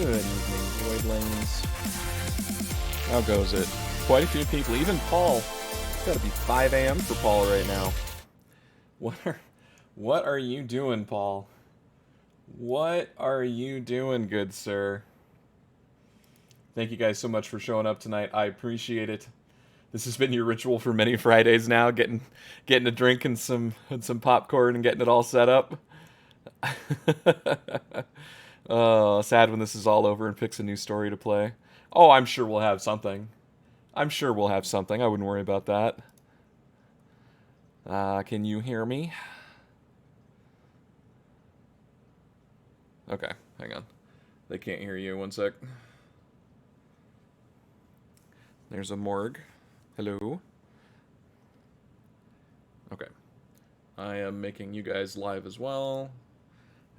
Good evening, Voidlings. How goes it? Quite a few people, even Paul. It's gotta be 5 a.m. for Paul right now. What are you doing, Paul? What are you doing, good sir? Thank you guys so much for showing up tonight. I appreciate it. This has been your ritual for many Fridays now, getting a drink and some popcorn and getting it all set up. Oh, sad when this is all over and picks a new story to play. Oh, I'm sure we'll have something. I wouldn't worry about that. Can you hear me? Okay, hang on. They can't hear you. One sec. There's a morgue. Hello. Okay. I am making you guys live as well.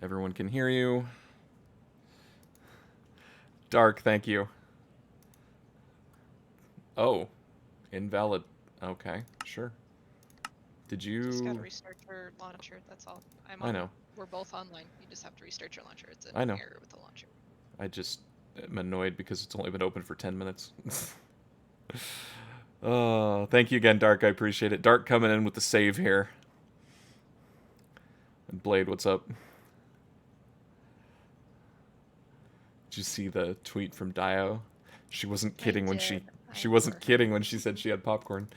Everyone can hear you. Dark, thank you. Oh, invalid. Okay, sure. Did you... Just gotta restart your launcher, that's all. I know. We're both online. You just have to restart your launcher. It's an I know. error with the launcher. I just am annoyed because it's only been open for 10 minutes. Oh, thank you again, Dark. I appreciate it. Dark coming in with the save here. And Blade, what's up? Did you see the tweet from Dio? She wasn't kidding when she wasn't kidding when she said she had popcorn.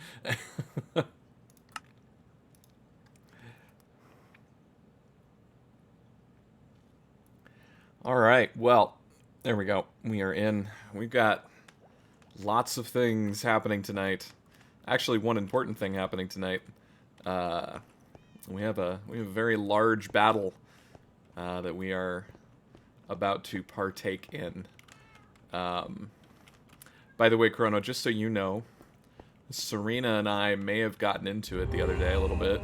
All right. Well, there we go. We are in. We've got lots of things happening tonight. Actually, one important thing happening tonight. We have a very large battle that we are about to partake in. By the way, Chrono, just so you know, Serena and I may have gotten into it the other day a little bit.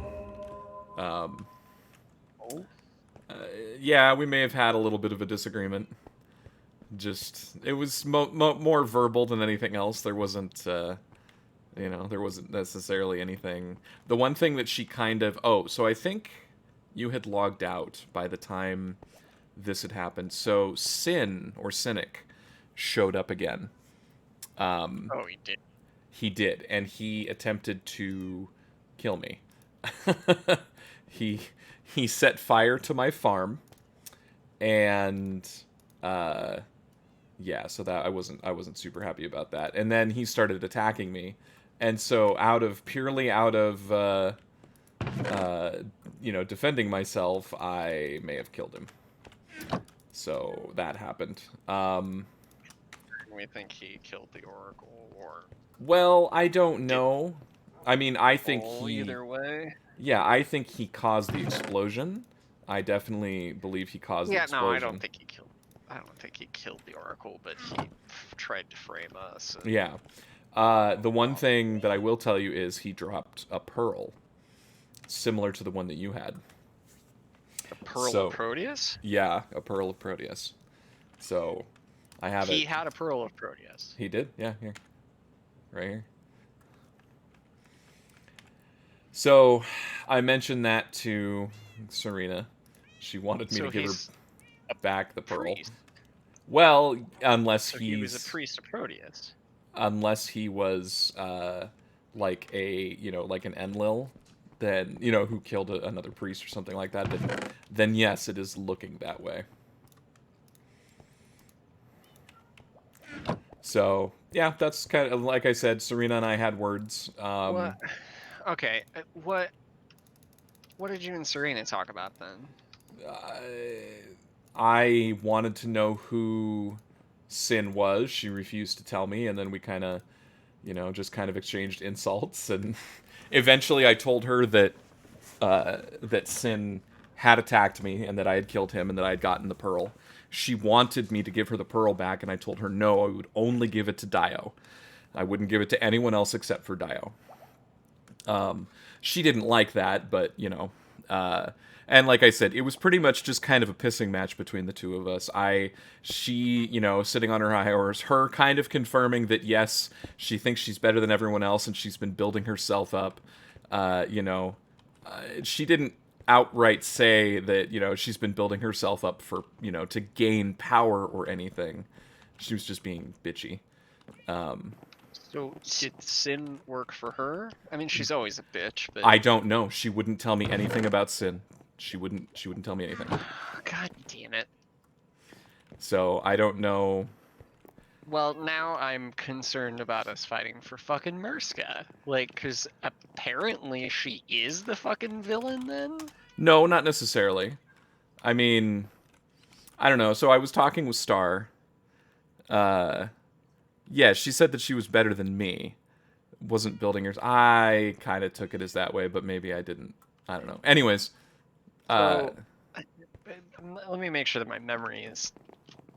Yeah, we may have had a little bit of a disagreement. Just, it was more verbal than anything else. There wasn't, there wasn't necessarily anything. The one thing that she kind of... Oh, so I think you had logged out by the time this had happened. So Sin, or Cynic, showed up again. Oh, he did? He did, and he attempted to kill me. He set fire to my farm, and yeah, so that I wasn't super happy about that. And then he started attacking me, and so purely out of defending myself, I may have killed him. So that happened. We think he killed the Oracle, or... Well, I don't know. I mean, I think he... Either way. Yeah, I think he caused the explosion. I definitely believe he caused the explosion. Yeah, no, I don't think he killed the Oracle, but he tried to frame us. And... Yeah. The one thing that I will tell you is he dropped a pearl, similar to the one that you had. A pearl of Proteus? Yeah, a pearl of Proteus. So, I have it. He had a pearl of Proteus. He did? Yeah, here. Right here. So, I mentioned that to Serena. She wanted me to give her back the pearl. Priest. Well, unless he was a priest of Proteus. Unless he was like an Enlil, then who killed another priest or something like that. Then yes, it is looking that way. So yeah, that's kind of like I said. Serena and I had words. What? Okay, what did you and Serena talk about then? I wanted to know who Sin was. She refused to tell me, and then we kind of, just kind of exchanged insults. And eventually, I told her that that Sin had attacked me, and that I had killed him, and that I had gotten the pearl. She wanted me to give her the pearl back, and I told her no, I would only give it to Dio. I wouldn't give it to anyone else except for Dio. She didn't like that, but, and like I said, it was pretty much just kind of a pissing match between the two of us. She, sitting on her high horse, her kind of confirming that, yes, she thinks she's better than everyone else, and she's been building herself up. She didn't outright say that, you know, she's been building herself up for, you know, to gain power or anything. She was just being bitchy. So did Sin work for her? I mean, she's always a bitch, but I don't know. She wouldn't tell me anything about Sin. She wouldn't tell me anything. God damn it. So I don't know. Well, now I'm concerned about us fighting for fucking Murska. Like, because apparently she is the fucking villain then? No, not necessarily. I mean, I don't know. So I was talking with Star. Yeah, she said that she was better than me. Wasn't building hers. I kind of took it as that way, but maybe I didn't. I don't know. Anyways, So, let me make sure that my memory is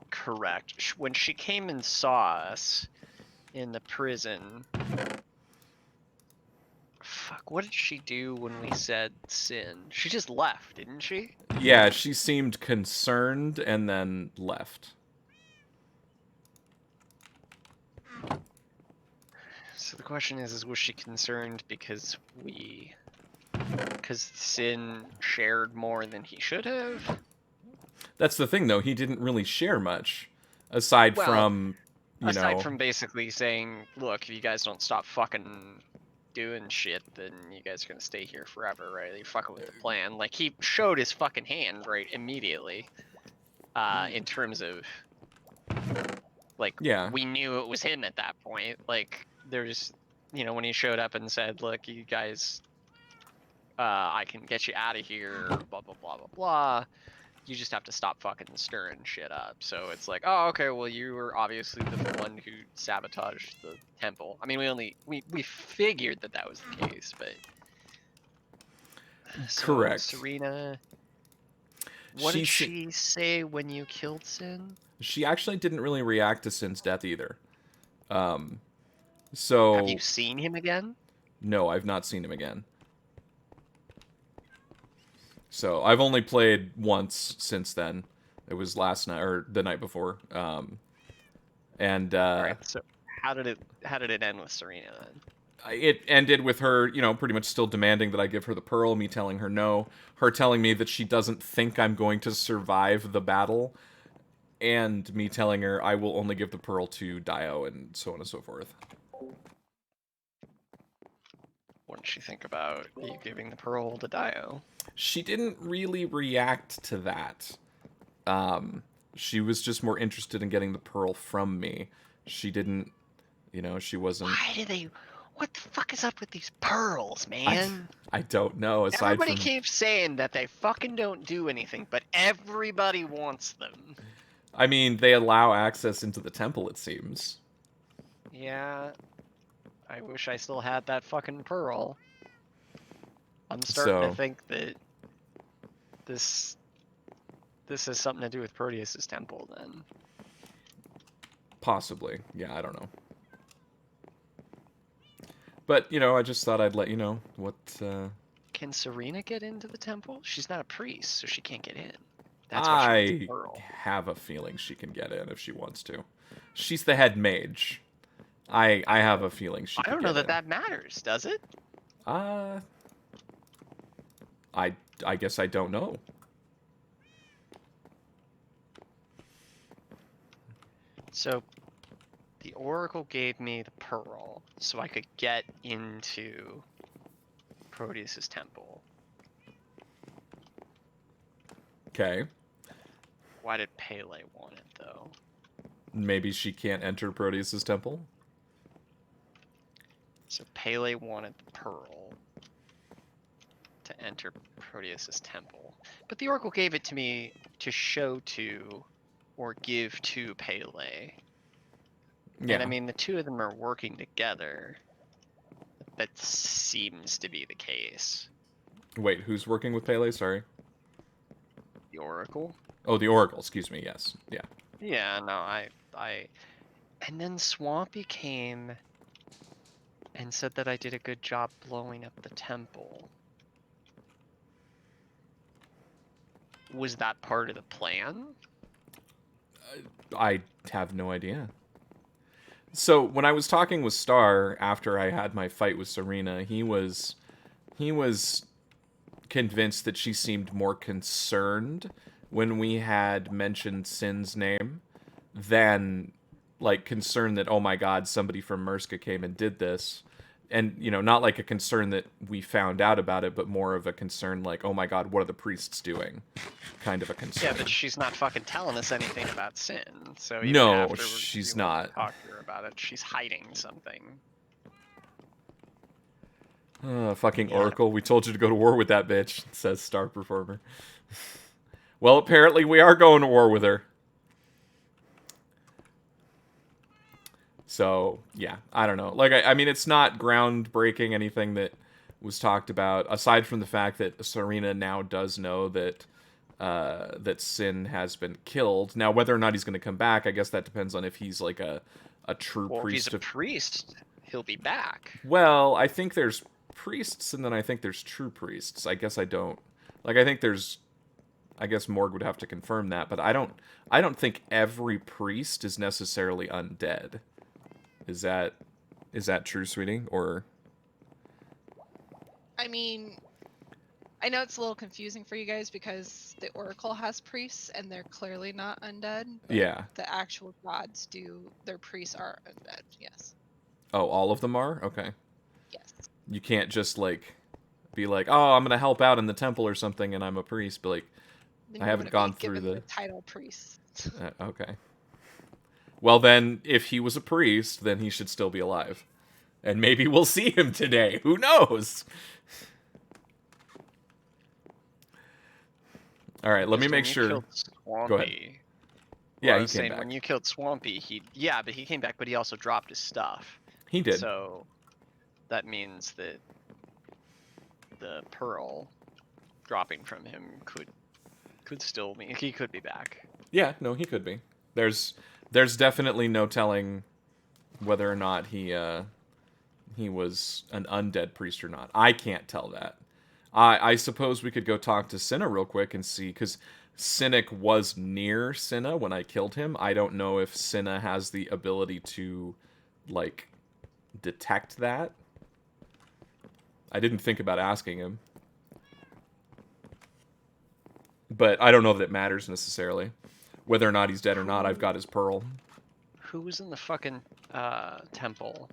correct. When she came and saw us in the prison, fuck, what did she do when we said Sin? She just left, didn't she? yeah, she seemed concerned and then left. So the question is was she concerned because Sin shared more than he should have? That's the thing, though. He didn't really share much, aside Well, from, you aside know, from basically saying, look, if you guys don't stop fucking doing shit, then you guys are gonna stay here forever, right? You're fucking with the plan. Like, he showed his fucking hand, right, immediately. In terms of, like, yeah, we knew it was him at that point. Like, there's, you know, when he showed up and said, look, you guys, I can get you out of here, blah, blah, blah, blah, blah. You just have to stop fucking stirring shit up. So it's like, oh, okay, well, you were obviously the one who sabotaged the temple. I mean, we figured that that was the case, but so, correct. Serena, what did she say when you killed Sin? She actually didn't really react to Sin's death either. So Have you seen him again? No, I've not seen him again. So I've only played once since then. It was last night or the night before. And All right. So how did it end with Serena then? it ended with her, you know, pretty much still demanding that I give her the pearl, me telling her no, her telling me that she doesn't think I'm going to survive the battle, and me telling her I will only give the pearl to Dio, and so on and so forth. What did she think about you giving the pearl to Dio? She didn't really react to that. She was just more interested in getting the pearl from me. She didn't, you know, she wasn't... Why do they... What the fuck is up with these pearls, man? I don't know, aside Everybody from... keeps saying that they fucking don't do anything, but everybody wants them. I mean, they allow access into the temple, it seems. Yeah. I wish I still had that fucking pearl. I'm starting to think that this has something to do with Proteus's temple, then. Possibly. Yeah, I don't know. But, you know, I just thought I'd let you know what... Can Serena get into the temple? She's not a priest, so she can't get in. That's why she wants the pearl. have a feeling she can get in if she wants to. She's the head mage. I have a feeling she can get in. I don't know that that matters, does it? I guess I don't know. So, the Oracle gave me the pearl so I could get into Proteus's temple. Okay. Why did Pele want it, though? Maybe she can't enter Proteus's temple? So Pele wanted the pearl to enter Proteus's temple. But the Oracle gave it to me to show to or give to Pele. Yeah. And I mean, the two of them are working together. That seems to be the case. Wait, who's working with Pele? Sorry. The Oracle? Oh, the Oracle. Excuse me. Yes. Yeah. Yeah, no, I... And then Swampy came and said that I did a good job blowing up the temple. Was that part of the plan? I have no idea. So when I was talking with Star after I had my fight with Serena, he was convinced that she seemed more concerned when we had mentioned Sin's name than like concerned that, oh my god, somebody from Murska came and did this. And, you know, not like a concern that we found out about it, but more of a concern like, oh my god, what are the priests doing? Kind of a concern. Yeah, but she's not fucking telling us anything about Sin. So even No, after she's we not. talk to her about it, she's hiding something. Fucking Yeah. Oracle, we told you to go to war with that bitch, says Star Performer. Well, apparently we are going to war with her. So, yeah, I don't know. Like, I mean, it's not groundbreaking, anything that was talked about, aside from the fact that Serena now does know that that Sin has been killed. Now, whether or not he's going to come back, I guess that depends on if he's like a true Well, priest. if he's a priest, he'll be back. Well, I think there's priests, and then I think there's true priests. I guess I don't. Like, I think there's... I guess Morg would have to confirm that, but I don't think every priest is necessarily undead. Is that true, sweetie? Or... I mean, I know it's a little confusing for you guys because the Oracle has priests and they're clearly not undead. But Yeah. the actual gods do. Their priests are undead. Yes. Oh, all of them are? Okay. Yes. You can't just, like, be like, oh, I'm gonna help out in the temple or something, and I'm a priest, but, like, Then I you haven't wouldn't gone be through given the... title priest. Okay. Well, then, if he was a priest, then he should still be alive. And maybe we'll see him today. Who knows? All right, let me make sure. Killed Swampy, Go ahead. Yeah, I he was came saying, back. when you killed Swampy, but he came back, but he also dropped his stuff. He did. So that means that the pearl dropping from him could still mean he could be back. Yeah, no, he could be. There's definitely no telling whether or not he was an undead priest or not. I can't tell that. I suppose we could go talk to Cinna real quick and see, because Cynic was near Cinna when I killed him. I don't know if Cinna has the ability to, like, detect that. I didn't think about asking him. But I don't know that it matters necessarily. Whether or not he's dead or not, I've got his pearl. Who was in the fucking temple,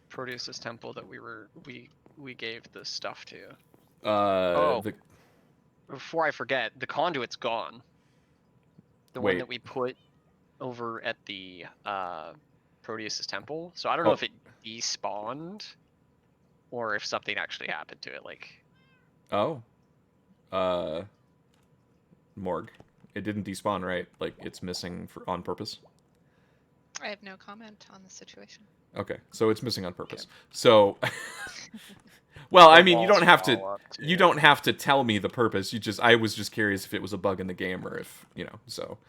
Proteus's temple, that we gave the stuff to? Before I forget, the conduit's gone. The one Wait. that we put over at the Proteus's temple. So I don't know if it despawned or if something actually happened to it. Like, Morg. It didn't despawn, right? Like, it's missing on purpose? I have no comment on the situation. Okay, so it's missing on purpose. Okay. So, well, I mean, you don't have to tell me the purpose. I was just curious if it was a bug in the game or if, you know, so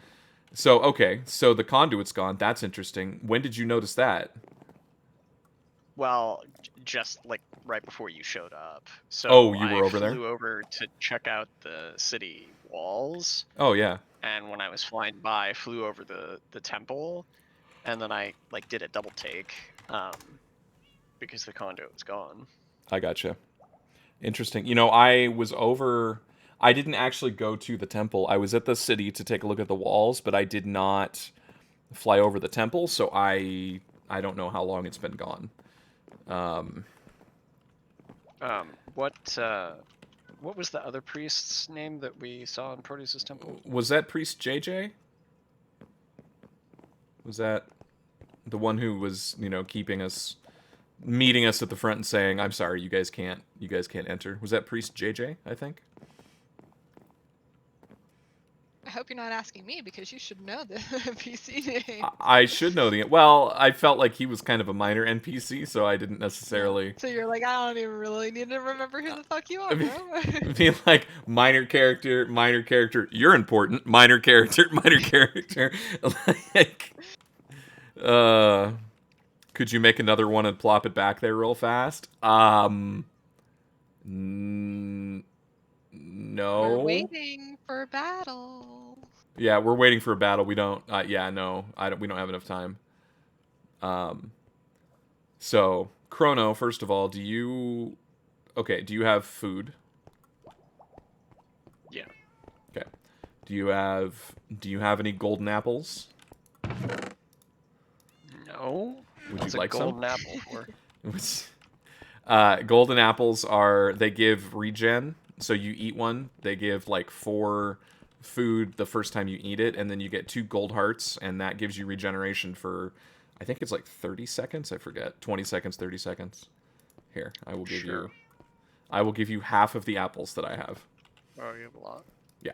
okay, so the conduit's gone. That's interesting. When did you notice that? Well, just like right before you showed up. So you were over there? I flew over to check out the city walls. Oh yeah. And when I was flying by, I flew over the temple, and then I like did a double take, because the conduit was gone. I gotcha. Interesting. You know, I was over. I didn't actually go to the temple. I was at the city to take a look at the walls, but I did not fly over the temple, so I don't know how long it's been gone. What was the other priest's name that we saw in Proteus's temple? Was that priest JJ? Was that the one who was, you know, meeting us at the front and saying, "I'm sorry, you guys can't enter"? Was that priest JJ? I think. I hope you're not asking me because you should know the PC name. I should know well, I felt like he was kind of a minor NPC, so I didn't necessarily... Yeah. So you're like, I don't even really need to remember who the fuck you are, bro. Being like, minor character, you're important, minor character. Like, could you make another one and plop it back there real fast? No. We're waiting for a battle. Yeah, we're waiting for a battle. We don't. Yeah, no, we don't have enough time. So Chrono, first of all, do you have food? Do you have any golden apples? No. Would What's you a like golden some? apple for? Golden apples they give regen. So you eat one, they give like 4 food the first time you eat it, and then you get 2 gold hearts, and that gives you regeneration for, I think it's like 30 seconds. I forget, 20 seconds, 30 seconds. Here, I will give Sure. you half of the apples that I have. Oh, you have a lot. Yeah.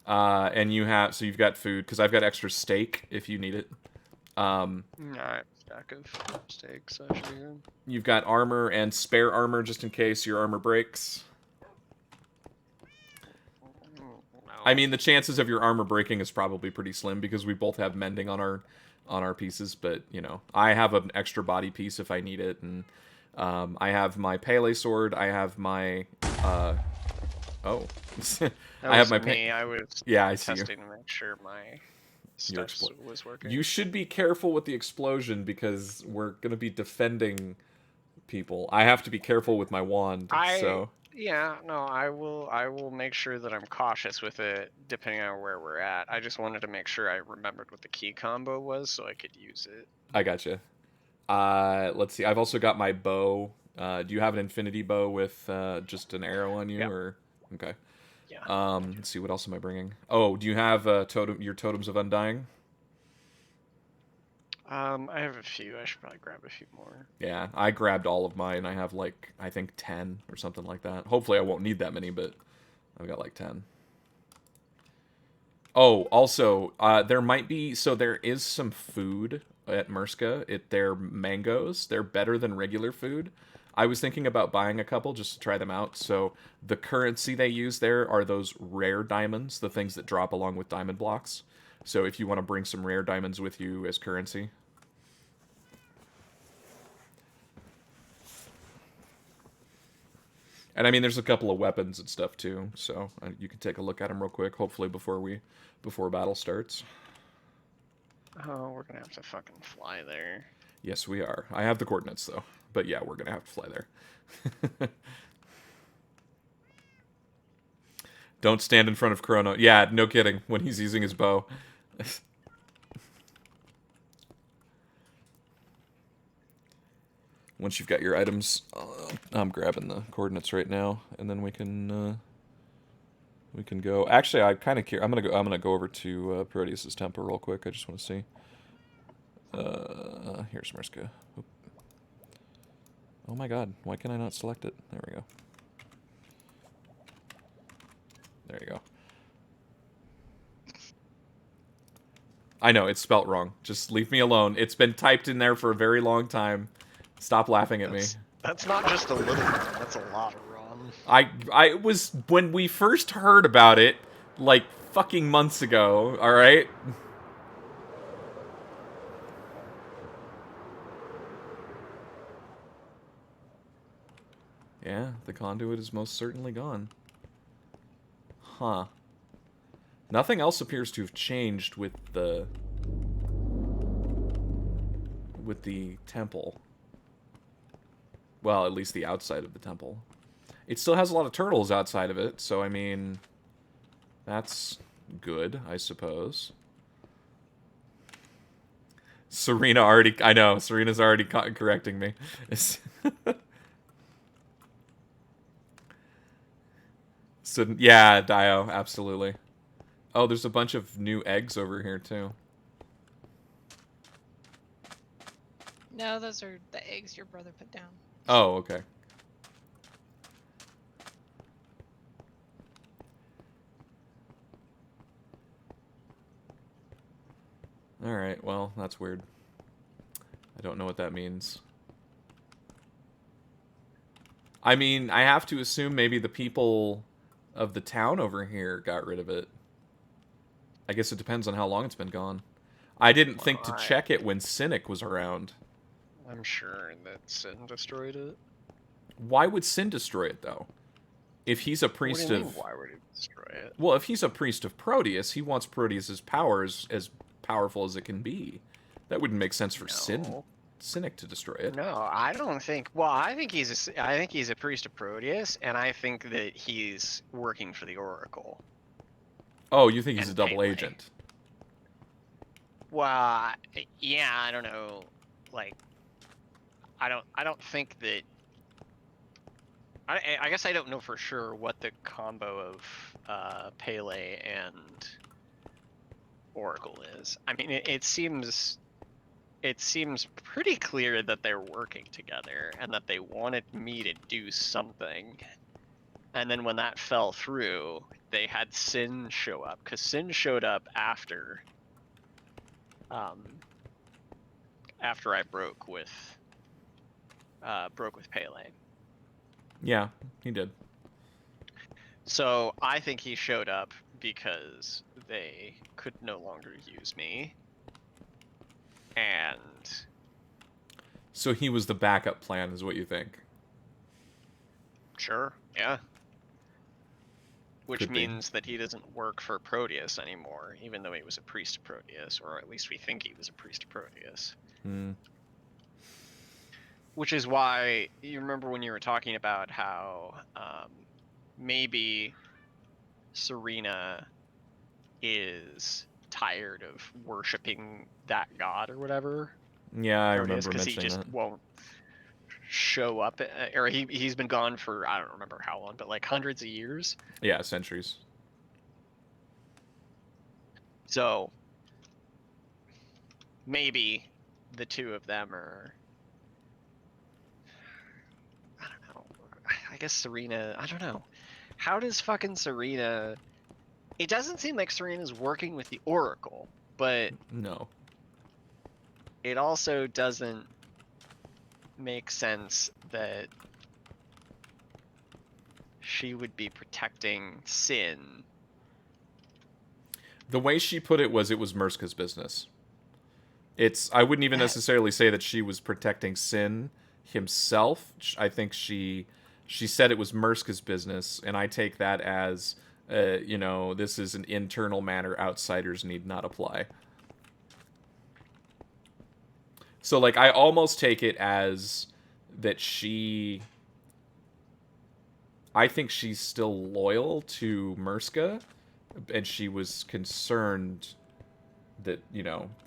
And you've got food because I've got extra steak if you need it. Alright, stack of steaks. That should be good. You've got armor and spare armor just in case your armor breaks. No. I mean, the chances of your armor breaking is probably pretty slim because we both have mending on our pieces. But you know, I have an extra body piece if I need it, and I have my Pele sword. I have my oh, I have my me. I was yeah. I see you. testing to make sure my stuff was working. You should be careful with the explosion because we're gonna be defending people. I have to be careful with my wand. So yeah, no, I will make sure that I'm cautious with it depending on where we're at. I just wanted to make sure I remembered what the key combo was so I could use it. I gotcha. Let's see. I've also got my bow. Do you have an infinity bow with just an arrow on you, Yeah. or okay? Yeah. Let's see. What else am I bringing? Oh, do you have your totems of undying? I have a few. I should probably grab a few more. Yeah, I grabbed all of mine. I have like I think 10 or something like that. Hopefully, I won't need that many, but I've got like 10. Oh, also, there might be there is some food at Murska. They're mangoes. They're better than regular food. I was thinking about buying a couple just to try them out. So the currency they use there are those rare diamonds, the things that drop along with diamond blocks. So if you want to bring some rare diamonds with you as currency. And I mean, there's a couple of weapons and stuff too, so you can take a look at them real quick. Hopefully before battle starts. Oh, we're gonna have to fucking fly there. Yes, we are. I have the coordinates though, but yeah, we're gonna have to fly there. Don't stand in front of Chrono. Yeah, no kidding. When he's using his bow. Once you've got your items, I'm grabbing the coordinates right now, and then we can go. Actually, I'm kind of curious. I'm gonna go over to Proteus's temple real quick. I just want to see. Here's Murska. Oop. Oh my God! Why can I not select it? There we go. There you go. I know it's spelt wrong. Just leave me alone. It's been typed in there for a very long time. Stop laughing at me. That's not just a little wrong, that's a lot of wrong. I was, when we first heard about it, like, fucking months ago, alright? Yeah, the conduit is most certainly gone. Huh. Nothing else appears to have changed with the temple. Well, at least the outside of the temple. It still has a lot of turtles outside of it, so I mean, that's good, I suppose. Serena already, I know, Serena's already correcting me. So, yeah, Dio, absolutely. Oh, there's a bunch of new eggs over here, too. No, those are the eggs your brother put down. Oh, okay. Alright, well, that's weird. I don't know what that means. I mean, I have to assume maybe the people of the town over here got rid of it. I guess it depends on how long it's been gone. I didn't think to check it when Cynic was around. I'm sure that Sin destroyed it. Why would Sin destroy it, though? If he's a priest What do you of... mean, why would he destroy it? Well, if he's a priest of Proteus, he wants Proteus's powers as powerful as it can be. That wouldn't make sense for Cynic to destroy it. No, I don't think. Well, I think he's a priest of Proteus, and I think that he's working for the Oracle. Oh, you think he's a And double Pele. agent? Well, yeah, I don't know. Like, I don't think that. I guess I don't know for sure what the combo of Pele and Oracle is. I mean, it seems pretty clear that they're working together and that they wanted me to do something. And then when that fell through, they had Sin show up, because Sin showed up after I broke with Pele. Yeah, he did. So I think he showed up because they could no longer use me. And So he was the backup plan, is what you think? sure, yeah. Which Could be. means that he doesn't work for Proteus anymore, even though he was a priest of Proteus, or at least we think he was a priest of Proteus. Hmm. Which is why you remember when you were talking about how maybe Serena is tired of worshiping that god or whatever, Yeah, I Proteus, remember because he mentioning just that. won't show up, or he's been gone for, I don't remember how long, but like hundreds of years. Yeah, centuries. So maybe the two of them are, I don't know. I guess Serena, I don't know. How does fucking Serena... It doesn't seem like Serena's working with the Oracle, but No. it also doesn't make sense that she would be protecting Sin. The way she put it was Murska's business. I wouldn't even necessarily say that she was protecting Sin himself. I think she said it was Murska's business, and I take that as this is an internal matter outsiders need not apply. So like I almost take it as that I think she's still loyal to Murska, and she was concerned that,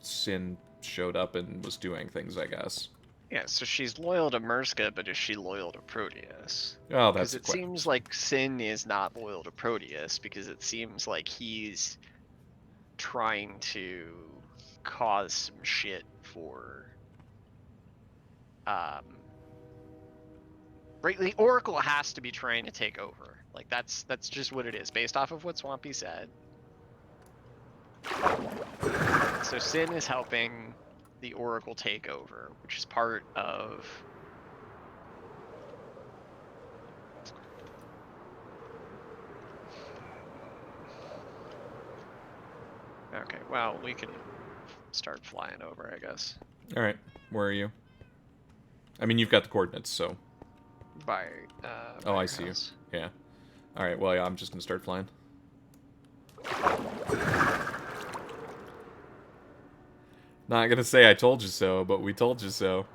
Sin showed up and was doing things, I guess. Yeah, so she's loyal to Murska, but is she loyal to Proteus? Oh, Because that's it the question. seems like Sin is not loyal to Proteus, because it seems like he's trying to cause some shit for right, the Oracle has to be trying to take over. Like that's just what it is, based off of what Swampy said. So Sin is helping the Oracle take over, which is part of okay, well, we can start flying over, I guess. All right, where are you? I mean, you've got the coordinates, so. By oh, I see you. Yeah. All right. Well, yeah, I'm just gonna start flying. Not gonna say I told you so, but we told you so.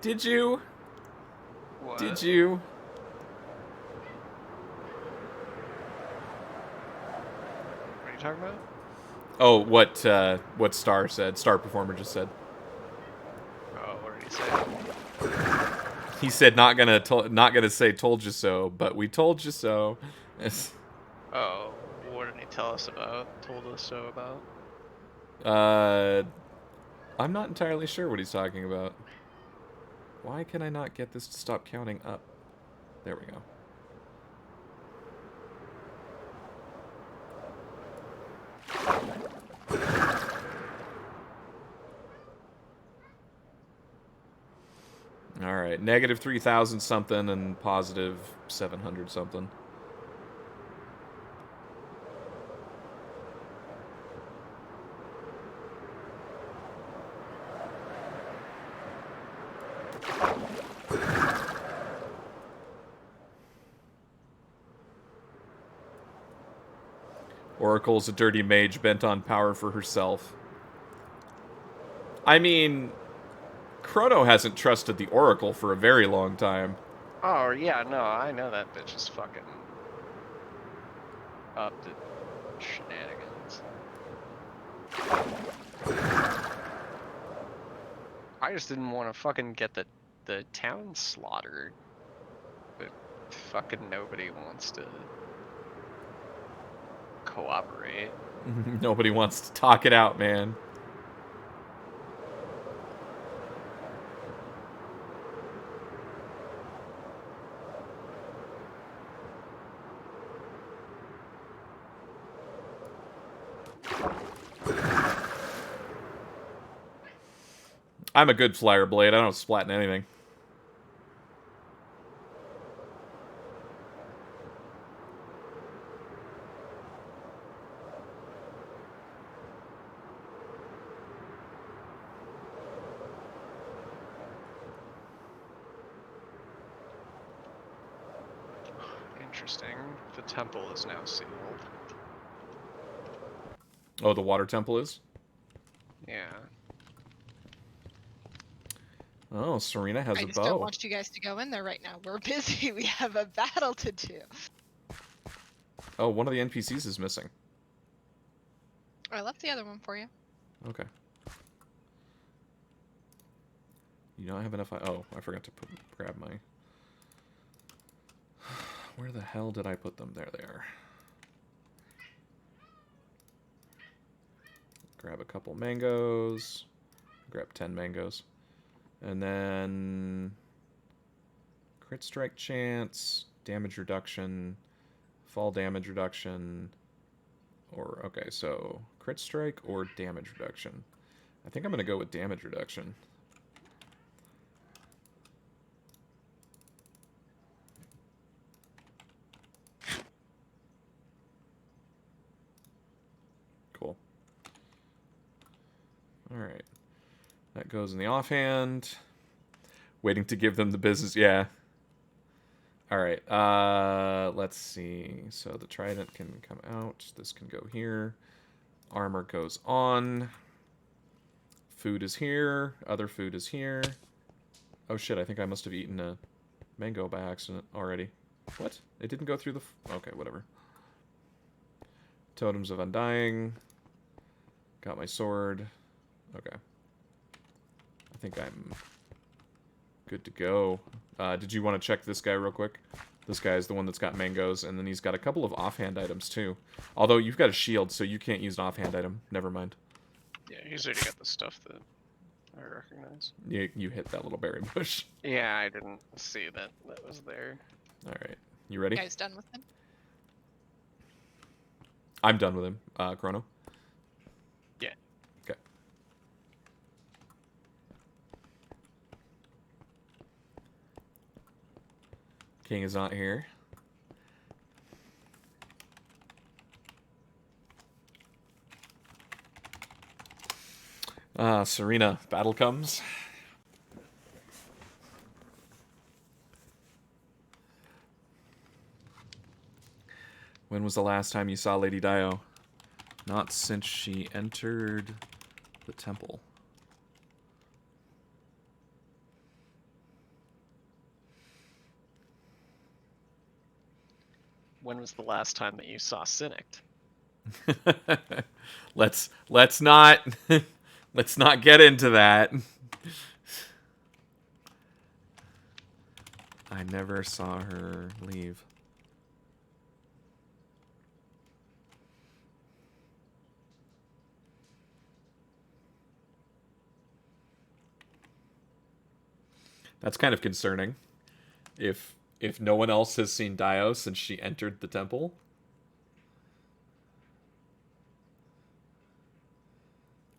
Did you? What? Did you? What are you talking about? Oh, what Star said. Star Performer just said. Oh, what did he say? He said not gonna say told you so, but we told you so. Oh, what did he tell us about? Told us so about? I'm not entirely sure what he's talking about. Why can I not get this to stop counting up? There we go. Alright, negative 3,000 something and positive 700 something. Oracle's a dirty mage bent on power for herself. I mean, Chrono hasn't trusted the Oracle for a very long time. Oh, yeah, no, I know that bitch is fucking up to shenanigans. I just didn't want to fucking get the town slaughtered. But fucking nobody wants to cooperate. Nobody wants to talk it out, man. I'm a good flyer blade. I don't splat in anything. Interesting. The temple is now sealed. Oh, the water temple is? Yeah. Oh, Serena has I a just don't bow. want you guys to go in there right now. We're busy. We have a battle to do. Oh, one of the NPCs is missing. I left the other one for you. Okay. You don't have enough... Oh, I forgot to grab my... Where the hell did I put them? There they are. Grab a couple mangoes. Grab 10 mangoes. And then... Crit strike chance, damage reduction, fall damage reduction, or... Okay, so crit strike or damage reduction. I think I'm going to go with damage reduction. Cool. Alright. That goes in the offhand. Waiting to give them the business. Yeah. Alright. Let's see. So the trident can come out. This can go here. Armor goes on. Food is here. Other food is here. Oh shit, I think I must have eaten a mango by accident already. What? It didn't go through the... Okay, whatever. Totems of Undying. Got my sword. Okay. I think I'm good to go. Did you want to check this guy real quick? This guy is the one that's got mangoes, and then he's got a couple of offhand items, too. Although, you've got a shield, so you can't use an offhand item. Never mind. Yeah, he's already got the stuff that I recognize. You hit that little berry bush. Yeah, I didn't see that was there. Alright. You ready? You guys done with him? I'm done with him. Chrono? Yeah. Okay. King is not here. Serena, battle comes. When was the last time you saw Lady Dio? Not since she entered the temple. When was the last time that you saw Cynic? let's not let's not get into that. I never saw her leave. That's kind of concerning. If no one else has seen Dio since she entered the temple.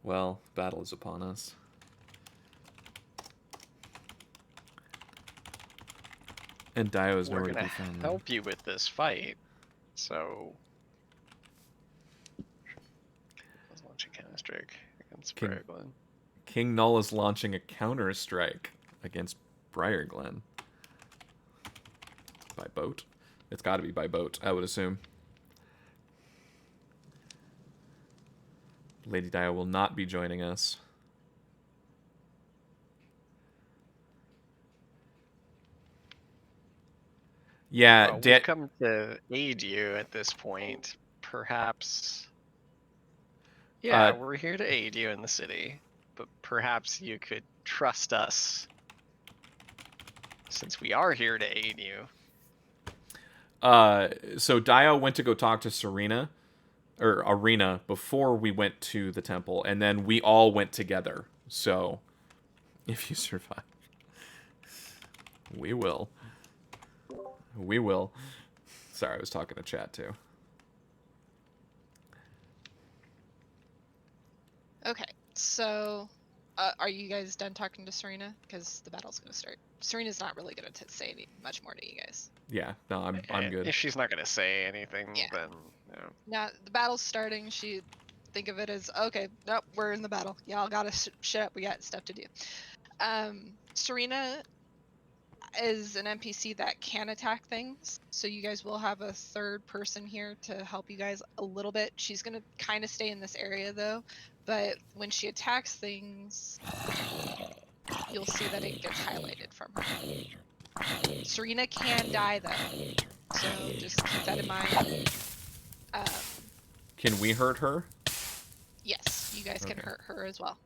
Well, battle is upon us. And Dio is We're nowhere to gonna be found. help you with this fight, so... Let's launch a counter strike against Briarglen. King Null is launching a counter strike against Briarglen. By boat? It's got to be by boat, I would assume. Lady Dio will not be joining us. Yeah, we've come to aid you at this point. Perhaps... Yeah, we're here to aid you in the city, but perhaps you could trust us, since we are here to aid you. So Dio went to go talk to Serena or Arena before we went to the temple, and then we all went together. So if you survive, we will. We will. Sorry, I was talking to chat too. Okay, so are you guys done talking to Serena? Because the battle's gonna start. Serena's not really gonna say much more to you guys. Yeah, no, I'm good. If she's not gonna say anything, Yeah. then no. Now the battle's starting. She think of it as okay. Nope, we're in the battle. Y'all gotta shut up. We got stuff to do. Serena is an NPC that can attack things, so you guys will have a third person here to help you guys a little bit. She's gonna kind of stay in this area though, but when she attacks things, you'll see that it gets highlighted from her. Serena can die though, so just keep that in mind. Can we hurt her? Yes, you guys can Okay. hurt her as well,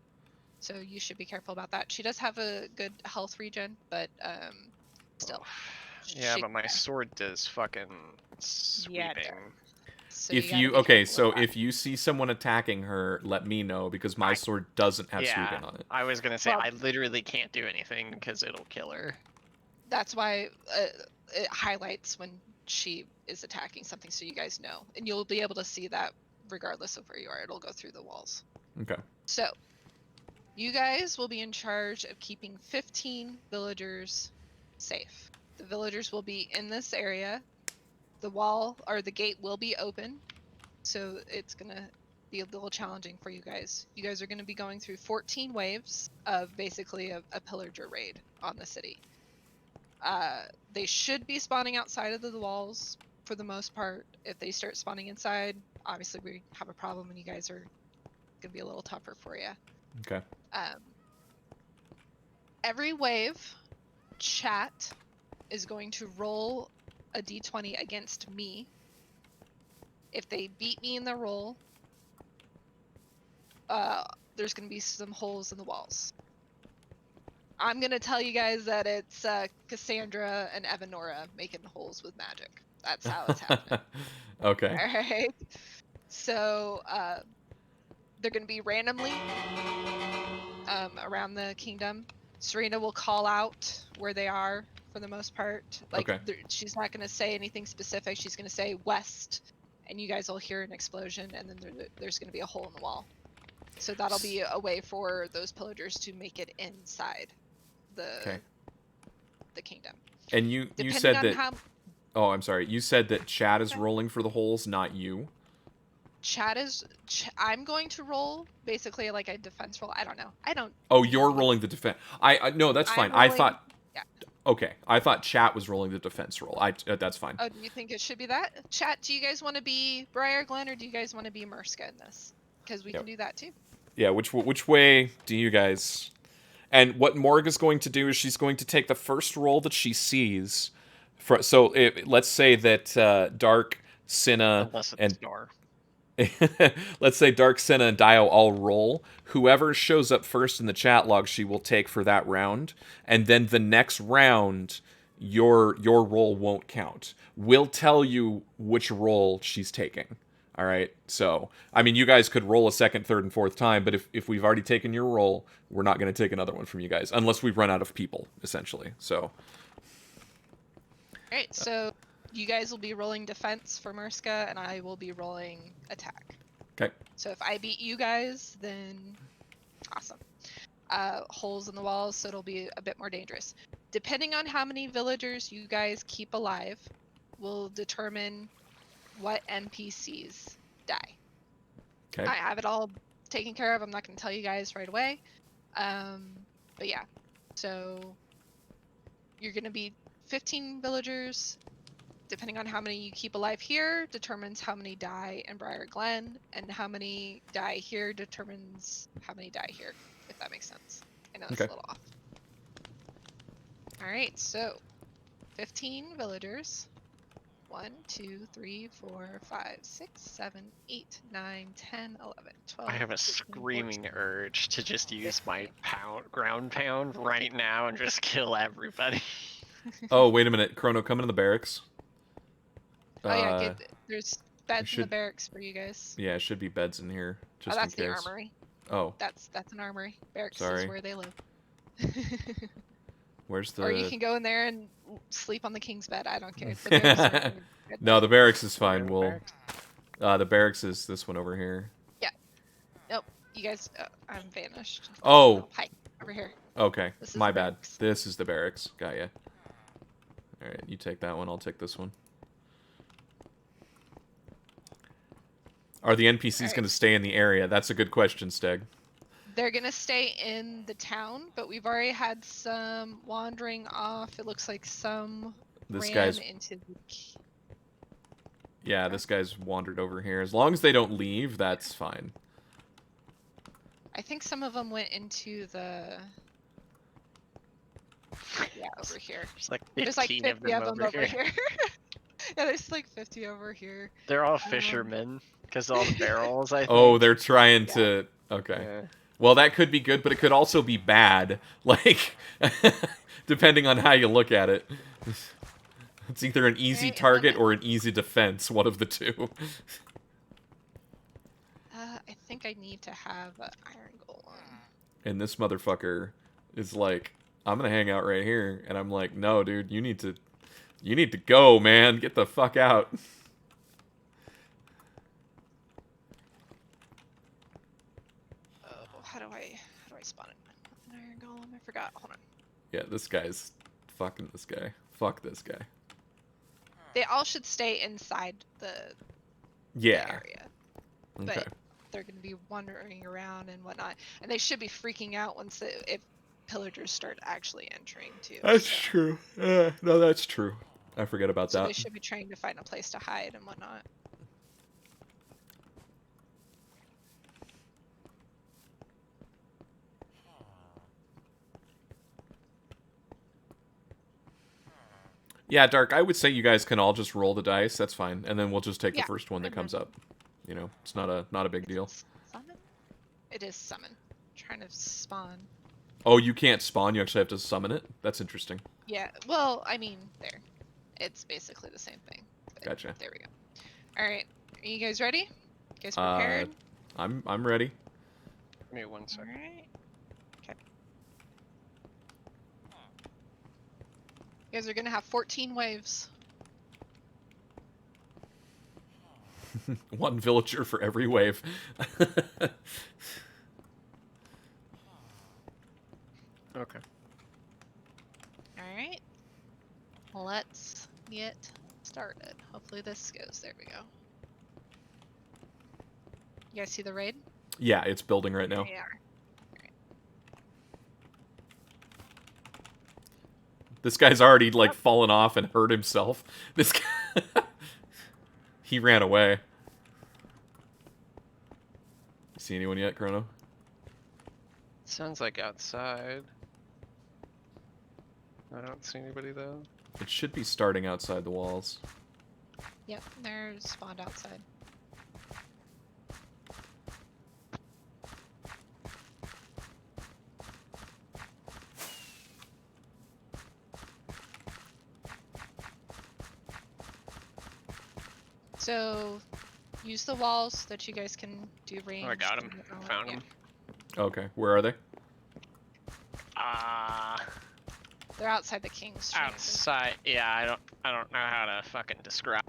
so you should be careful about that. She does have a good health regen, but still. Yeah, she- but my sword does fucking Yeah, it sweeping. So If gotta you be okay, careful so with that. if you see someone attacking her, let me know because my sword doesn't have Yeah, sweeping on it. I was gonna say Well- I literally can't do anything because it'll kill her. That's why it highlights when she is attacking something, so you guys know, and you'll be able to see that regardless of where you are. It'll go through the walls. Okay. So you guys will be in charge of keeping 15 villagers safe. The villagers will be in this area. The wall or the gate will be open, so it's gonna be a little challenging for you guys. You guys are gonna be going through 14 waves of basically a pillager raid on the city. They should be spawning outside of the walls for the most part. If they start spawning inside, obviously we have a problem, and you guys are gonna be a little tougher for you. Okay. Every wave, chat is going to roll a d20 against me. If they beat me in the roll, there's going to be some holes in the walls. I'm going to tell you guys that it's Cassandra and Evanora making holes with magic. That's how it's happening. Okay. All right. So they're going to be randomly around the kingdom. Serena will call out where they are for the most part. Like Okay. she's not going to say anything specific. She's going to say west, and you guys will hear an explosion, and then there's going to be a hole in the wall. So that'll be a way for those pillagers to make it inside the kingdom. And you Depending said on that. how Oh, I'm sorry. You said that Chad is Okay. rolling for the holes, not you. chat is, I'm going to roll basically like a defense roll. I don't know. I don't. Oh, you're rolling the defense. I no, that's fine. I'm I rolling- thought. yeah. Okay, I thought Chat was rolling the defense roll. That's fine. Oh, do you think it should be that? Chat, do you guys want to be Briar Glen or do you guys want to be Merska in this? Because we Yep. can do that too. Yeah. Which way do you guys? And what Morg is going to do is she's going to take the first roll that she sees. Let's say that Dark, Cinna, Unless it's and Nor. let's say Dark, Senna, and Dio all roll. Whoever shows up first in the chat log, she will take for that round, and then the next round, your roll won't count. We'll tell you which roll she's taking. All right. So, I mean, you guys could roll a second, third, and fourth time, but if we've already taken your roll, we're not going to take another one from you guys unless we've run out of people, essentially. So. All right. So you guys will be rolling defense for Merska, and I will be rolling attack. Okay. So if I beat you guys, then awesome. Holes in the walls, so it'll be a bit more dangerous. Depending on how many villagers you guys keep alive, will determine what NPCs die. Okay. I have it all taken care of. I'm not going to tell you guys right away. But yeah, so you're going to be 15 villagers. Depending on how many you keep alive here, determines how many die in Briar Glen, and how many die here determines how many die here, if that makes sense. I know it's Okay. a little off. Alright, so 15 villagers 1, 2, 3, 4, 5, 6, 7, 8, 9, 10, 11, 12. I have a 13, screaming 14. urge to just use my 15. ground pound right now and just kill everybody. Oh, wait a minute. Chrono, come into the barracks. Oh yeah, there's beds in the should- barracks for you guys. Yeah, it should be beds in here, just Oh, that's in the case. armory. Oh, That's an armory. Barracks Sorry. is where they live. where's the... Or you can go in there and sleep on the king's bed. I don't care. The barracks are a good No, the bed. barracks is fine. Where's the We'll... barracks? the barracks is this one over here. Nope. You guys, I'm vanished. Oh, Hi. Over here. okay. This is My the bad. barracks. This is the barracks. Got ya. Alright, you take that one. I'll take this one. Are the NPCs Alright. going to stay in the area? That's a good question, Steg. They're gonna stay in the town, but we've already had some wandering off. It looks like some This ran guy's... into the... Yeah, this guy's wandered over here. As long as they don't leave, that's fine. I think some of them went into the... Yeah, over here. There's like 15 There's like 50 of them over here. Yeah, there's like 50 over here. They're all fishermen because all the barrels. I think. Oh, they're trying to... Okay. Yeah. Well, that could be good, but it could also be bad. Like, depending on how you look at it. It's either an easy Right, target or an easy defense, one of the two. I think I need to have an iron golem. And this motherfucker is like, I'm gonna hang out right here. And I'm like, no, dude, you need to go, man. Get the fuck out. Oh, how do I spawn it? An iron golem? I forgot. Hold on. Yeah, this guy's fucking this guy. Fuck this guy. They all should stay inside the Yeah. area. Okay. But they're going to be wandering around and whatnot. And they should be freaking out once if pillagers start actually entering too. That's so. true. No, that's true. I forget about So that. they should be trying to find a place to hide and whatnot. Yeah, Dark, I would say you guys can all just roll the dice. That's fine. And then we'll just take Yeah, the first one that and comes then- up. You know, it's not a big deal. Summon? It is summon. Trying to spawn. Oh, you can't spawn. You actually have to summon it? That's interesting. Yeah, well, I mean, there. It's basically the same thing. But Gotcha. There we go. Alright, are you guys ready? You guys prepared? I'm ready. Give me 1 second. Alright. Okay. You guys are gonna have 14 waves. One villager for every wave. Okay. Alright. Let's get started. Hopefully this goes. There we go. You guys see the raid? Yeah, it's building right now. There we are. This guy's already, like, fallen off and hurt himself. This guy... He ran away. See anyone yet, Chrono? Sounds like outside. I don't see anybody though. It should be starting outside the walls. Yep, they're spawned outside. So, use the walls so that you guys can do range. Oh, I got him. Found him. Okay, where are they? They're outside the king's chamber. Outside. Yeah, I don't know how to fucking describe.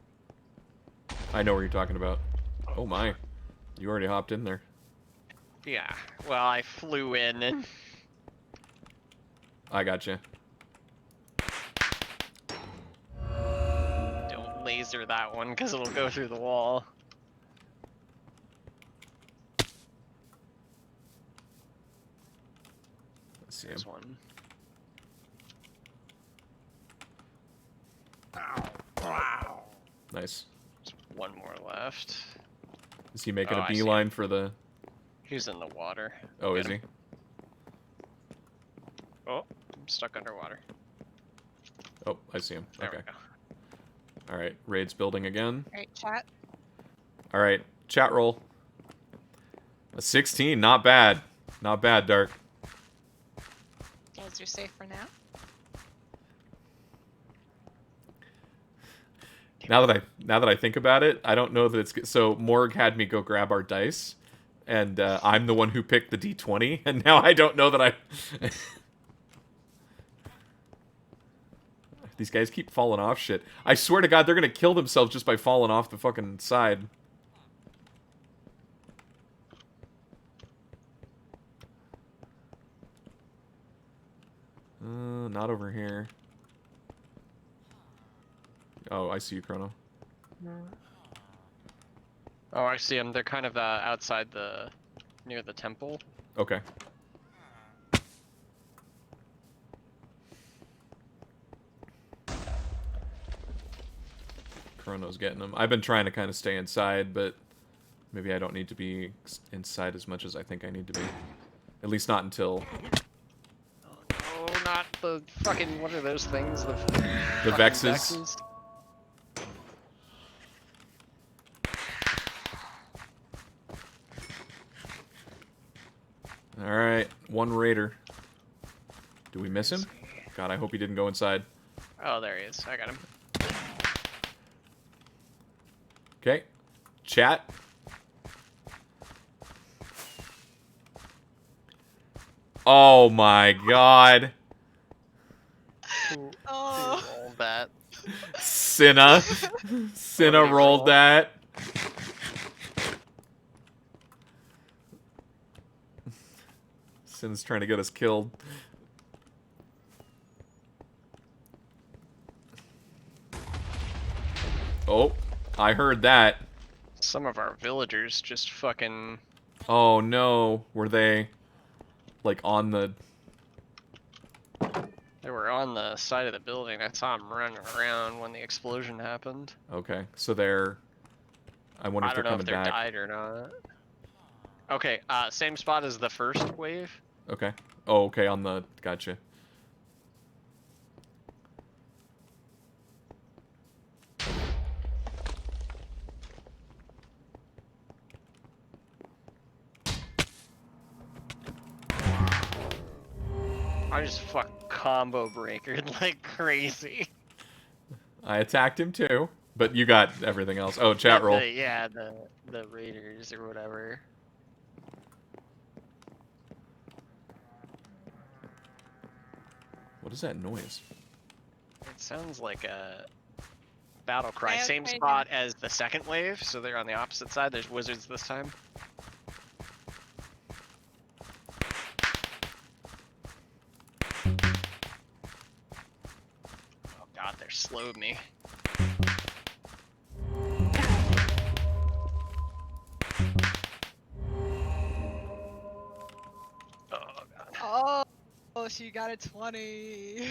I know what you're talking about. Oh my. You already hopped in there. Yeah. Well, I flew in and I gotcha. don't laser that one because it'll go through the wall. Let's see him. There's one. Nice. There's one more left. Is he making Oh, a I see beeline for the... He's in the water. Oh, is Get he? him. Oh, I'm stuck underwater. Oh, I see him. There Okay. we go. All right, raid's building again. All right, chat. All right, chat roll. A 16, not bad. Not bad, Dark. You guys are safe for now. Now that I think about it, I don't know that it's good. So Morg had me go grab our dice, and I'm the one who picked the D20, and now I don't know that I. These guys keep falling off shit. I swear to God, they're gonna kill themselves just by falling off the fucking side. Not over here. Oh, I see you, Chrono. Oh, I see them. They're kind of outside near the temple. Okay. Chrono's getting them. I've been trying to kind of stay inside, but maybe I don't need to be inside as much as I think I need to be. At least not until... Oh, not the fucking... What are those things? The Vexes. Alright, one raider. Do we miss him? God, I hope he didn't go inside. Oh, there he is. I got him. Okay. Chat. Oh my god. Who Oh. rolled that? Cinna. Cinna What did he rolled roll? that. Cinna's trying to get us killed. Oh, I heard that. Some of our villagers just fucking... Oh no, were they like on the... They were on the side of the building. I saw them running around when the explosion happened. Okay, so they're... I wonder I if don't they're know if coming they're back. died or not. Okay, same spot as the first wave. Okay. Oh, okay, on the... Gotcha. I just fuck combo breakered like crazy. I attacked him too, but you got everything else. Oh, chat roll. Yeah, the raiders or whatever. What is that noise? It sounds like a battle cry. I have Same no idea. spot as the second wave, so they're on the opposite side. There's wizards this time. Oh god, they're slowed me. Oh god. Oh, she got a 20.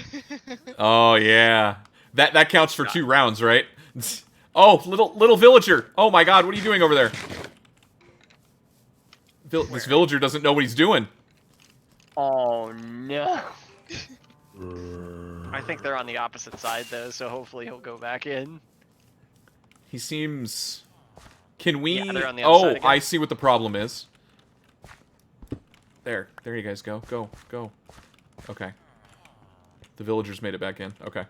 Oh yeah, that counts for 2 rounds, right? Oh, little villager. Oh my god, what are you doing over there? This villager doesn't know what he's doing. Oh no. I think they're on the opposite side though, so hopefully he'll go back in. He seems... Can we... Yeah, they're on the other side again. I see what the problem is. There you guys go. Go. Okay. The villagers made it back in. Okay.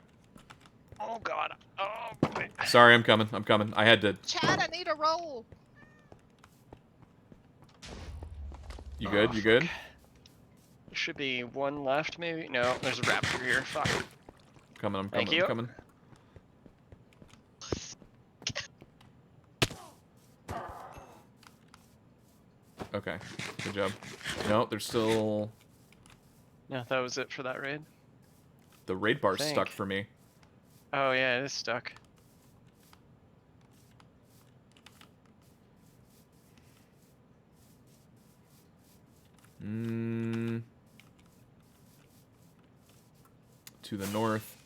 Oh god. Oh boy. Sorry, I'm coming. I had to... Chad, I need a roll. You good? You good? There should be one left, maybe? No, there's a raptor here. Fuck. I'm Thank coming. you. I'm coming. Okay. Good job. No, there's still... No, that was it for that raid. The raid bar's Think. stuck for me. Oh yeah, it is stuck. To the north.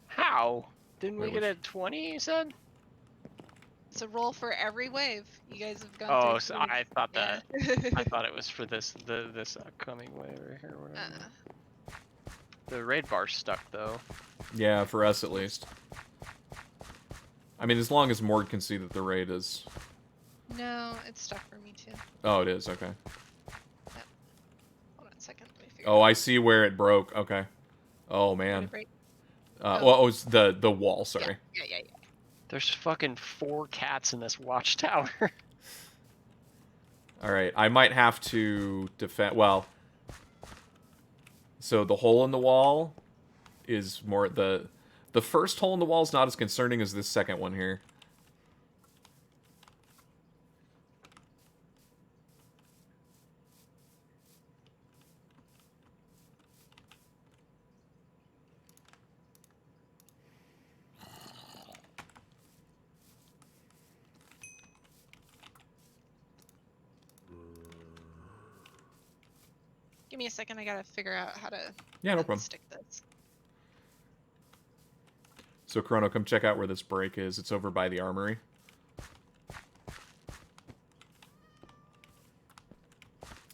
How? Didn't we Wait, get a 20, you said? It's a roll for every wave. You guys have gone Oh, through. so 3. I thought Yeah. that. I thought it was for this upcoming wave right here. Whatever. The raid bar's stuck though. Yeah, for us at least. I mean, as long as Mord can see that the raid is... No, it's stuck for me too. Oh, it is, okay. Hold on a second. Let me figure Oh, it out. I see where it broke. Okay. Oh, Did man. it break? Well, it's the wall, sorry. Yeah. There's fucking 4 cats in this watchtower. Alright, I might have to defend... Well... So the hole in the wall is more... The first hole in the wall is not as concerning as this second one here. Give me a second. I gotta figure out how to Yeah, no problem. stick this. So, Chrono, come check out where this break is. It's over by the armory.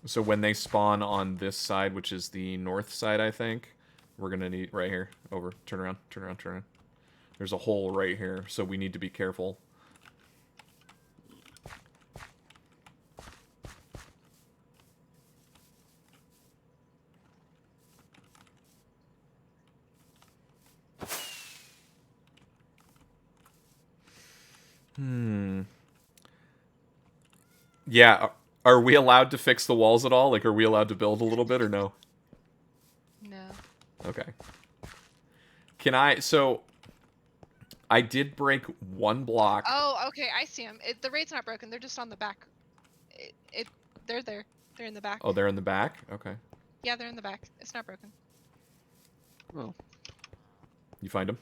So when they spawn on this side, which is the north side, I think, we're going to need... Right here. Over. Turn around. Turn around. Turn around. There's a hole right here, so we need to be careful. Yeah, are we allowed to fix the walls at all? Like, are we allowed to build a little bit or no? No. Okay. Can I... So, I did break one block. Oh, okay. I see them. The raid's not broken. They're just on the back. They're there. They're in the back. Oh, they're in the back? Okay. Yeah, they're in the back. It's not broken. Oh. You find them?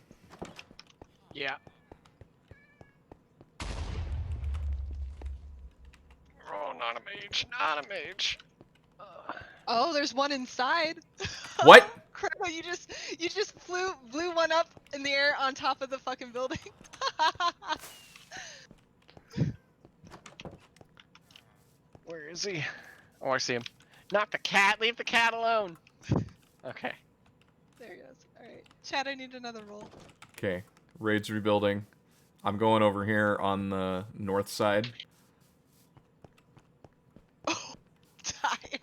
Yeah. Oh, not a mage. Not a mage. Oh, there's one inside. What? Chrono, you just blew one up in the air on top of the fucking building. Where is he? Oh, I see him. Not the cat. Leave the cat alone. Okay. There he goes. All right, Chad, I need another roll. Okay. Raid's rebuilding. I'm going over here on the north side. Oh, die!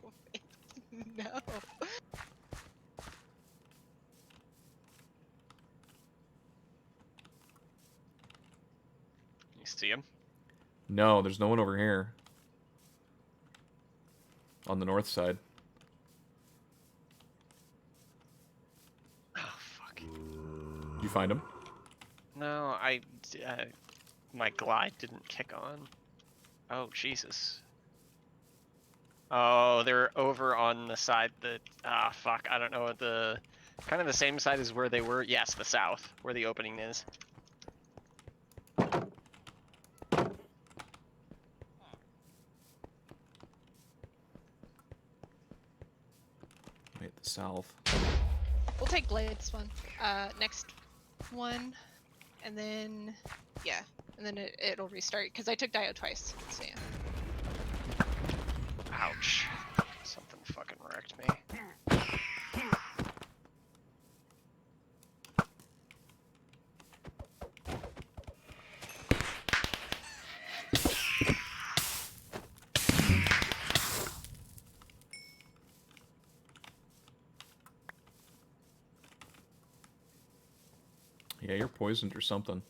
No. You see him? No, there's no one over here. On the north side. Oh, fuck. You find him? No, my glide didn't kick on. Oh, Jesus. Oh, they're over on the side that... Ah, fuck, I don't know, the... Kind of the same side as where they were. Yes, the south, where the opening is. Wait, the south. We'll take Blade's one. Next one, and then yeah, and then it'll restart because I took Dio twice. So yeah. Ouch. Something fucking wrecked me. Yeah, you're poisoned or something.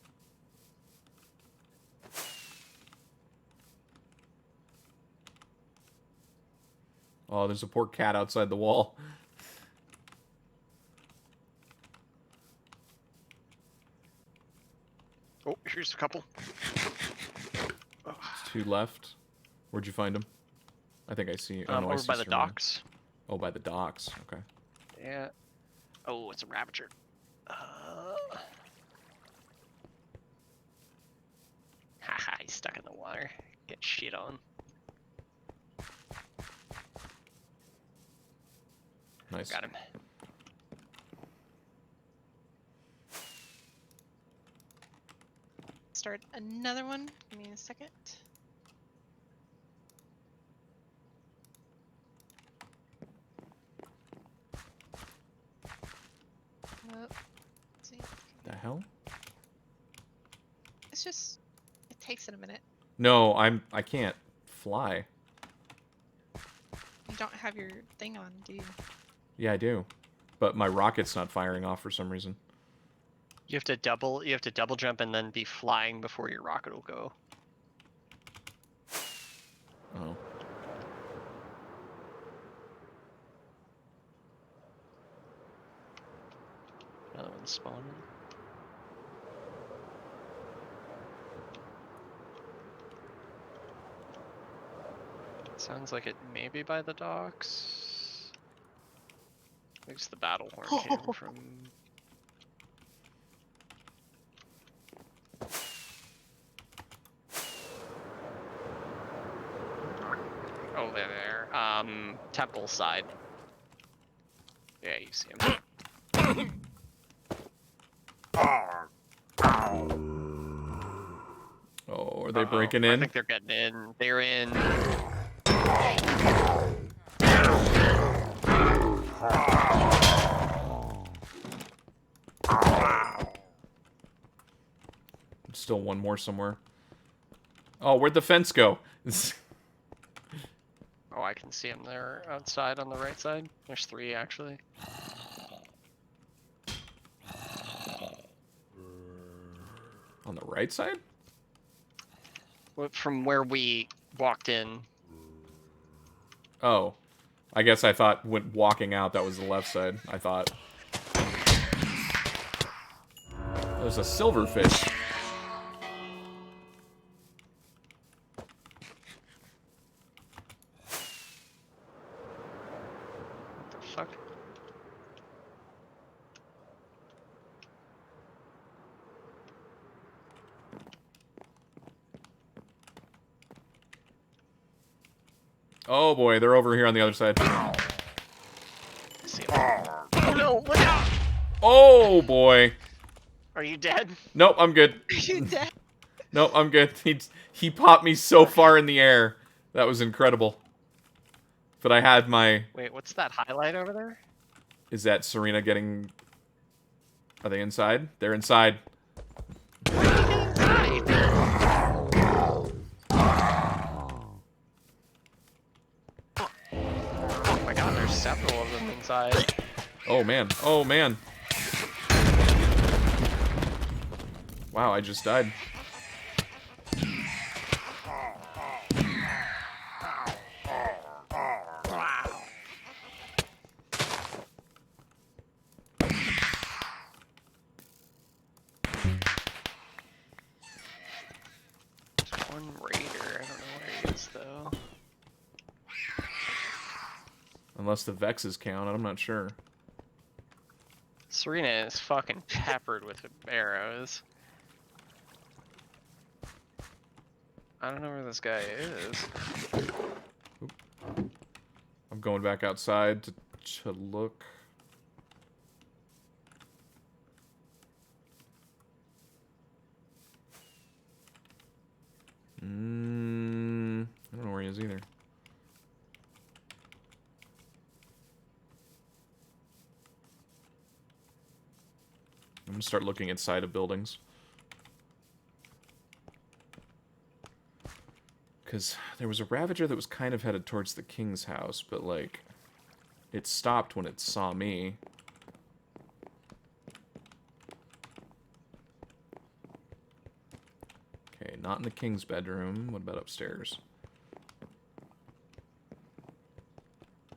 Oh, there's a poor cat outside the wall. Oh, here's a couple. There's 2 left. Where'd you find them? I think I see. Oh, no, I Over see by the Serena. docks. Oh, by the docks. Okay. Yeah. Oh, it's a Ravager. Haha, he's stuck in the water. Get shit on. Nice. Got him. Start another one. Give me a second. hell? It's just, it takes it a minute. No, I can't fly. You don't have your thing on, do you? Yeah, I do. But my rocket's not firing off for some reason. You have to double jump and then be flying before your rocket will go. Oh. Another one spawning. Sounds like it may be by the docks. I guess the battle horn came from. Oh, there. Temple side. Yeah, you see him. Oh, are they breaking in? I think they're getting in. They're in. Still one more somewhere. Oh, where'd the fence go? Oh, I can see them there outside on the right side. There's 3 actually. On the right side? From where we walked in. Oh. I guess I thought when walking out that was the left side. I thought. There's a silverfish. What the fuck? Oh boy, they're over here on the other side. See him. Oh no, look out! Oh boy. Are you dead? Nope, I'm good. Are you dead? Nope, I'm good. He popped me so far in the air. That was incredible. But I had my... Wait, what's that highlight over there? Is that Serena getting... Are they inside? They're inside. Oh my god, there's several of them inside. Oh man. Oh man. Wow, I just died. One raider, I don't know where he is though. Unless the Vexes count, I'm not sure. Serena is fucking peppered with arrows. I don't know where this guy is. Oop. I'm going back outside to look. I don't know where he is either. I'm gonna start looking inside of buildings. Because there was a Ravager that was kind of headed towards the King's house, but, like, it stopped when it saw me. Okay, not in the King's bedroom. What about upstairs?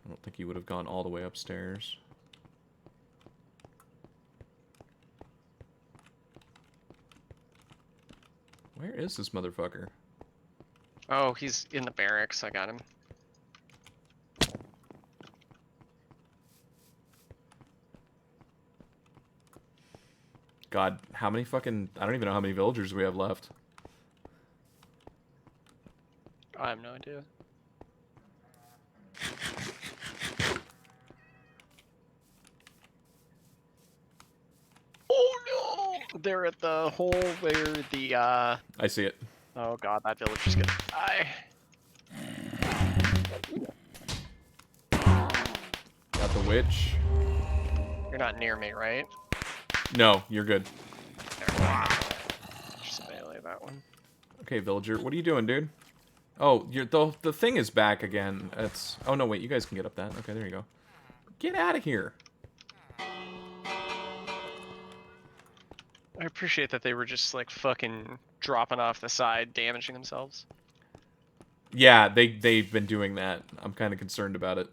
I don't think he would have gone all the way upstairs. Where is this motherfucker? Oh, he's in the barracks. I got him. God, how many fucking... I don't even know how many villagers we have left. I have no idea. Oh no! They're at the hole where the I see it. Oh god, that village is gonna die. Got the witch. You're not near me, right? No, you're good. Okay, villager. What are you doing, dude? Oh, the thing is back again. It's... Oh, no, wait. You guys can get up that. Okay, there you go. Get out of here. I appreciate that they were just like fucking dropping off the side, damaging themselves. Yeah, they've been doing that. I'm kind of concerned about it.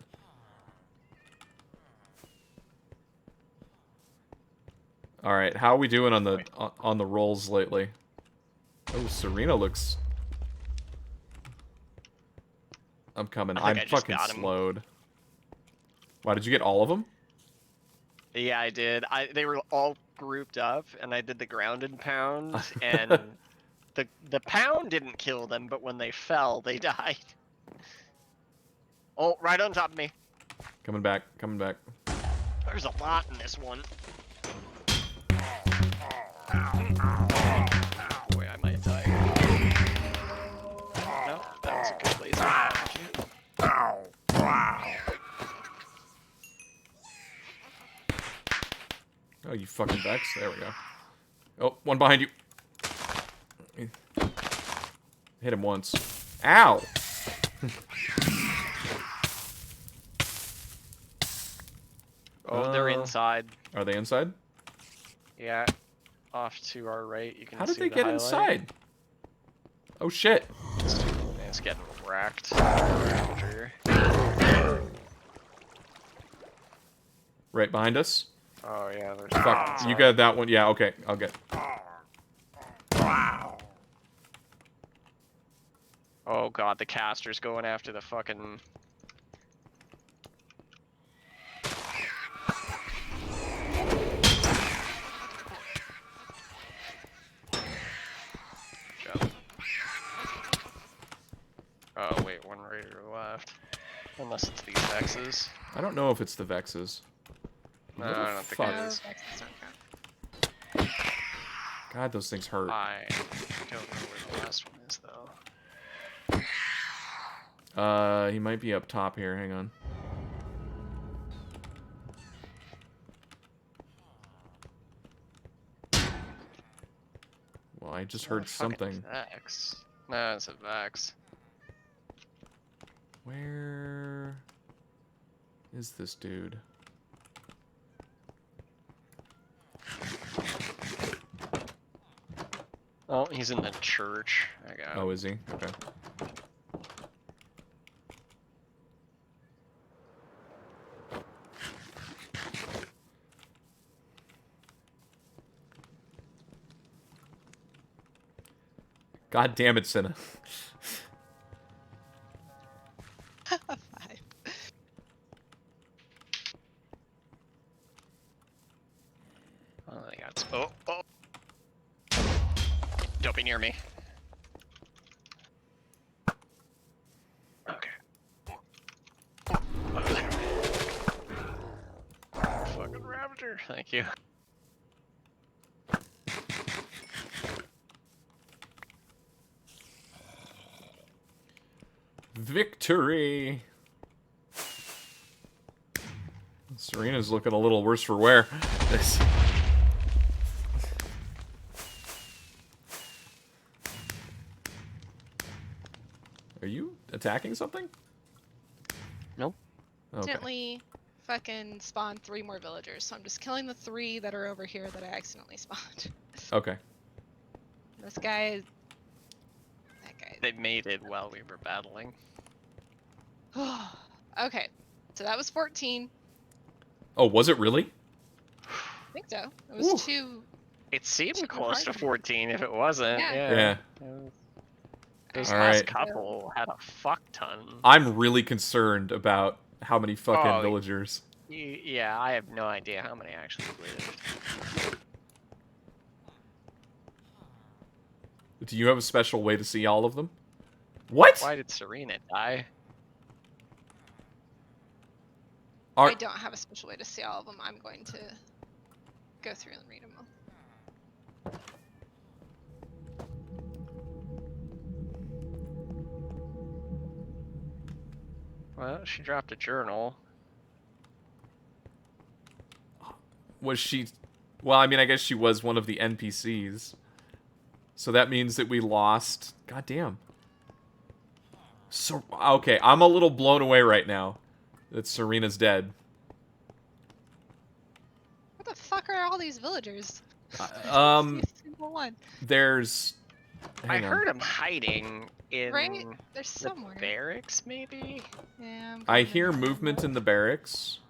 All right, how are we doing on the rolls lately? Oh, Serena looks... I'm coming. I'm I just fucking got him. slowed. Why, did you get all of them? Yeah, I did. They were all grouped up, and I did the grounded pound, and the pound didn't kill them, but when they fell, they died. Oh, right on top of me. Coming back, coming back. There's a lot in this one. Wait, I might die. No, that was a good laser. Oh, you fucking Vex. There we go. Oh, one behind you. Hit him once. Ow! Oh, they're inside. Are they inside? Yeah, off to our right. You can. How did see they the get highlight. inside? Oh, shit. It's getting wrecked. Raptor. Right behind us. Oh yeah, there's. Fuck, you got that one. Yeah, okay, I'll get. Oh god, the caster's going after the fucking. Jump. Oh wait, one right or left. Unless it's these X's. I don't know if it's the Vexes. No, I don't think Fuck. it No, is. Vexes don't count. God, those things hurt. I don't know where the last one is though. He might be up top here. Hang on. Well, I just heard something. Vex. No, it's a Vex. Where is this dude? Oh, he's in the church. I got him. Oh, is he? Okay. God damn it, Senna. Five. Oh, I got. Oh. Don't be near me. Okay. Oh, there. Fucking raptor. Thank you. Victory! Serena's looking a little worse for wear. This. Are you attacking something? Nope. Okay. Accidentally fucking spawned 3 more villagers, so I'm just killing the 3 that are over here that I accidentally spawned. Okay. This guy... That guy... They mated while we were battling. Okay, so that was 14. Oh, was it really? I think so. It was Woo. 2... It seemed Super close to hard. 14 if it wasn't. Yeah. Yeah. Yeah. Those All last right. couple had a fuck ton. I'm really concerned about how many fucking Oh, villagers. Yeah, I have no idea how many actually lived. Do you have a special way to see all of them? What? Why did Serena die? I don't have a special way to see all of them. I'm going to go through and read them all. Well, she dropped a journal. Was she... Well, I mean, I guess she was one of the NPCs. So that means that we lost. God damn. So okay, I'm a little blown away right now that Serena's dead. What the fuck are all these villagers? Um, See a single one. there's. I Hang on. heard him hiding in Right? They're the somewhere. barracks, maybe. Yeah, I'm I going hear in there. movement in the barracks.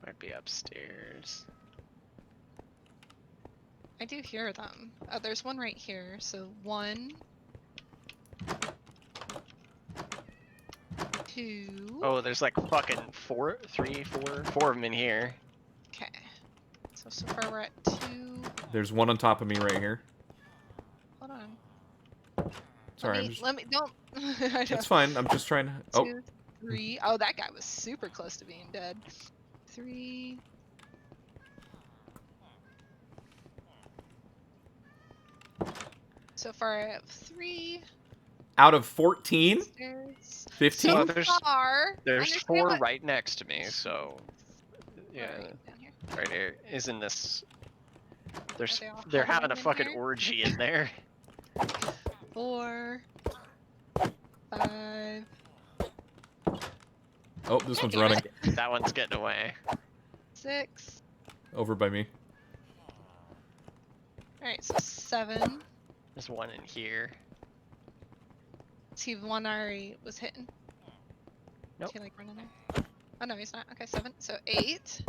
Might be upstairs. I do hear them. Oh, there's one right here. So 1, 2. Oh, there's like fucking 4 of them in here. Okay. So far we're at 2. There's one on top of me right here. Hold on. Sorry, I'm just... Let me don't. I It's don't. fine. I'm just trying to. Oh, 2, 3. Oh, that guy was super close to being dead. 3. So far I have 3. out of 14, Stairs. 15. Oh, So there's- far, There's understand 4 what- right next to me, so yeah, Right down here. right here. Isn't this? There's they all they're having huddling a in fucking here? orgy in there. 4, 5. Oh, this one's Damn running it. That one's getting away. 6. over by me. Alright, so 7. There's one in here. See, one already was hitting. Nope. Is he like running there? Oh no, he's not. Okay, 7. So 8.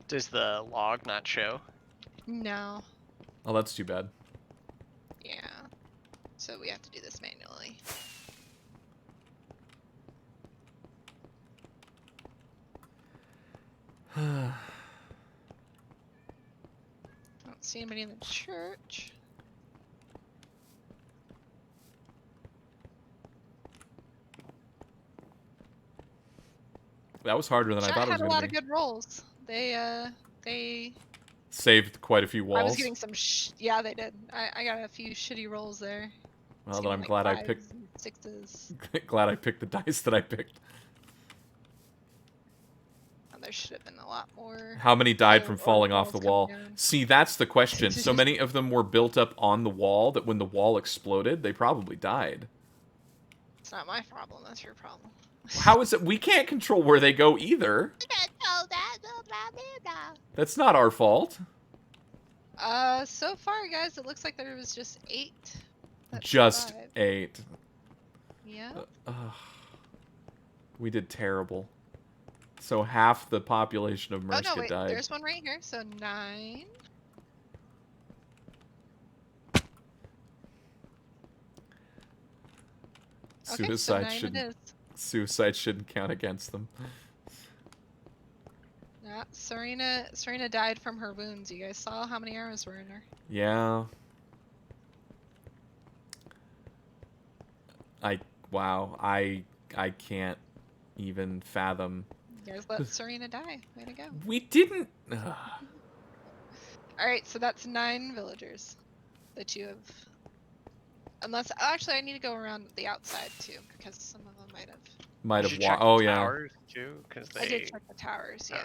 Does the log not show? No. Oh, that's too bad. Yeah. So we have to do this manually. I don't see anybody in the church. That was harder than I Chat thought it was had a going lot to of be. good rolls. They Saved quite a few I was walls. getting some yeah, they did. I got a few shitty rolls there. Well, Was then I'm getting, glad I like, picked. 5s and 6s. Glad I picked the dice that I picked. Oh, there should have been a lot more. How many died Oh, from or falling off the walls wall? coming down. See, that's the question. So many of them were built up on the wall that when the wall exploded, they probably died. It's not my problem, that's your problem. How is it? We can't control where they go either. That's not our fault. So far, guys, it looks like there was just 8. that Just survived. 8. Yeah. We did terrible. So half the population of Oh no, Merska wait, died. there's one right here. So 9. Okay, so Suicide 9 it shouldn't. is. Suicide shouldn't count against them. Yeah, Serena died from her wounds. You guys saw how many arrows were in her. Yeah. Wow. I can't even fathom. You guys let Serena die. Way to go. We didn't. Alright, so that's 9 villagers that you have. Unless, actually, I need to go around the outside too, because some of them might have. Might You have should wa- check the Oh yeah. towers too, because they. I did check the towers, yeah.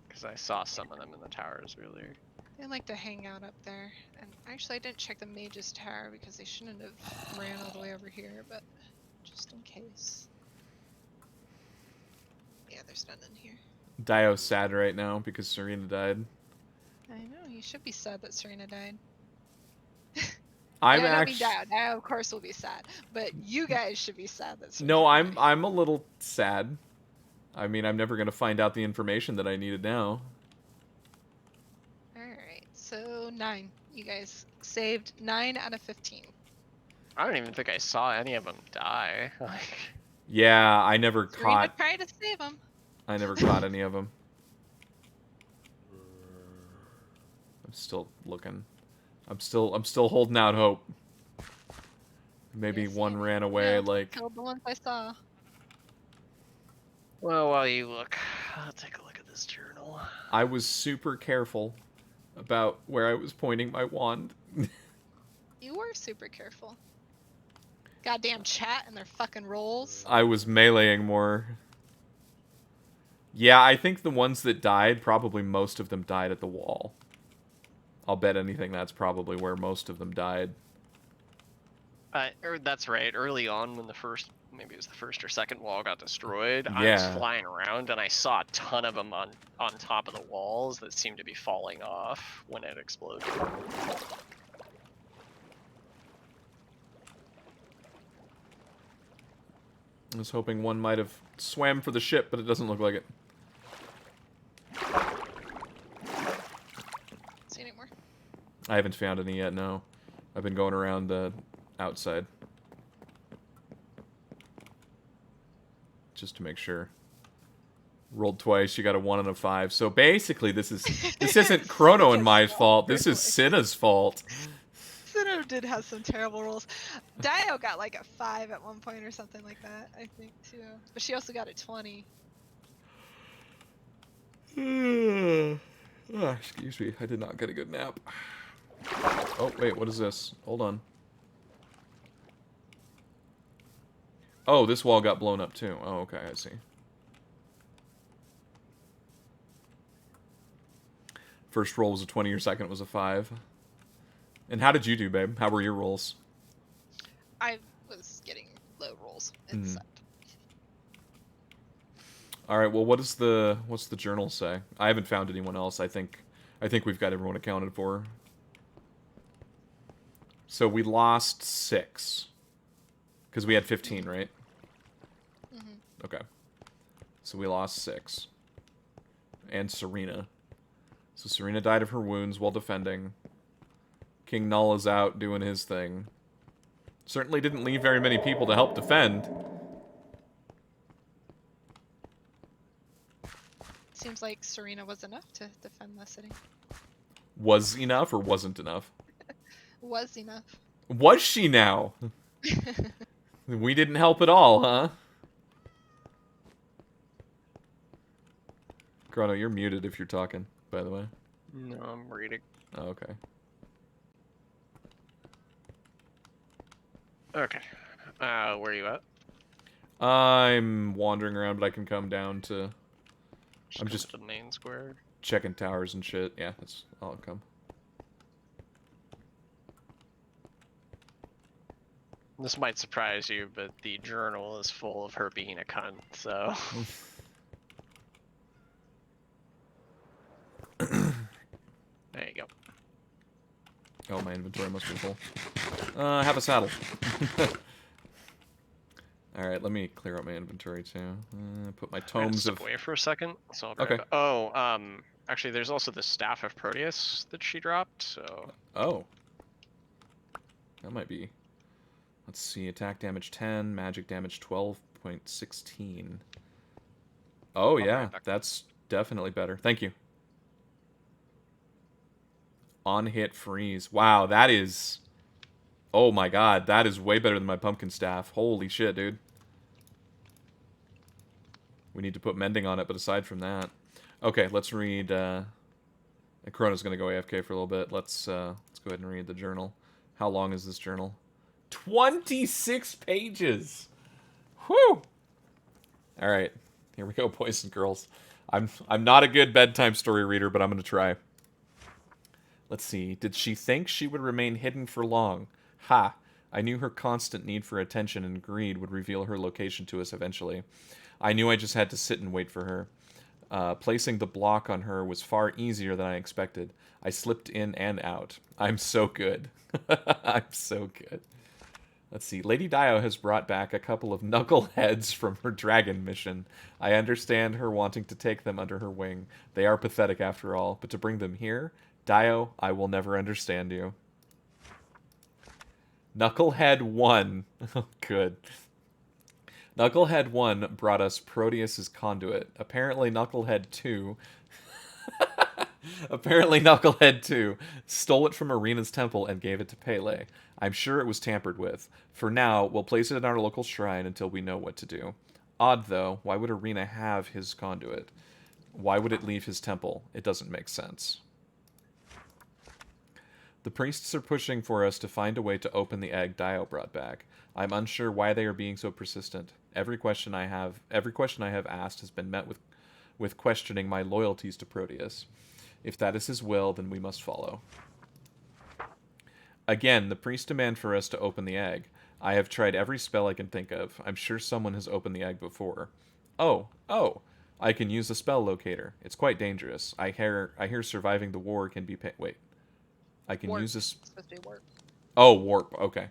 Because I saw some of them in the towers earlier. They like to hang out up there. And actually, I didn't check the mage's tower because they shouldn't have ran all the way over here, but just in case. Yeah, there's none in here. Dio's sad right now because Serena died. I know, you should be sad that Serena died. I'm yeah, actually. Dio, of course, will be sad. But you guys should be sad that Serena No, died. I'm a little sad. I mean, I'm never gonna find out the information that I needed now. Alright, so 9. You guys saved 9 out of 15. I don't even think I saw any of them die. Like, Yeah, I never Serena caught. tried to save them. I never caught any of them. I'm still looking. I'm still holding out hope. Maybe Yes, one yeah, ran away. yeah, Like Killed the ones I saw. well, while you look, I'll take a look at this journal. I was super careful about where I was pointing my wand. You were super careful. Goddamn chat and their fucking rolls. I was meleeing more. Yeah, I think the ones that died, probably most of them died at the wall. I'll bet anything that's probably where most of them died. That's right. Early on, when maybe it was the first or second wall got destroyed, I was Yeah. flying around and I saw a ton of them on top of the walls that seemed to be falling off when it exploded. I was hoping one might have swam for the ship, but it doesn't look like it. See any more? I haven't found any yet, no. I've been going around the outside. Just to make sure. Rolled twice, you got a 1 and a 5. So basically, this isn't Chrono and my fault. This is Cinna's fault. Cinna did have some terrible rolls. Dio got like a 5 at one point or something like that, I think, too. But she also got a 20. Excuse me, I did not get a good nap. Oh, wait, what is this? Hold on. Oh, this wall got blown up too. Oh, okay, I see. First roll was a 20, your second was a 5. And how did you do, babe? How were your rolls? I was getting low rolls. It sucked. All right. Well, what's the journal say? I haven't found anyone else. I think we've got everyone accounted for. So we lost 6 because we had 15, right? Mm-hmm. Okay. So we lost 6. And Serena. So Serena died of her wounds while defending. King Null is out doing his thing. Certainly didn't leave very many people to help defend. Seems like Serena was enough to defend the city. Was enough or wasn't enough? Was enough. Was she now? We didn't help at all, huh? Chrono, you're muted if you're talking, by the way. No, I'm reading. Oh, okay. Okay. Where are you at? I'm wandering around, but I can come down to... I'm come just to the main square. checking towers and shit. Yeah, that's... I'll come. This might surprise you, but the journal is full of her being a cunt, so... There you go. Oh, my inventory must be full. I have a saddle. Alright, let me clear out my inventory, too. Put my I'm gonna tomes step of... away for a second, so I'll be Okay. right back. Oh, actually, there's also the Staff of Proteus that she dropped, so... Oh. That might be... Let's see, attack damage 10, magic damage 12.16. Oh, be yeah, right back. that's definitely better. Thank you. On-hit freeze. Wow, that is... Oh my god, that is way better than my pumpkin staff. Holy shit, dude. We need to put mending on it, but aside from that... Okay, let's read... Chrono's gonna go AFK for a little bit. Let's go ahead and read the journal. How long is this journal? 26 pages! Whew! Alright, here we go, boys and girls. I'm not a good bedtime story reader, but I'm gonna try. Let's see. Did she think she would remain hidden for long? Ha! I knew her constant need for attention and greed would reveal her location to us eventually. I knew I just had to sit and wait for her. Placing the block on her was far easier than I expected. I slipped in and out. I'm so good. I'm so good. Let's see. Lady Dio has brought back a couple of knuckleheads from her dragon mission. I understand her wanting to take them under her wing. They are pathetic after all, but to bring them here... Dio, I will never understand you. Knucklehead 1. Oh, good. Knucklehead 1 brought us Proteus's conduit. Apparently Knucklehead 2... Apparently Knucklehead 2 stole it from Arena's temple and gave it to Pele. I'm sure it was tampered with. For now, we'll place it in our local shrine until we know what to do. Odd, though. Why would Arena have his conduit? Why would it leave his temple? It doesn't make sense. The priests are pushing for us to find a way to open the egg Dio brought back. I'm unsure why they are being so persistent. Every question I have asked has been met with questioning my loyalties to Proteus. If that is his will, then we must follow. Again, the priests demand for us to open the egg. I have tried every spell I can think of. I'm sure someone has opened the egg before. Oh, I can use the spell locator. It's quite dangerous. I hear surviving the war can be wait. I can Warp. use this. It's supposed to be warp. Oh, warp. Okay.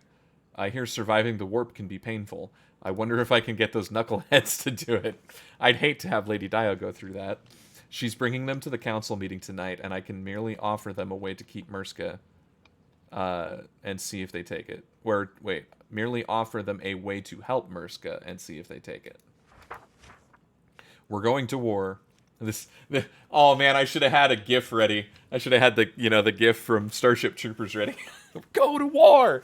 I hear surviving the warp can be painful. I wonder if I can get those knuckleheads to do it. I'd hate to have Lady Dio go through that. She's bringing them to the council meeting tonight, and I can merely offer them a way to keep Murska, and see if they take it. Merely offer them a way to help Murska and see if they take it. We're going to war. Oh man, I should have had a GIF ready. I should have had the GIF from Starship Troopers ready. Go to war.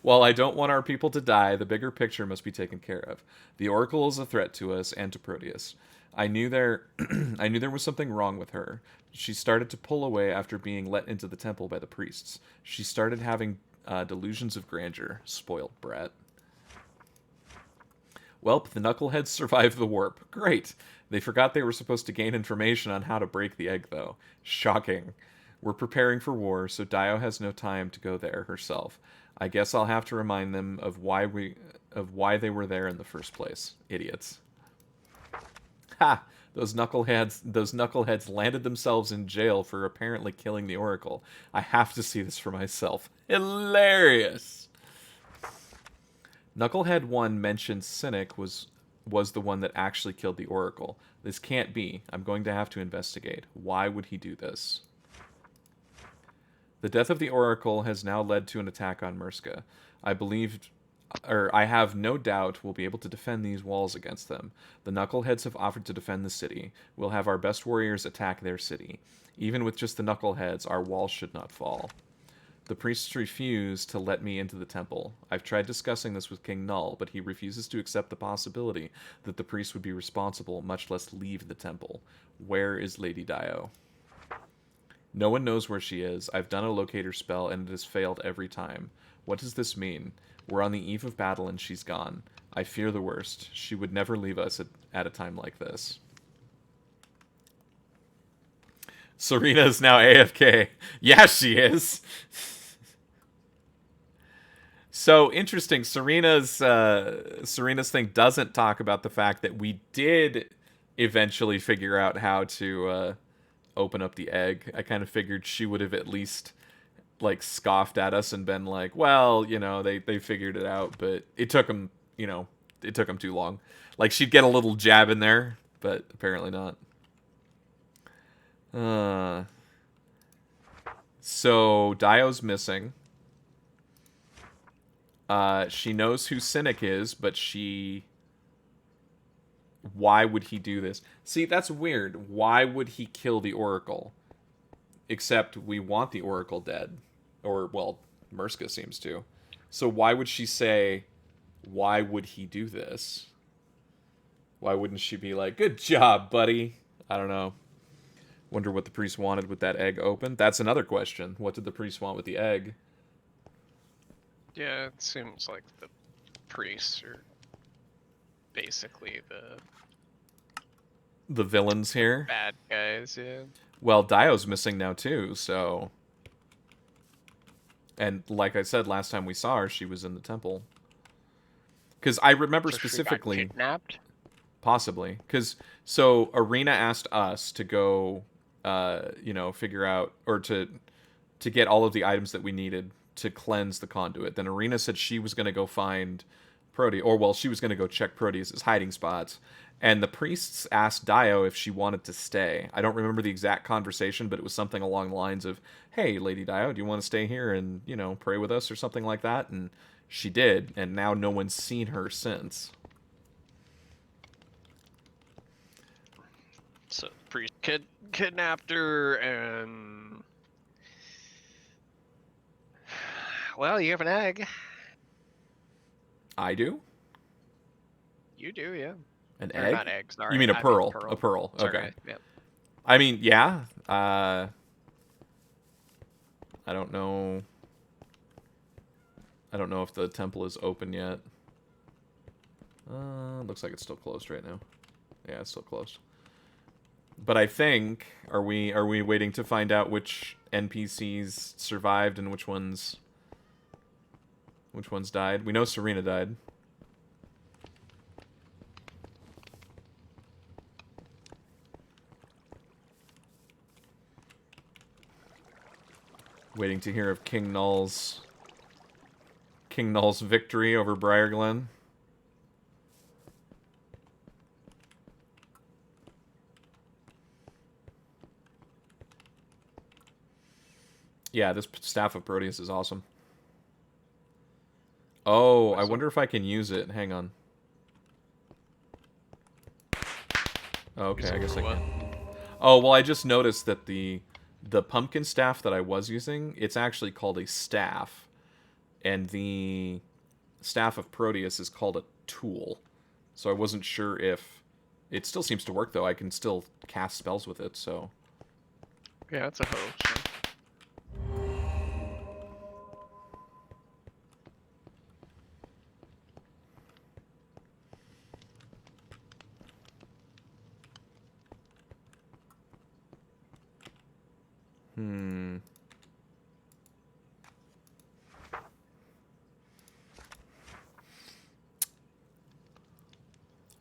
While I don't want our people to die, the bigger picture must be taken care of. The Oracle is a threat to us and to Proteus. I knew there was something wrong with her. She started to pull away after being let into the temple by the priests. She started having delusions of grandeur. Spoiled brat. Welp, the knuckleheads survived the warp. Great. They forgot they were supposed to gain information on how to break the egg, though. Shocking. We're preparing for war, so Dio has no time to go there herself. I guess I'll have to remind them of why they were there in the first place. Idiots. Ha! Those knuckleheads landed themselves in jail for apparently killing the Oracle. I have to see this for myself. Hilarious! Knucklehead 1 mentioned Cynic was the one that actually killed the Oracle. This can't be. I'm going to have to investigate. Why would he do this? The death of the Oracle has now led to an attack on Murska. I have no doubt we'll be able to defend these walls against them. The Knuckleheads have offered to defend the city. We'll have our best warriors attack their city. Even with just the Knuckleheads, our walls should not fall. The priests refuse to let me into the temple. I've tried discussing this with King Null, but he refuses to accept the possibility that the priests would be responsible, much less leave the temple. Where is Lady Dio? No one knows where she is. I've done a locator spell, and it has failed every time. What does this mean? We're on the eve of battle, and she's gone. I fear the worst. She would never leave us at a time like this. Serena is now AFK. Yeah, she is. So interesting. Serena's thing doesn't talk about the fact that we did eventually figure out how to open up the egg. I kind of figured she would have at least like scoffed at us and been like, well, they figured it out, but it took them too long. Like she'd get a little jab in there, but apparently not. So Dio's missing. She knows who Cynic is, but why would he do this? See, that's weird. Why would he kill the Oracle? Except we want the Oracle dead. Or, well, Murska seems to. So why would she say, why would he do this? Why wouldn't she be like, good job, buddy? I don't know. Wonder what the priest wanted with that egg open. That's another question. What did the priest want with the egg? Yeah, it seems like the priests are basically the villains here. Bad guys, yeah. Well, Dio's missing now too, so... And like I said, last time we saw her, she was in the temple. Because I remember So specifically... She got kidnapped? Possibly. Because, so, Arena asked us to go, figure out, or to get all of the items that we needed to cleanse the conduit. Then Arena said she was going to go find she was going to go check Proteus' hiding spots. And the priests asked Dio if she wanted to stay. I don't remember the exact conversation, but it was something along the lines of, hey, Lady Dio, do you want to stay here and, pray with us or something like that? And she did, and now no one's seen her since. So the priest kidnapped her, and... Well, you have an egg. I do? You do, yeah. An Or egg? not egg, sorry. You mean a I pearl? A pearl. Sorry, Okay. yeah. I mean, yeah. I don't know. I don't know if the temple is open yet. Looks like it's still closed right now. Yeah, it's still closed. But I think are we waiting to find out which NPCs survived and which ones died? We know Serena died. Waiting to hear of King Null's victory over Briarglen. Yeah, this Staff of Proteus is awesome. Oh, I wonder if I can use it. Hang on. Oh, okay, I guess I can. Oh, well, I just noticed that the pumpkin staff that I was using, it's actually called a staff. And the Staff of Proteus is called a tool. So I wasn't sure if... It still seems to work, though. I can still cast spells with it, so... Yeah, it's a hoe. So.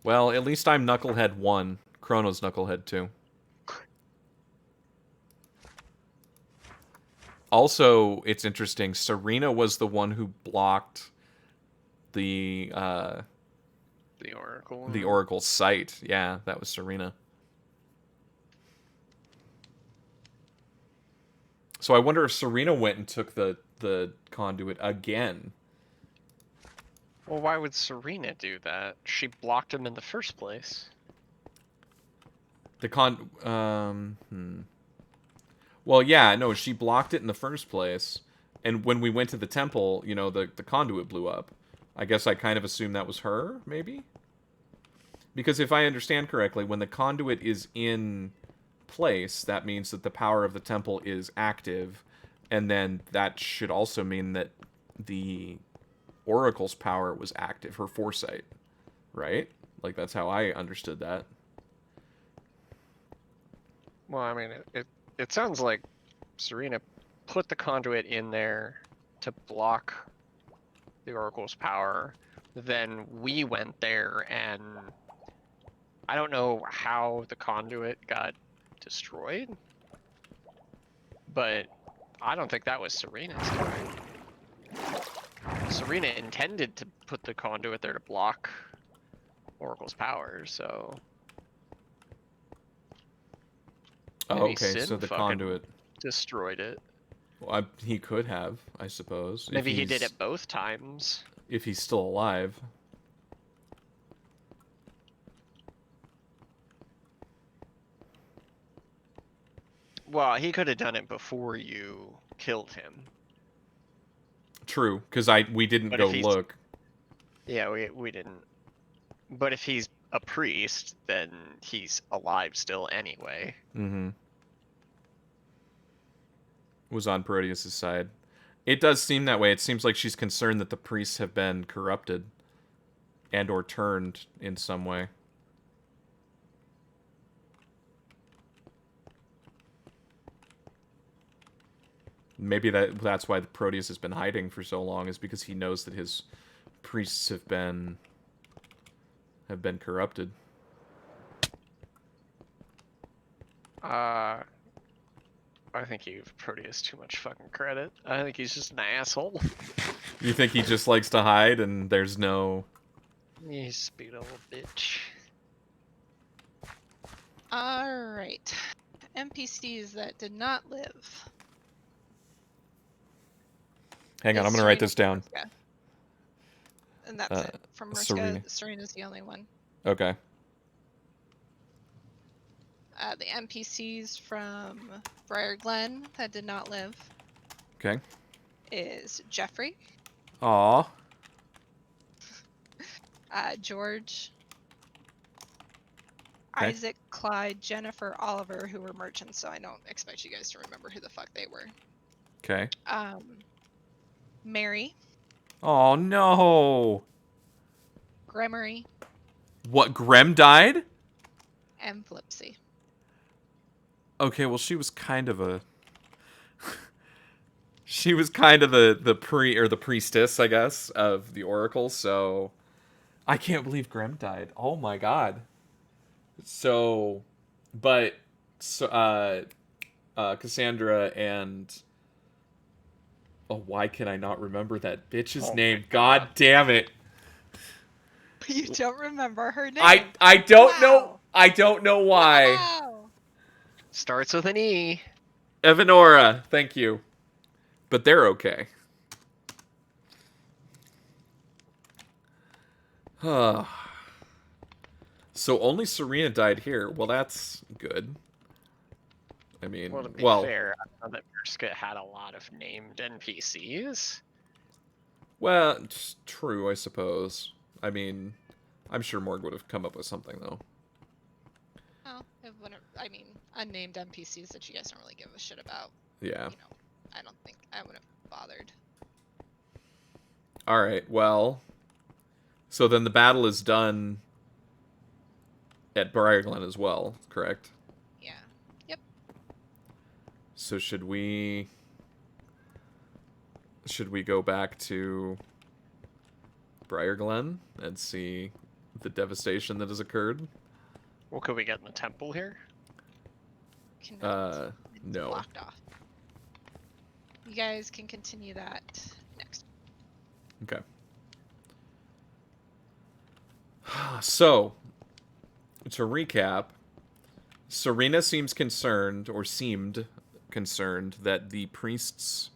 Well, at least I'm Knucklehead 1. Chrono's Knucklehead 2. Also, it's interesting, Serena was the one who blocked the Oracle. the Oracle site. Yeah, that was Serena. So I wonder if Serena went and took the conduit again. Well, why would Serena do that? She blocked him in the first place. Well, yeah, no, she blocked it in the first place, and when we went to the temple, you know, the conduit blew up. I guess I kind of assumed that was her, maybe? Because if I understand correctly, when the conduit is in place, that means that the power of the temple is active, and then that should also mean that the Oracle's power was active, her foresight, right? Like, that's how I understood that. Well, I mean, it sounds like Serena put the conduit in there to block the Oracle's power. Then we went there, and I don't know how the conduit got destroyed, but I don't think that was Serena's doing. Serena intended to put the conduit there to block Oracle's power, so... Oh, Maybe okay, Sin so the fucking conduit... destroyed it. Well, he could have, I suppose. Maybe he did it both times. If he's still alive. Well, he could have done it before you killed him. True, because we didn't But go if he's- look. Yeah, we didn't. But if he's a priest, then he's alive still anyway. Mm-hmm. Was on Proteus' side. It does seem that way. It seems like she's concerned that the priests have been corrupted and or turned in some way. Maybe that's why the Proteus has been hiding for so long, is because he knows that his priests have been corrupted. I think you give Proteus too much fucking credit. I think he's just an asshole. You think he just likes to hide and there's no... He's a big little bitch. Alright. NPCs that did not live. Hang on, I'm gonna write this down. Mariska. And that's it. From Mariska, Serena's the only one. Okay. The NPCs from Briar Glen that did not live Okay. is Jeffrey, Aw. George, Okay. Isaac, Clyde, Jennifer, Oliver, who were merchants, so I don't expect you guys to remember who the fuck they were. Okay. Mary, Oh no! Gremory, What, Grem died? and Flipsy. Okay, well she was kind of a she was kind of the priestess, I guess, of the Oracle, so I can't believe Grem died. Oh my god. So but so Cassandra and oh, why can I not remember that bitch's Oh my name? God. God damn it. You don't remember her name. I don't know Wow. I don't know why. Wow. Starts with an E. Evanora, thank you. But they're okay. So only Serena died here. Well, that's good. I mean, Well, to be well, fair, I know that Berska had a lot of named NPCs. well, it's true, I suppose. I mean, I'm sure Morg would have come up with something though. Oh, I mean, unnamed NPCs that you guys don't really give a shit about. Yeah. You know, I don't think I would have bothered. All right. Well, so then the battle is done at Briarglen as well, correct? Yeah. Yep. So should we go back to Briarglen and see the devastation that has occurred? Well, could we get in the temple here? Cannot. It's No. blocked off. You guys can continue that next. Okay. So, to recap, Serena seemed concerned that the priests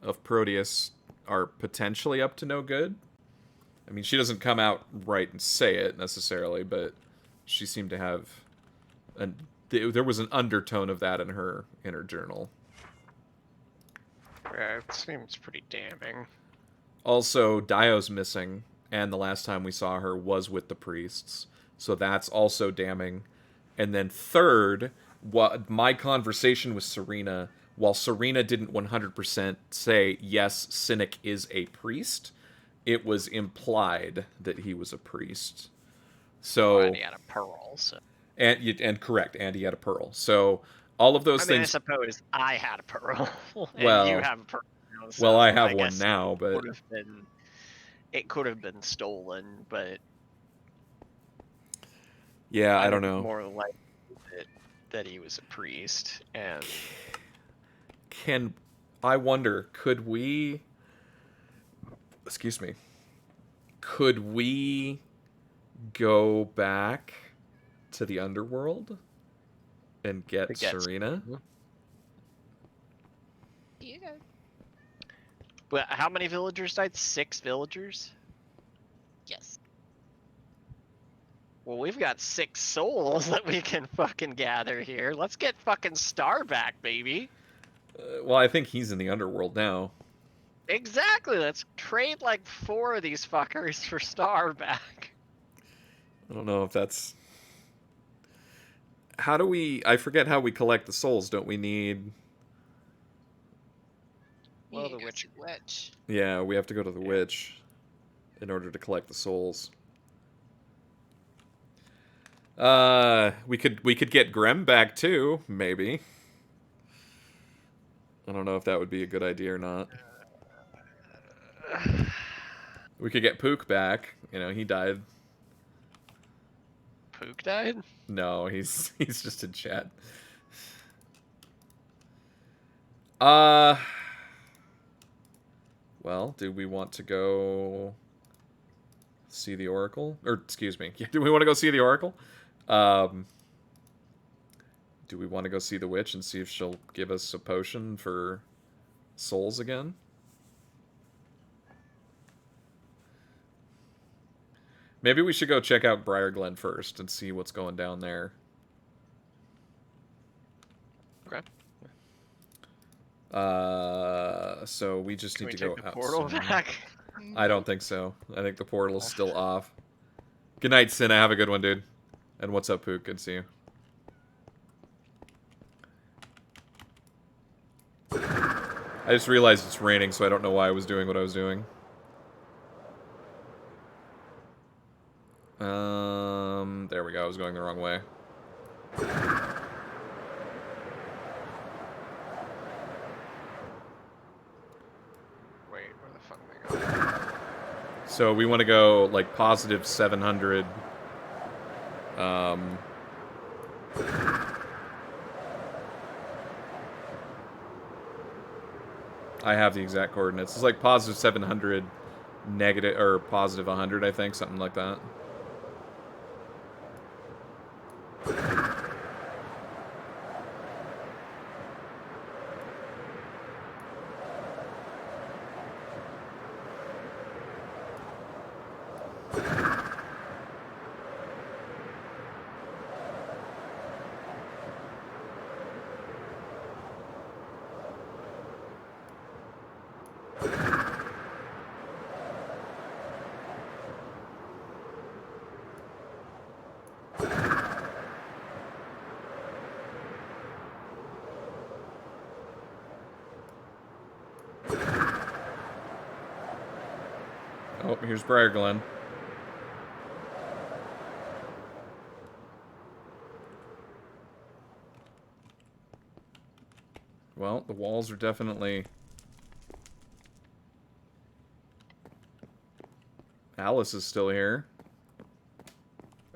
of Proteus are potentially up to no good. I mean, she doesn't come out right and say it necessarily, but she seemed to have there was an undertone of that in her journal. Yeah, it seems pretty damning. Also, Dio's missing, and the last time we saw her was with the priests, so that's also damning. And then third, what my conversation with Serena, while Serena didn't 100% say yes, Cynic is a priest, it was implied that he was a priest. So Oh, and he had a pearl, so... and correct, and he had a pearl. So all of those I mean, I things. suppose I had a pearl, and Well, you have a pearl. Now, well, I so have one guess now, but it could have been stolen, but yeah, I I don't think know. more likely that he was a priest, and I wonder, could we? Excuse me. Could we go back to the underworld and get Serena? You go. But how many villagers died? 6 villagers? Yes. Well, we've got 6 souls that we can fucking gather here. Let's get fucking Star back, baby. Well, I think he's in the underworld now. Exactly. Let's trade like 4 of these fuckers for Star back. I don't know if that's... How do we... I forget how we collect the souls. Don't we need... You Well, need to the go witch. see the witch. Yeah, we have to go to the witch in order to collect the souls. We could get Grem back too, maybe. I don't know if that would be a good idea or not. We could get Pook back. You know, he died. Pook died? No, he's just in chat. Well, do we want to go see the Oracle? Or, excuse me, do we want to go see the Oracle? Do we want to go see the witch and see if she'll give us a potion for souls again? Maybe we should go check out Briarglen first and see what's going down there. Okay. So we just Can need we to go take the portal outside. back? I don't think so. I think the portal is still off. Good night, Cinna. Have a good one, dude. And what's up, Pook? Good to see you. I just realized it's raining, so I don't know why I was doing what I was doing. I was going the wrong way. Wait, where the fuck am I going? So we want to go like positive 700. I have the exact coordinates. It's like positive 700, negative or positive 100, I think, something like that. Oh, here's Briar Glen. Well, the walls are definitely... Alice is still here.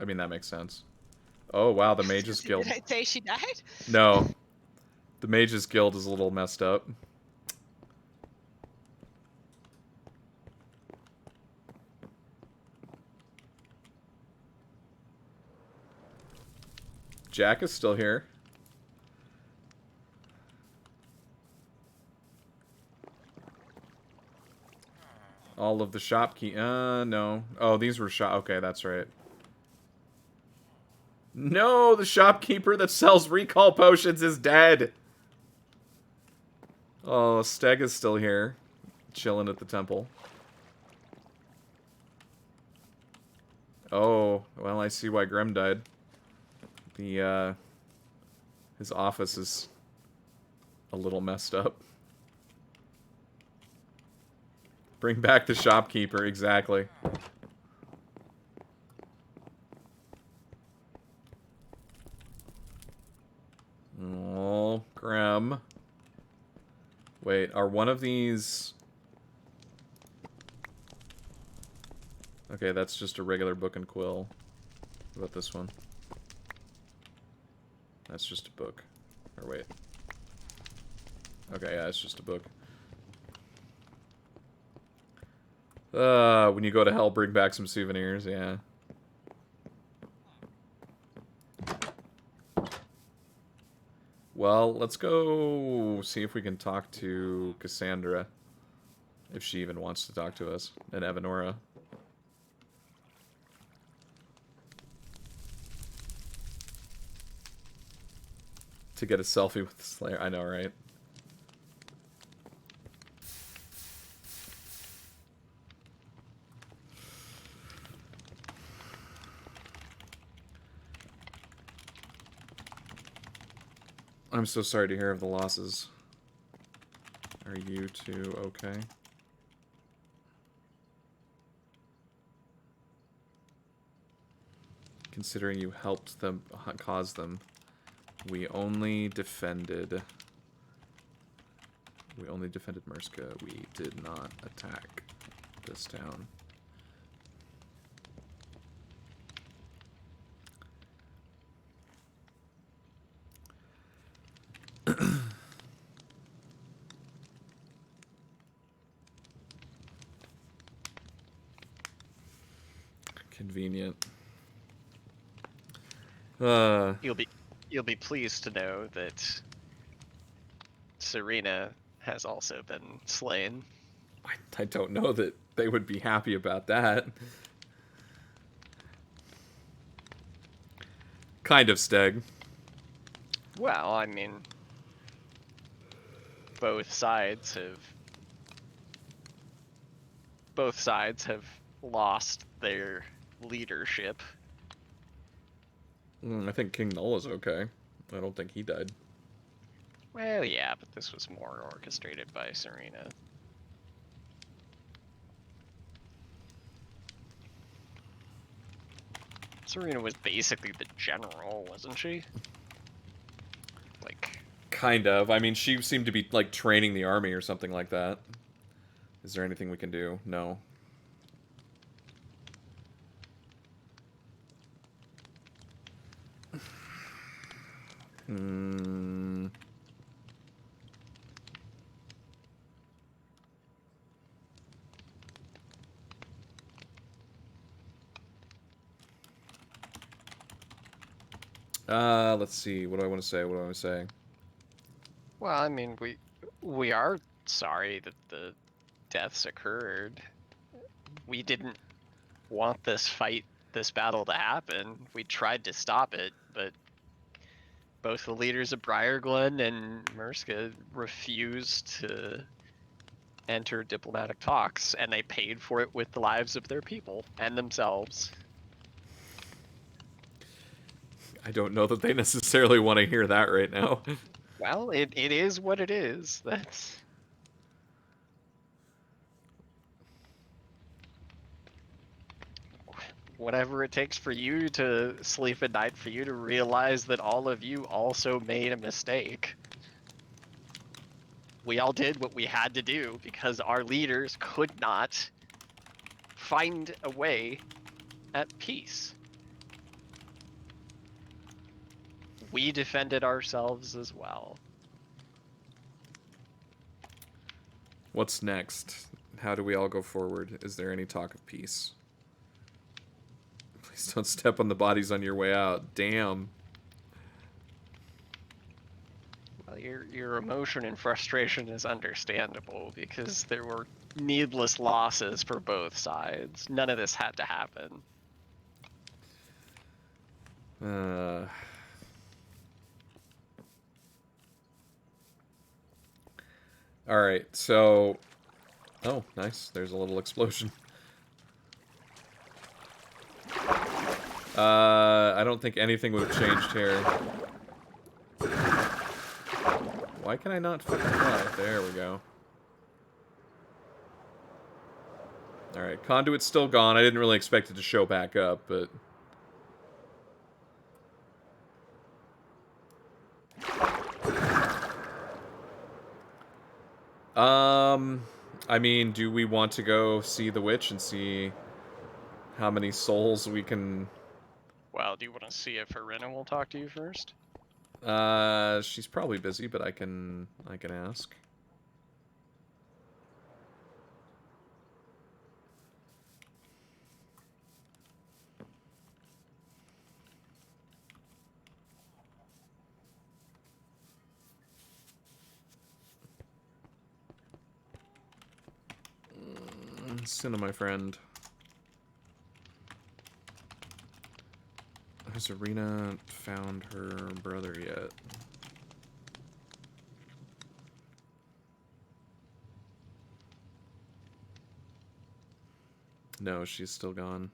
I mean, that makes sense. Oh, wow, the Mages Guild. Did I say she died? No. The Mages Guild is a little messed up. Jack is still here. All of the shopkeep... no. Oh, these were shop... Okay, that's right. No, the shopkeeper that sells recall potions is dead. Oh, Steg is still here. Chilling at the temple. Oh, well, I see why Grim died. The, his office is a little messed up. Bring back the shopkeeper, exactly. Oh, Grim. Wait, are one of these... Okay, that's just a regular book and quill. What about this one? That's just a book. Or wait. Okay, yeah, it's just a book. When you go to hell, bring back some souvenirs, yeah. Well, let's go see if we can talk to Cassandra. If she even wants to talk to us. And Evanora. To get a selfie with the Slayer. I know, right? I'm so sorry to hear of the losses. Are you two okay? Considering you helped them cause them, we only defended Murska. We did not attack this town. Convenient. You'll be pleased to know that Serena has also been slain. I don't know that they would be happy about that. Kind of, Steg. Well, I mean, both sides have lost their leadership. I think King Null is okay. I don't think he died. Well, yeah, but this was more orchestrated by Serena. Serena was basically the general, wasn't she? Like, Kind of. I mean, she seemed to be, like, training the army or something like that. Is there anything we can do? No. Hmm. Let's see. What do I want to say? What do I want to say? well, I mean, we are sorry that the deaths occurred. We didn't want this battle to happen. We tried to stop it, but both the leaders of Briarglen and Murska refused to enter diplomatic talks, and they paid for it with the lives of their people and themselves. I don't know that they necessarily want to hear that right now. Well, it is what it is. That's whatever it takes for you to sleep at night, for you to realize that all of you also made a mistake. We all did what we had to do because our leaders could not find a way at peace. We defended ourselves as well. What's next? How do we all go forward? Is there any talk of peace? Please don't step on the bodies on your way out. Damn. Well, your emotion and frustration is understandable because there were needless losses for both sides. None of this had to happen. Alright, so... Oh, nice. There's a little explosion. I don't think anything would have changed here. Why can I not fucking fly? There we go. Alright, conduit's still gone. I didn't really expect it to show back up, but... I mean, do we want to go see the witch and see how many souls we can... Well, do you want to see if Irina will talk to you first? She's probably busy, but I can ask. Cinna, my friend. Has Irina found her brother yet? No, she's still gone.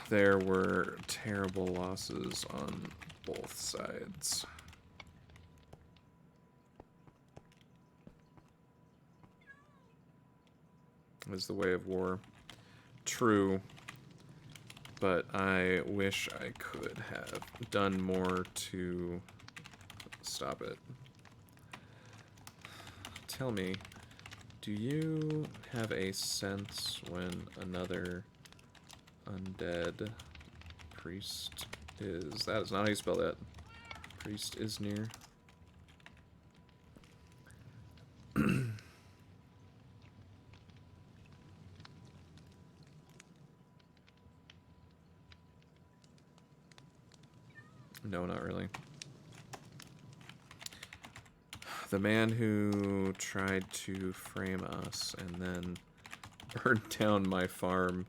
There were terrible losses on both sides. Is the way of war. True. But I wish I could have done more to stop it. Tell me, do you have a sense when another undead priest is... That is not how you spell that. Priest is near. No, not really. The man who tried to frame us and then burned down my farm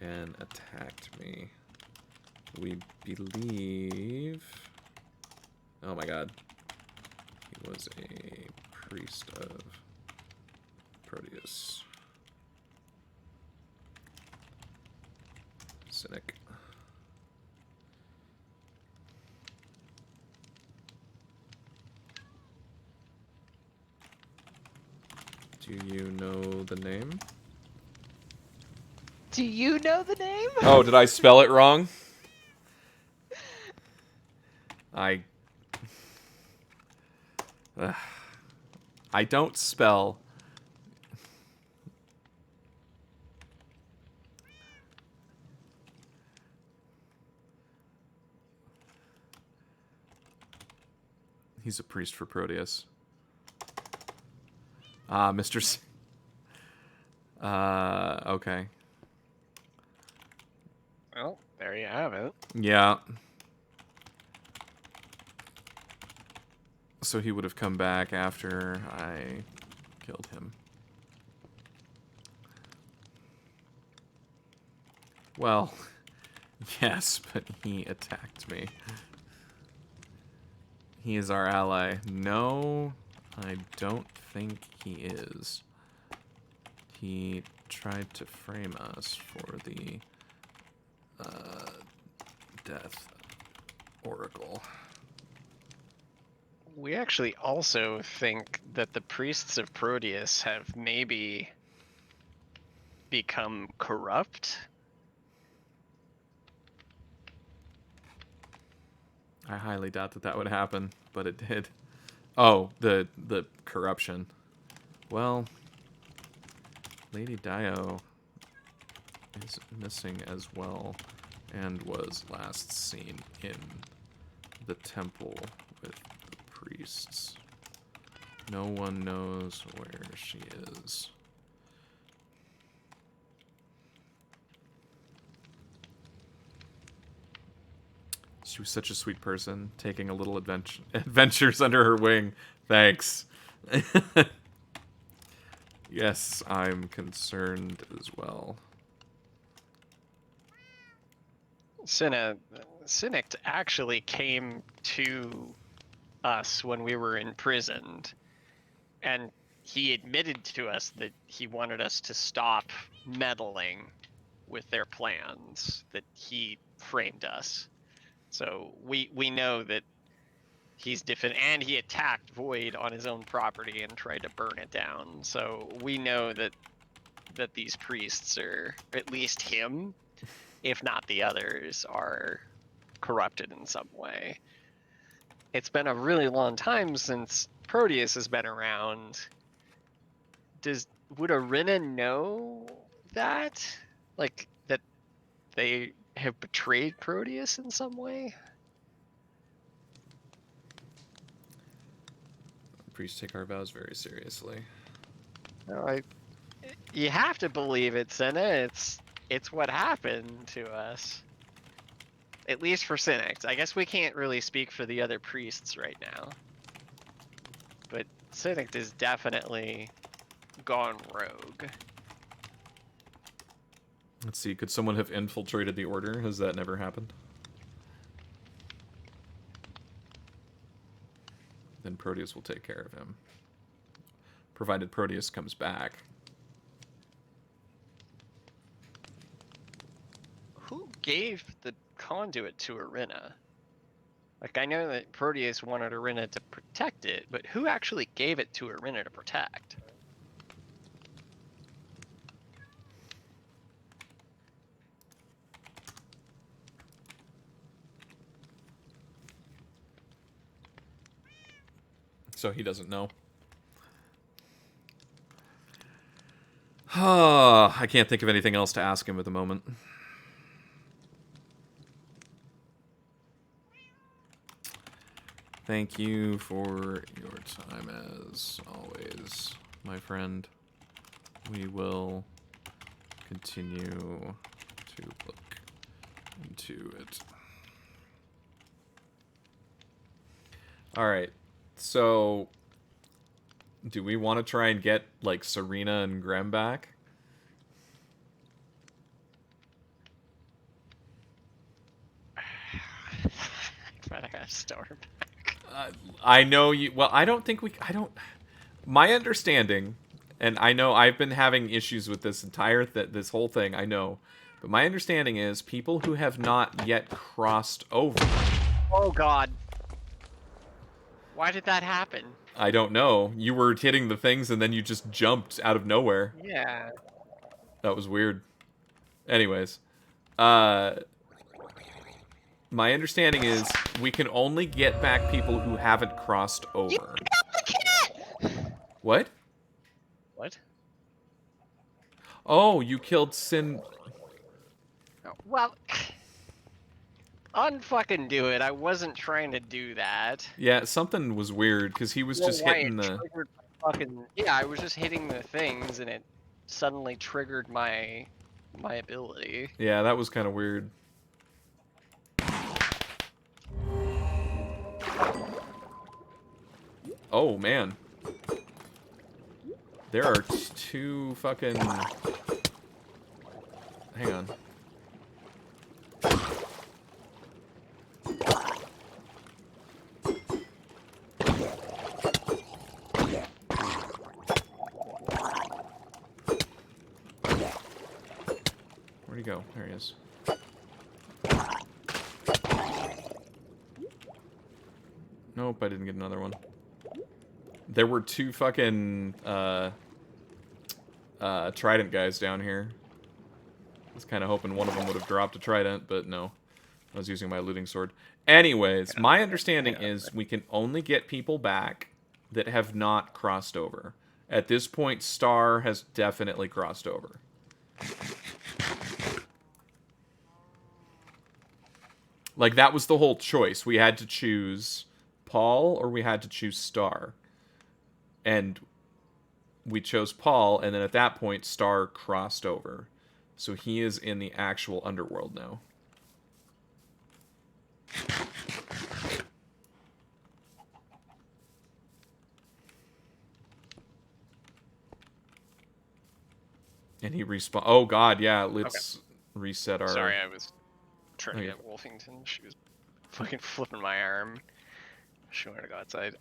and attacked me. We believe... Oh my god. He was a priest of Proteus. Cynic. Do you know the name? Do you know the name? Oh, did I spell it wrong? I don't spell. He's a priest for Proteus. Mr. Okay. Well, there you have it. Yeah. So he would have come back after I killed him. Well, yes, but he attacked me. He is our ally. No, I don't think he is. He tried to frame us for the Death Oracle. We actually also think that the priests of Proteus have maybe become corrupt. I highly doubt that that would happen, but it did. Oh, the corruption. Well, Lady Dio is missing as well, and was last seen in the temple with the priests. No one knows where she is. She was such a sweet person, taking a little adventures under her wing. Thanks. Yes, I'm concerned as well. Cynic actually came to us when we were imprisoned, and he admitted to us that he wanted us to stop meddling with their plans, that he framed us. So we know that he's different, and he attacked Void on his own property and tried to burn it down. So we know that these priests, or at least him, if not the others, are corrupted in some way. It's been a really long time since Proteus has been around. Would Arena know that? Like, that they have betrayed Proteus in some way? Priests take our vows very seriously. No, you have to believe it, Senna. It's what happened to us. At least for Cynics. I guess we can't really speak for the other priests right now. But Cynic is definitely gone rogue. Let's see, could someone have infiltrated the Order? Has that never happened? Then Proteus will take care of him. Provided Proteus comes back. Who gave the conduit to Arena? Like, I know that Proteus wanted Arena to protect it, but who actually gave it to Arena to protect? So he doesn't know. I can't think of anything else to ask him at the moment. Thank you for your time as always, my friend. We will continue to look into it. Alright, so do we want to try and get, like, Serena and Grem back? But I got Storm back. I know you... Well, I don't think we... I don't... My understanding, and I know I've been having issues with this entire... this whole thing, I know. But my understanding is people who have not yet crossed over... Oh, God. Why did that happen? I don't know. You were hitting the things and then you just jumped out of nowhere. Yeah. That was weird. Anyways, my understanding is we can only get back people who haven't crossed You over. got the cat! What? What? Oh, you killed Sin. Well, unfucking do it. I wasn't trying to do that. Yeah, something was weird because he was Well, just why hitting it the. triggered my fucking yeah, I was just hitting the things and it suddenly triggered my ability. Yeah, that was kind of weird. Oh man, there are two fucking. Hang on. Where'd he go? There he is. Nope, I didn't get another one. There were two fucking trident guys down here. I was kind of hoping one of them would have dropped a trident, but no. I was using my looting sword. Anyways, my understanding is we can only get people back that have not crossed over. At this point, Star has definitely crossed over. Like, that was the whole choice. We had to choose Paul or we had to choose Star. And we chose Paul, and then at that point, Star crossed over. So he is in the actual underworld now. And he respawned. Oh god, yeah, let's reset our... Sorry, I was trying to Okay. get Wolfington. She was fucking flipping my arm. She wanted to go outside.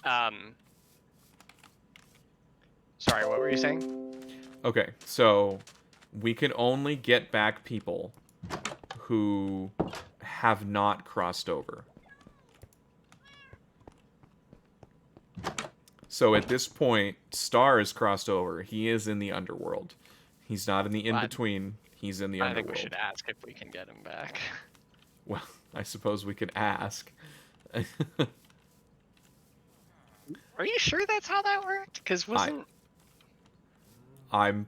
Sorry, what were you saying? Okay, so we can only get back people who have not crossed over. So at this point, Star has crossed over. He is in the underworld. He's not in the in-between. He's in the I underworld. think we should ask if we can get him back. Well, I suppose we could ask. Are you sure that's how that worked? Because wasn't... I'm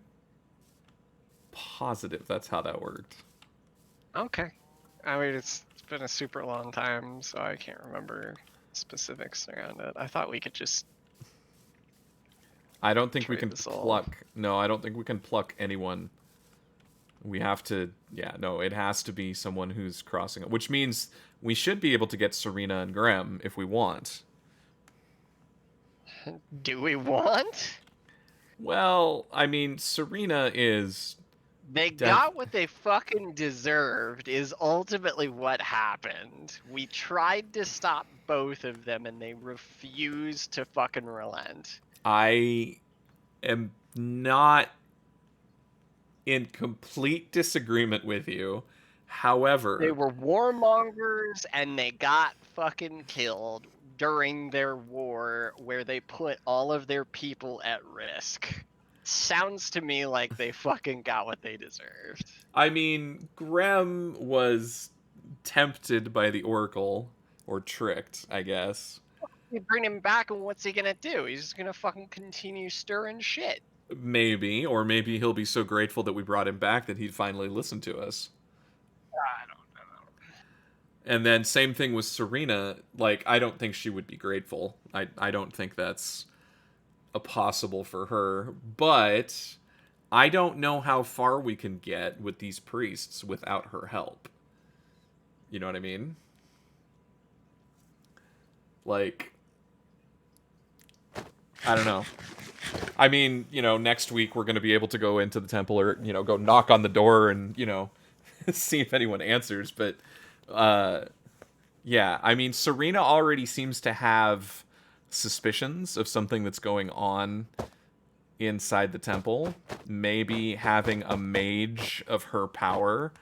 positive that's how that worked. Okay. I mean, it's been a super long time, so I can't remember specifics around it. I thought we could just... I don't think we Trade can this all. pluck... No, I don't think we can pluck anyone. We have to... Yeah, no, it has to be someone who's crossing it. Which means we should be able to get Serena and Graham if we want. Do we want? Well, I mean, Serena is... They got what they fucking deserved is ultimately what happened. We tried to stop both of them and they refused to fucking relent. I am not in complete disagreement with you. However... They were warmongers and they got fucking killed during their war where they put all of their people at risk. Sounds to me like they fucking got what they deserved. I mean, Graham was tempted by the Oracle, or tricked, I guess. You bring him back and what's he gonna do? He's just gonna fucking continue stirring shit. Maybe, or maybe he'll be so grateful that we brought him back that he'd finally listen to us. I don't know. And then same thing with Serena. Like, I don't think she would be grateful. I don't think that's possible for her. But I don't know how far we can get with these priests without her help. You know what I mean? Like, I don't know. I mean, you know, next week we're going to be able to go into the temple or, you know, go knock on the door and, you know, see if anyone answers. But, yeah, I mean, Serena already seems to have suspicions of something that's going on inside the temple. Maybe having a mage of her power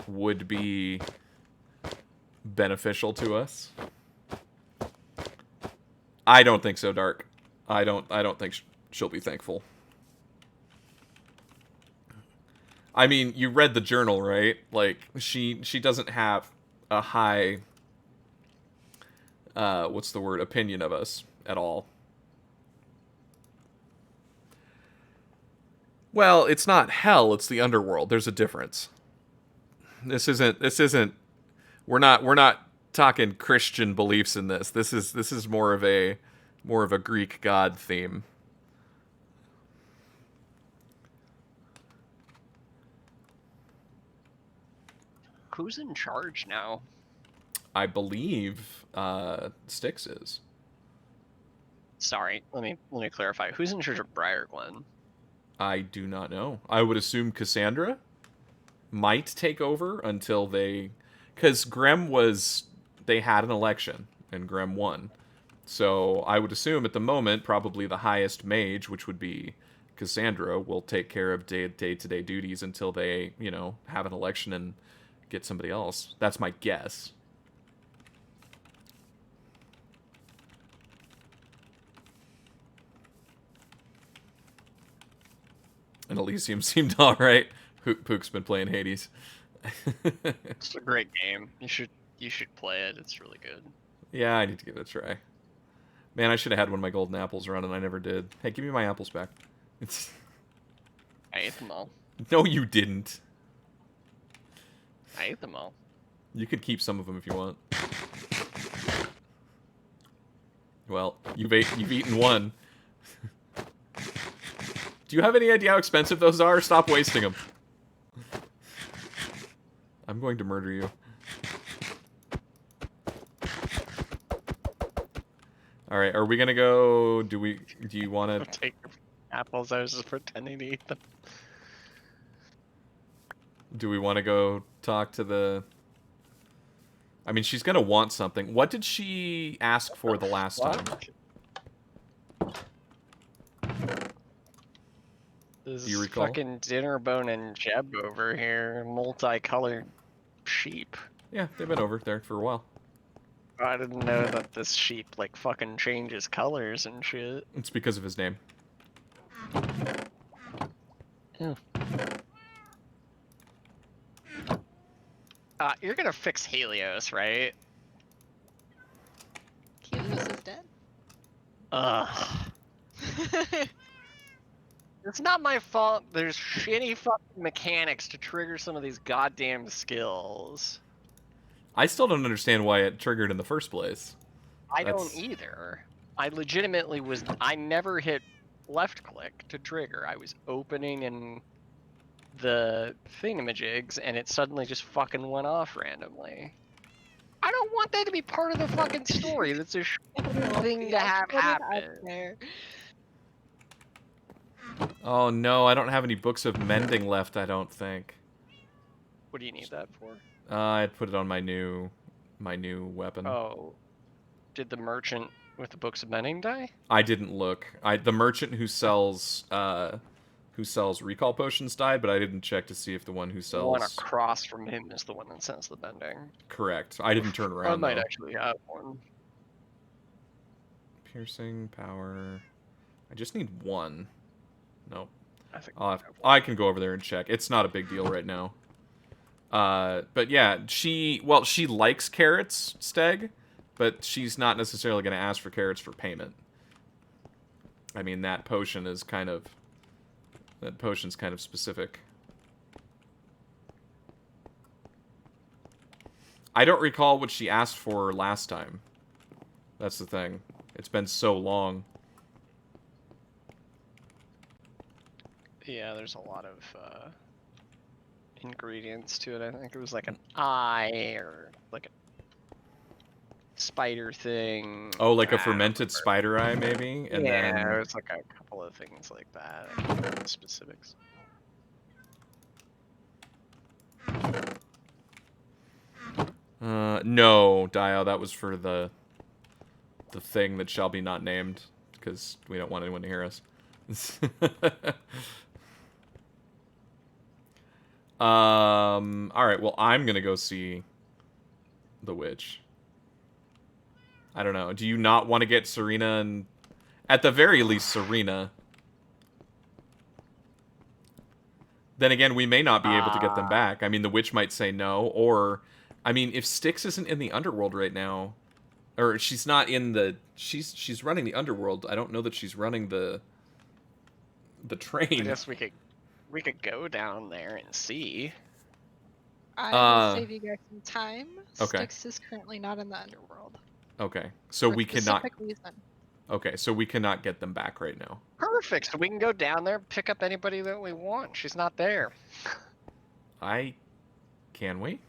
would be beneficial to us. I don't think so, Dark. I don't think she'll be thankful. I mean, you read the journal, right? Like, she doesn't have a high, what's the word, opinion of us at all. Well, it's not hell, it's the underworld. There's a difference. This isn't we're not talking Christian beliefs in this. This is more of a Greek god theme. Who's in charge now? I believe Styx is. Sorry, let me clarify. Who's in charge of Briar Glen? I do not know. I would assume Cassandra might take over until because they had an election and Grem won. So I would assume at the moment probably the highest mage, which would be Cassandra, will take care of day-to-day duties until they, have an election and get somebody else. That's my guess. And Elysium seemed alright. Pook's been playing Hades. It's a great game. You should play it. It's really good. Yeah, I need to give it a try. Man, I should have had one of my golden apples run, and I never did. Hey, give me my apples back. I ate them all. No, you didn't. I ate them all. You could keep some of them if you want. Well, you've eaten one. Do you have any idea how expensive those are? Stop wasting them. I'm going to murder you. All right, are we gonna go? Do you want to take apples? I was just pretending to eat them. Do we want to go talk to the? I mean, she's gonna want something. What did she ask for the last time? This Do you recall? fucking Dinnerbone and Jeb over here, multicolored sheep. Yeah, they've been over there for a while. I didn't know that this sheep like fucking changes colors and shit. It's because of his name. Yeah. You're gonna fix Helios, right? Helios is dead. Ugh. It's not my fault. There's shitty fucking mechanics to trigger some of these goddamn skills. I still don't understand why it triggered in the first place. I don't either. I never hit left click to trigger. I was opening in the thingamajigs and it suddenly just fucking went off randomly. I don't want that to be part of the fucking story. That's a shitty thing to have happen. There. Oh no, I don't have any books of mending left, I don't think. What do you need that for? I'd put it on my new weapon. Oh. Did the merchant with the books of mending die? I didn't look. The merchant who sells recall potions died, but I didn't check to see if the one who sells... The one across from him is the one that sends the bending. Correct. I didn't turn around, I might though. actually have one. Piercing, power... I just need one. Nope. I think I can go over there and check. It's not a big deal right now. But yeah, she likes carrots, Steg, but she's not necessarily going to ask for carrots for payment. I mean, that potion's kind of specific. I don't recall what she asked for last time. That's the thing. It's been so long. Yeah, there's a lot of ingredients to it. I think it was like an eye or like a spider thing. Oh, like a fermented spider eye, maybe? And yeah, then... it's like a couple of things like that. I can't remember the specifics. No, Dio, that was for the thing that shall be not named, because we don't want anyone to hear us. Alright, well, I'm gonna go see the witch. I don't know. Do you not want to get Serena and... At the very least, Serena. Then again, we may not be able to get them back. I mean, the witch might say no, or, I mean, if Styx isn't in the underworld right now, or she's not in the, she's running the underworld. I don't know that she's running the I train. guess we could go down there and see. I will save you guys some time. Okay. Styx is currently not in the underworld. Okay, so For we a cannot. specific reason. Okay, so we cannot get them back right now. Perfect. So we can go down there, pick up anybody that we want. She's not there. Can we?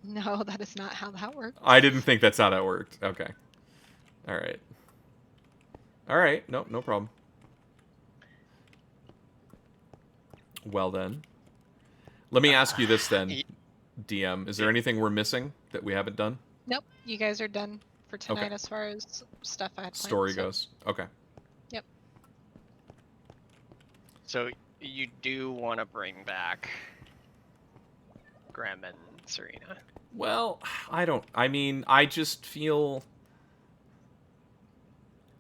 No, that is not how that works. I didn't think that's how that worked. Okay. All right. All right. No problem. Well then, let me ask you this then, DM. Is there anything we're missing that we haven't done? Nope, you guys are done for tonight Okay. as far as stuff I had planned. Story so- goes. Okay. Yep. So you do want to bring back Graham and Serena. Well, I mean, I just feel...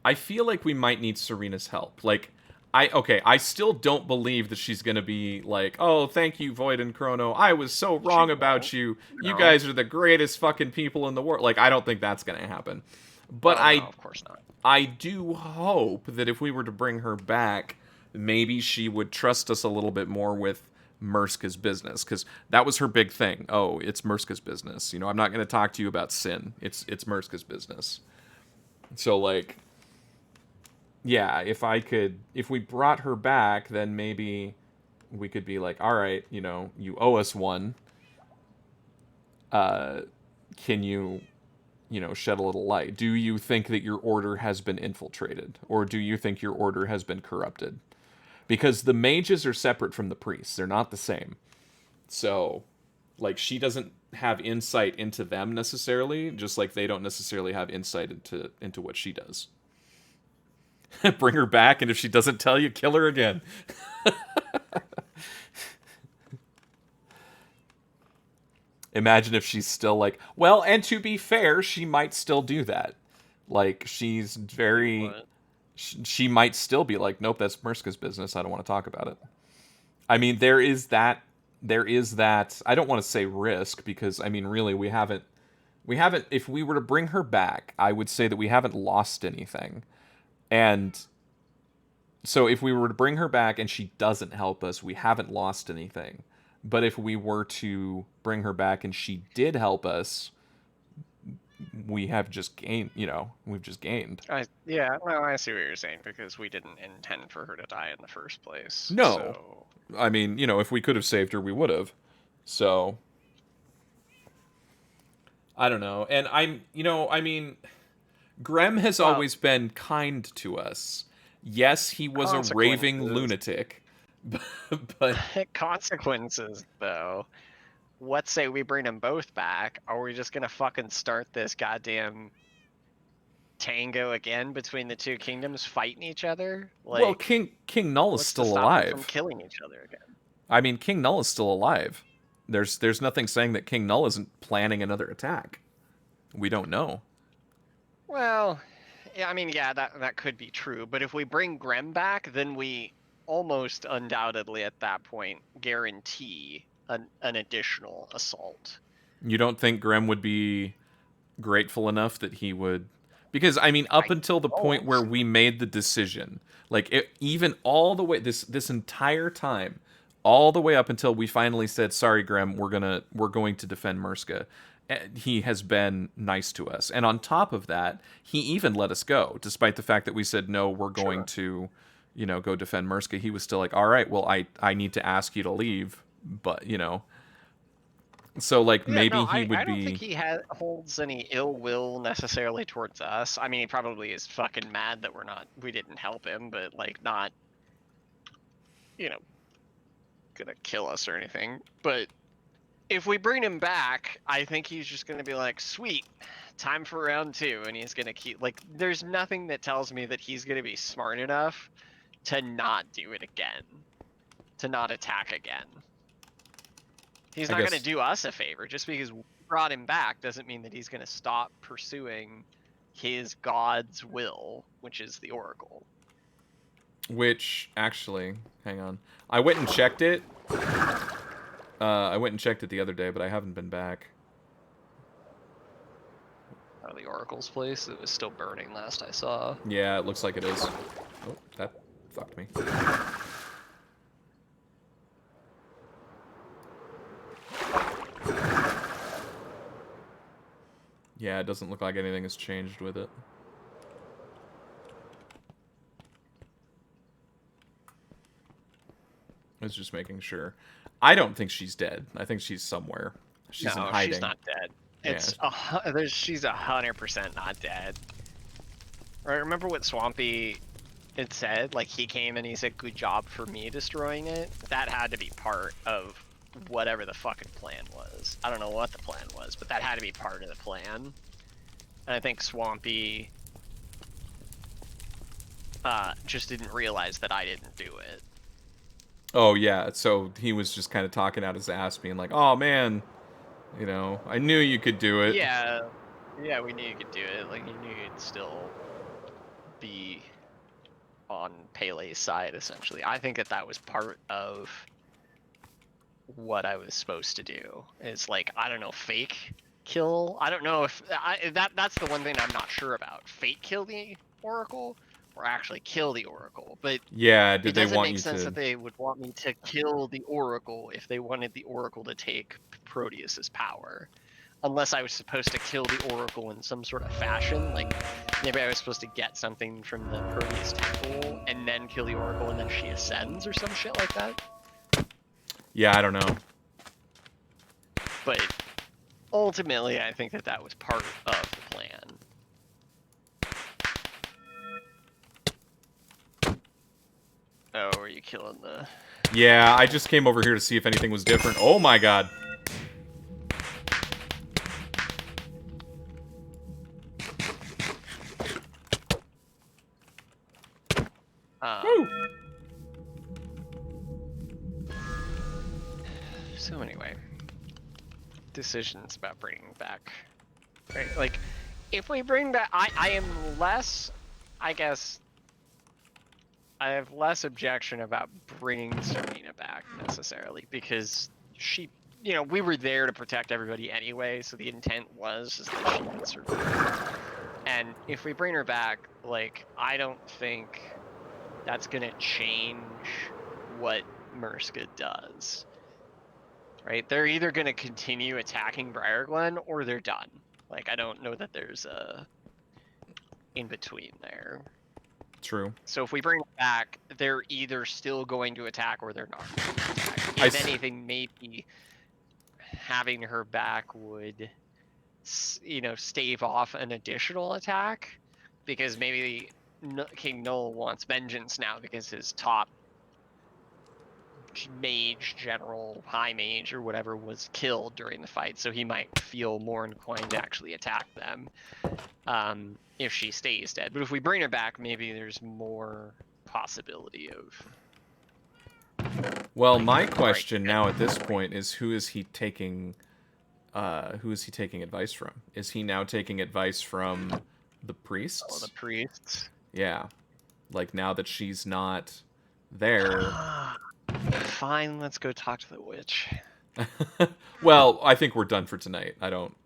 I feel like we might need Serena's help. Like, I still don't believe that she's gonna be like, oh, thank you, Void and Chrono. I was so wrong about you. You No. guys are the greatest fucking people in the world. Like, I don't think that's gonna happen. But Oh, no, of course not. I do hope that if we were to bring her back, maybe she would trust us a little bit more with Murska's business, because that was her big thing. Oh, it's Murska's business. You know, I'm not going to talk to you about sin. It's Murska's business. So, like, yeah, if we brought her back, then maybe we could be like, all right, you know, you owe us one. Can you, shed a little light? Do you think that your order has been infiltrated? Or do you think your order has been corrupted? Because the mages are separate from the priests. They're not the same. So, like, she doesn't have insight into them necessarily, just like they don't necessarily have insight into what she does. Bring her back, and if she doesn't tell you, kill her again. Imagine if she's still like, well, and to be fair, she might still do that. Like, she's very... What? She might still be like, nope, that's Murska's business. I don't want to talk about it. I mean, there is that... I don't want to say risk, because, I mean, really, we haven't... If we were to bring her back, I would say that we haven't lost anything. And so if we were to bring her back and she doesn't help us, we haven't lost anything. But if we were to bring her back and she did help us, we have just gained, we've just gained. I see what you're saying, because we didn't intend for her to die in the first place. No. So... I mean, if we could have saved her, we would have. So, I don't know. And Grem has always been kind to us. Yes, he was a raving lunatic, but consequences, though. Let's say we bring them both back. Are we just gonna fucking start this goddamn tango again between the two kingdoms, fighting each other? Like, well, King Null is still alive. From killing each other again. I mean, King Null is still alive. There's nothing saying that King Null isn't planning another attack. We don't know. Well, yeah, I mean, yeah, that could be true. But if we bring Grem back, then we almost undoubtedly at that point guarantee an additional assault. You don't think Grem would be grateful enough that he would... Because, I mean, up until the point where we made the decision, like, even all the way, this entire time, all the way up until we finally said, sorry, Grem, we're going to defend Murska, he has been nice to us. And on top of that, he even let us go, despite the fact that we said, no, we're going to, go defend Murska. He was still like, all right, well, I need to ask you to leave, but, So, like, Yeah, maybe no, he would I don't be... think he holds any ill will necessarily towards us. I mean, he probably is fucking mad that we didn't help him, but, like, not, gonna kill us or anything. But if we bring him back, I think he's just gonna be like, sweet, time for round 2, and he's gonna keep, like, there's nothing that tells me that he's gonna be smart enough to not do it again, to not attack again. He's not going to do us a favor. Just because we brought him back doesn't mean that he's going to stop pursuing his god's will, which is the Oracle. Which, actually, hang on. I went and checked it. I went and checked it the other day, but I haven't been back. Out of the Oracle's place, it was still burning last I saw. Yeah, it looks like it is. Oh, that fucked me. Yeah, it doesn't look like anything has changed with it. I was just making sure. I don't think she's dead. I think she's somewhere. She's in hiding. She's not dead. Yeah. She's 100% not dead. Right? Remember what Swampy had said? Like, he came and he said, "Good job for me destroying it." That had to be part of whatever the fucking plan was. I don't know what the plan was, but that had to be part of the plan. And I think Swampy just didn't realize that I didn't do it. Oh, yeah. So he was just kind of talking out his ass, being like, "Oh, man, you know, I knew you could do it." Yeah, we knew you could do it. Like, you knew you'd still be on Pele's side, essentially. I think that was part of what I was supposed to do. It's like, I don't know, fake kill. I don't know if that's the one thing I'm not sure about. Fake kill the Oracle or actually kill the Oracle. But Yeah, it did they doesn't want make you sense to... that they would want me to kill the Oracle if they wanted the Oracle to take Proteus's power. Unless I was supposed to kill the Oracle in some sort of fashion, like maybe I was supposed to get something from the Proteus temple and then kill the Oracle and then she ascends or some shit like that. Yeah, I don't know. But ultimately, I think that was part of the plan. Oh, are you killing the... Yeah, I just came over here to see if anything was different. Oh my god. Woo! So anyway, decisions about bringing back, right? Like, if we bring back, I am less, I guess, I have less objection about bringing Serena back necessarily because she, you know, we were there to protect everybody anyway, so the intent was is that she would survive. And if we bring her back, like, I don't think that's gonna change what Murska does. Right? They're either gonna continue attacking Briarglen or they're done. Like, I don't know that there's a in between there. True. So if we bring it back, they're either still going to attack or they're not going to attack. If anything, maybe having her back would, you know, stave off an additional attack, because maybe King Null wants vengeance now because his top mage, general, high mage, or whatever was killed during the fight, so he might feel more inclined to actually attack them if she stays dead. But if we bring her back, maybe there's more possibility of... Well, my question now at this point is, who is he taking advice from? Is he now taking advice from the priests? Oh, the priests? Yeah. Like, now that she's not there... Fine, let's go talk to the witch. Well, I think we're done for tonight. I don't...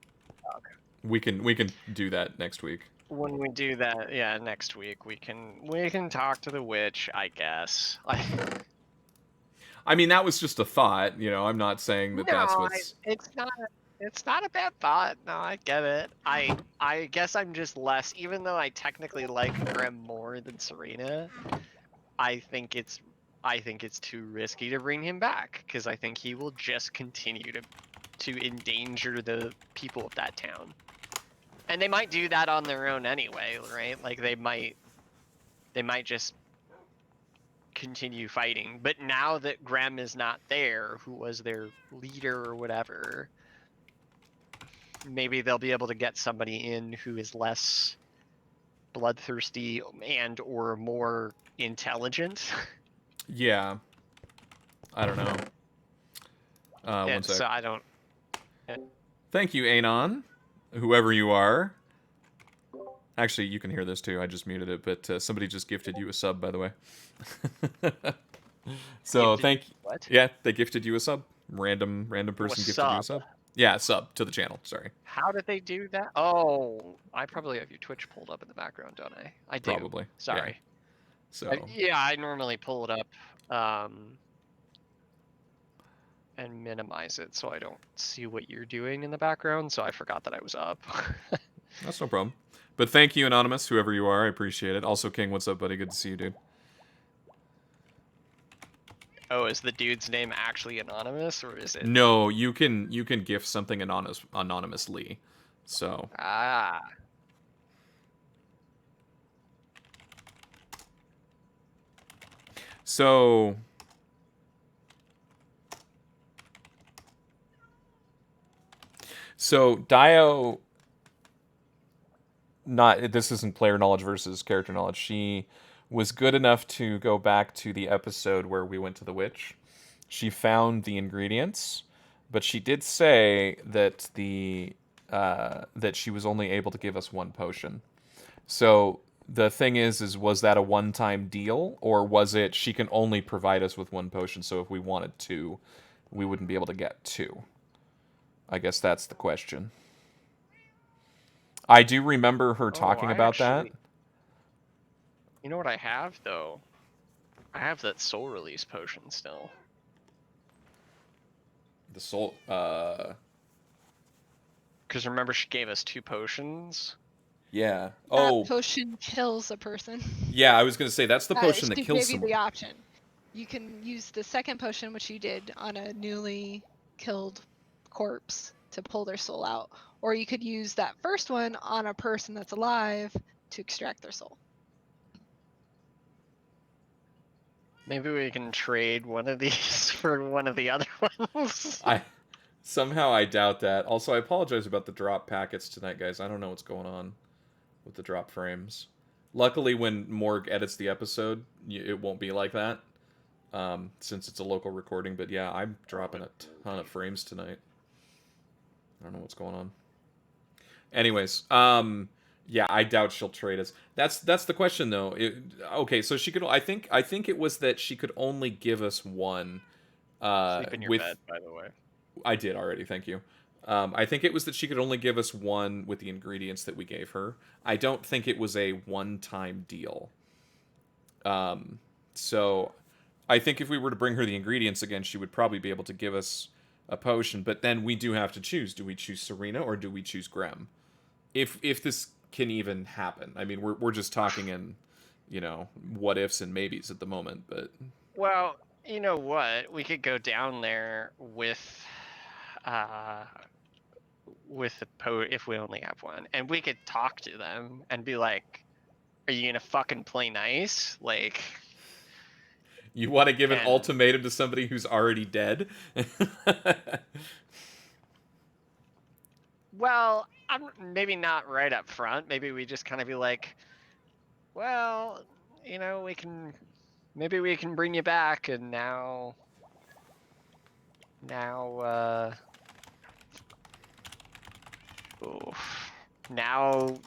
Okay. We can do that next week. When we do that, yeah, next week we can talk to the witch, I guess. I mean, that was just a thought, you know. I'm not saying that that's what's... It's not a bad thought. No, I get it. I guess I'm just less, even though I technically like Graham more than Serena, I think it's too risky to bring him back, because I think he will just continue to endanger the people of that town. And they might do that on their own anyway, right? Like, they might just continue fighting. But now that Graham is not there, who was their leader or whatever, maybe they'll be able to get somebody in who is less bloodthirsty and or more intelligent. Yeah. I don't know. One sec. So I don't... Thank you, Anon. Whoever you are. Actually, you can hear this too. I just muted it, but somebody just gifted you a sub, by the way. So Gifted thank. what? Yeah, they gifted you a sub. Random Oh, a person gifted you a sub. sub. Yeah, sub to the channel. Sorry. How did they do that? Oh, I probably have your Twitch pulled up in the background, don't I? I do. Probably. Yeah. Sorry. So. Yeah, I normally pull it up and minimize it so I don't see what you're doing in the background, so I forgot that I was up. That's no problem. But thank you, Anonymous, whoever you are. I appreciate it. Also, King, what's up, buddy? Good to see you, dude. Oh, is the dude's name actually anonymous, or is it? No, you can gift something anonymously. So. Ah. So. So Dio, not this isn't player knowledge versus character knowledge. She was good enough to go back to the episode where we went to the witch. She found the ingredients, but she did say that that she was only able to give us one potion. So the thing is was that a one-time deal, or was it she can only provide us with one potion? So if we wanted two, we wouldn't be able to get two. I guess that's the question. I do remember her talking about that. You know what I have, though? I have that soul release potion still. The soul, Because remember, she gave us 2 potions? yeah. That potion kills a person. Yeah, I was going to say, that's the potion that She kills gave you someone. the option. You can use the second potion, which you did on a newly killed corpse to pull their soul out. Or you could use that first one on a person that's alive to extract their soul. Maybe we can trade one of these for one of the other ones. Somehow I doubt that. Also, I apologize about the drop packets tonight, guys. I don't know what's going on with the drop frames. Luckily, when Morg edits the episode, it won't be like that, since it's a local recording. But yeah, I'm dropping a ton of frames tonight. I don't know what's going on. Anyways, yeah, I doubt she'll trade us. That's the question though. Okay, so she could. I think it was that she could only give us one. Sleep in your bed, by the way. I did already. Thank you. I think it was that she could only give us one with the ingredients that we gave her. I don't think it was a one-time deal. So I think if we were to bring her the ingredients again, she would probably be able to give us a potion. But then we do have to choose. Do we choose Serena or do we choose Grem? If this can even happen. I mean, we're just talking in, what ifs and maybes at the moment. But well, you know what? We could go down there with if we only have one, and we could talk to them and be like, "Are you gonna fucking play nice? Like, you want to give an ultimatum to somebody who's already dead?" Well, maybe not right up front. Maybe we just kind of be like, "Well, maybe we can bring you back, and now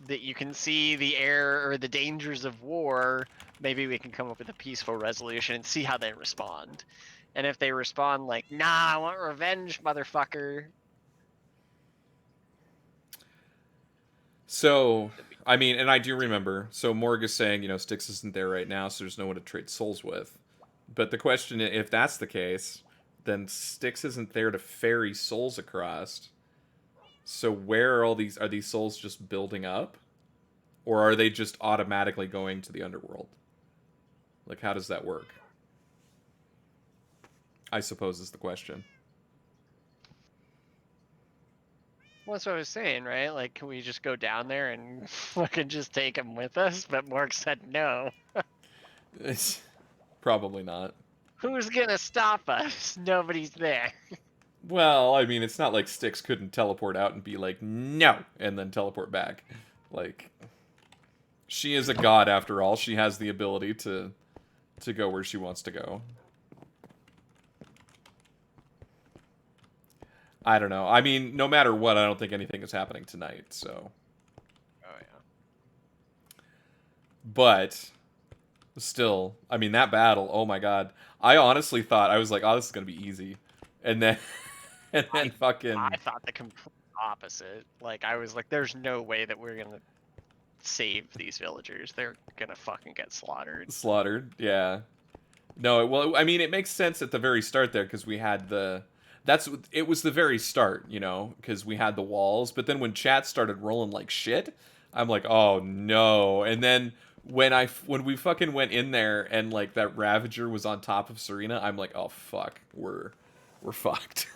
that you can see the error or the dangers of war, maybe we can come up with a peaceful resolution and see how they respond. And if they respond like, nah, I want revenge, motherfucker." So, I mean, and I do remember, so Morg is saying, Styx isn't there right now, so there's no one to trade souls with. But the question, if that's the case, then Styx isn't there to ferry souls across. So where are these souls just building up? Or are they just automatically going to the underworld? Like, how does that work? I suppose is the question. Well, that's what I was saying, right? Like, can we just go down there and fucking just take them with us? But Morg said no. It's probably not. Who's gonna stop us? Nobody's there. Well, I mean, it's not like Styx couldn't teleport out and be like, no, and then teleport back. Like, she is a god after all. She has the ability to go where she wants to go. I don't know. I mean, no matter what, I don't think anything is happening tonight, so. Oh, yeah. but still, I mean, that battle, oh my god. I honestly thought, I was like, oh, this is gonna be easy. And then, and then fucking... I thought the complete opposite. Like, I was like, there's no way that we're gonna save these villagers. They're gonna fucking get slaughtered. Slaughtered, yeah. No, well, I mean, it makes sense at the very start there, because we had the... It was the very start, you know, because we had the walls, but then when chat started rolling like shit, I'm like, oh no. And then when we fucking went in there and like that Ravager was on top of Serena, I'm like, oh fuck, we're fucked.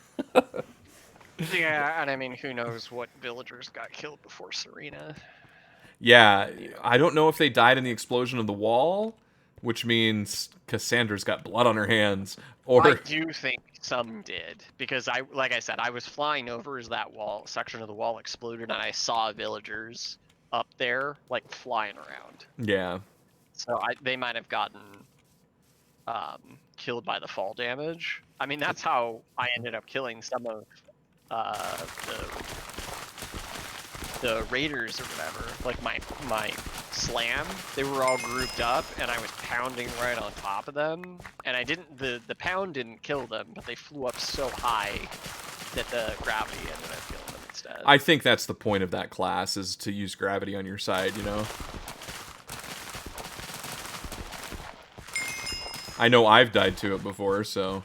Yeah, and I mean, who knows what villagers got killed before Serena? Yeah, I don't know if they died in the explosion of the wall, which means Cassandra's got blood on her hands, or I do think some did, because like I said, I was flying over as that section of the wall exploded, and I saw villagers up there like flying around. yeah. So they might have gotten killed by the fall damage. I mean, that's how I ended up killing some of the raiders or whatever. Like my slam, they were all grouped up, and I was pounding right on top of them. And I didn't. The pound didn't kill them, but they flew up so high that the gravity ended up killing them instead. I think that's the point of that class, is to use gravity on your side, you know? I know I've died to it before, so...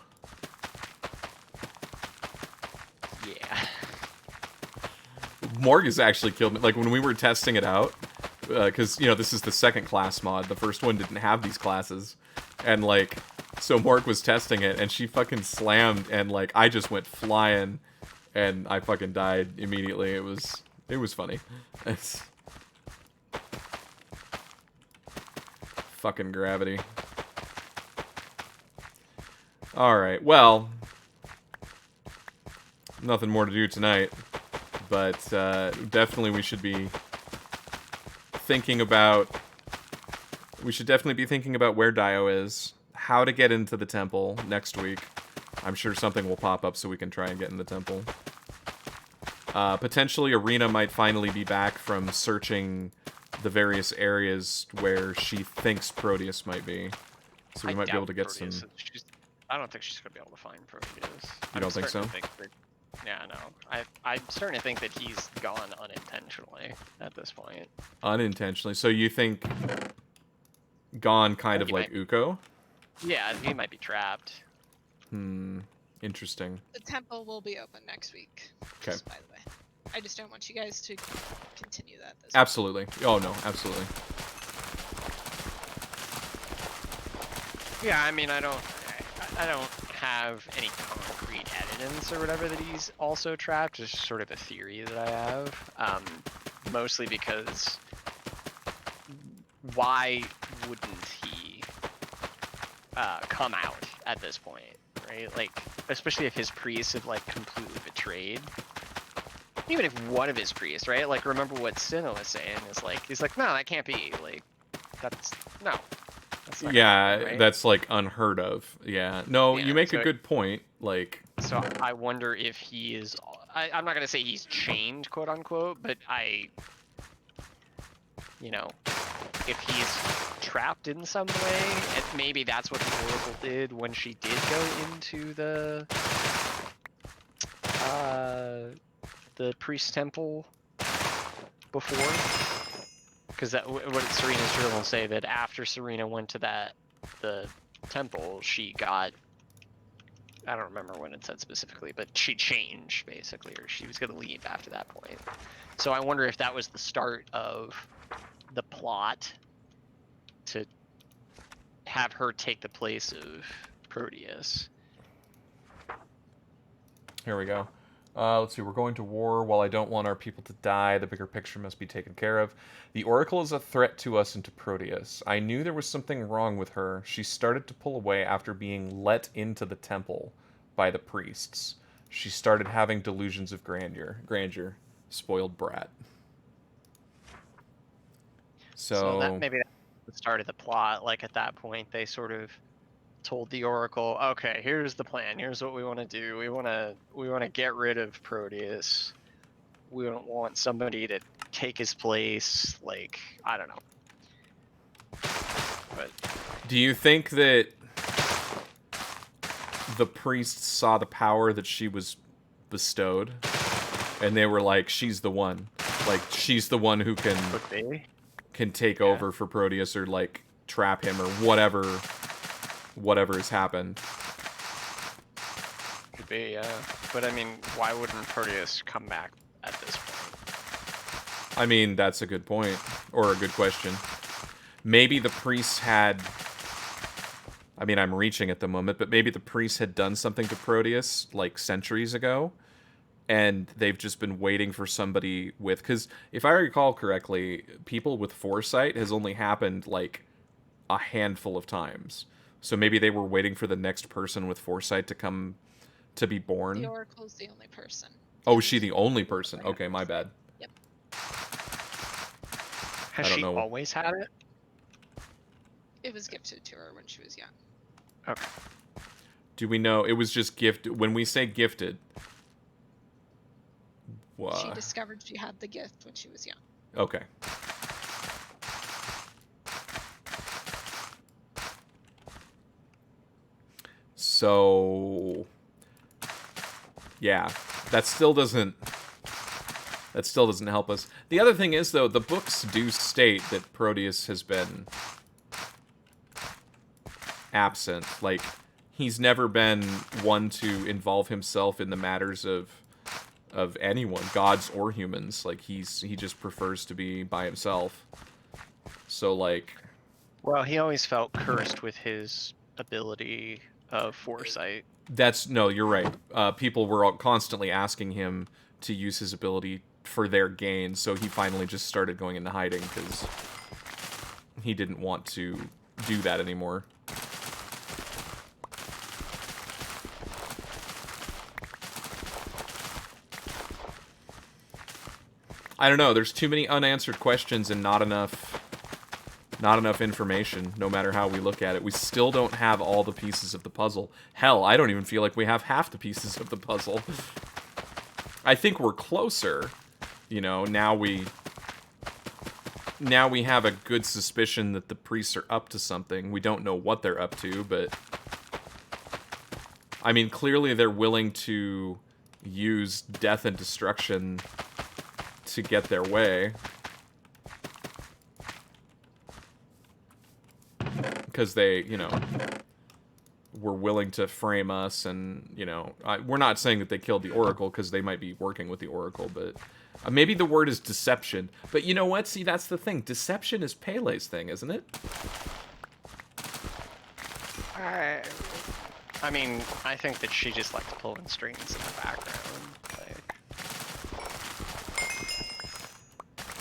Yeah. Morg has actually killed me. Like, when we were testing it out, because, you know, this is the second class mod. The first one didn't have these classes. And, like, so Morg was testing it, and she fucking slammed, and, like, I just went flying, and I fucking died immediately. It was funny. It's... fucking gravity. Alright, well... nothing more to do tonight. But, definitely we should be thinking about... we should definitely be thinking about where Dio is, how to get into the temple next week. I'm sure something will pop up so we can try and get in the temple. Potentially Arena might finally be back from searching the various areas where she thinks Proteus might be. So we might be able to get some... I don't think she's going to be able to find Proteus. You don't think so? Yeah, no. I'm starting to think that he's gone unintentionally at this point. Unintentionally? So you think gone kind of like Uko? Yeah, he might be trapped. Interesting. The temple will be open next week. Okay. Just by the way. I just don't want you guys to continue that this Absolutely. Oh, no, absolutely. Yeah, I mean, I don't have any concrete evidence or whatever that he's also trapped. It's just sort of a theory that I have. Mostly because why wouldn't he come out at this point, right? Like, especially if his priests have like completely betrayed. Even if one of his priests, right? Like, remember what Sinnoh was saying is like, he's like, no, that can't be. Like, that's no. Yeah, right? that's like unheard of. Yeah. No, Yeah, you make so a good point. Like, so I wonder if he is. I'm not gonna say he's chained, quote unquote, but you know, if he's trapped in some way, and maybe that's what the Oracle did when she did go into the priest temple before. Because what did Serena's journal say, that after Serena went to the temple, she got, I don't remember when it said specifically, but she changed basically, or she was going to leave after that point. So I wonder if that was the start of the plot to have her take the place of Proteus. here we go. Let's see, we're going to war. While I don't want our people to die, the bigger picture must be taken care of. The Oracle is a threat to us and to Proteus. I knew there was something wrong with her. She started to pull away after being let into the temple by the priests. She started having delusions of grandeur. Spoiled brat. So that maybe that's the start of the plot. Like, at that point, they sort of told the Oracle, okay, here's the plan. Here's what we want to do. We want to get rid of Proteus. We don't want somebody to take his place. Like, I don't know. Do you think that the priests saw the power that she was bestowed, and they were like, "She's the one. Like, she's the one who Could be. can take over for Proteus, or like trap him, or whatever has happened." Could be, yeah. But I mean, why wouldn't Proteus come back at this point? I mean, that's a good point, or a good question. Maybe the priests had... I mean, I'm reaching at the moment, but maybe the priests had done something to Proteus, like, centuries ago, and they've just been waiting for somebody with... Because, if I recall correctly, people with foresight has only happened, like, a handful of times. So maybe they were waiting for the next person with foresight to come to be born. The Oracle's the only person. Oh, is she the only person? Okay, my bad. Yep. Has I don't she know. always had it? It was gifted to her when she was young. Okay. Do we know it was just gifted? When we say gifted, She discovered she had the gift when she was young. Okay. So, yeah, that still doesn't help us. The other thing is, though, the books do state that Proteus has been absent. Like, he's never been one to involve himself in the matters of anyone, gods or humans. Like, he just prefers to be by himself. So, like... Well, he always felt cursed with his ability of foresight. No, you're right. People were constantly asking him to use his ability for their gain, so he finally just started going into hiding because he didn't want to do that anymore. I don't know, there's too many unanswered questions and not enough information, no matter how we look at it. We still don't have all the pieces of the puzzle. Hell, I don't even feel like we have half the pieces of the puzzle. I think we're closer. You know, now we have a good suspicion that the priests are up to something. We don't know what they're up to, but... I mean, clearly they're willing to use death and destruction to get their way. Because they, you know, were willing to frame us, and, you know, we're not saying that they killed the Oracle, because they might be working with the Oracle, but maybe the word is deception. But you know what? See, that's the thing. Deception is Pele's thing, isn't it? I mean, I think that she just likes pulling strings in the background. Like...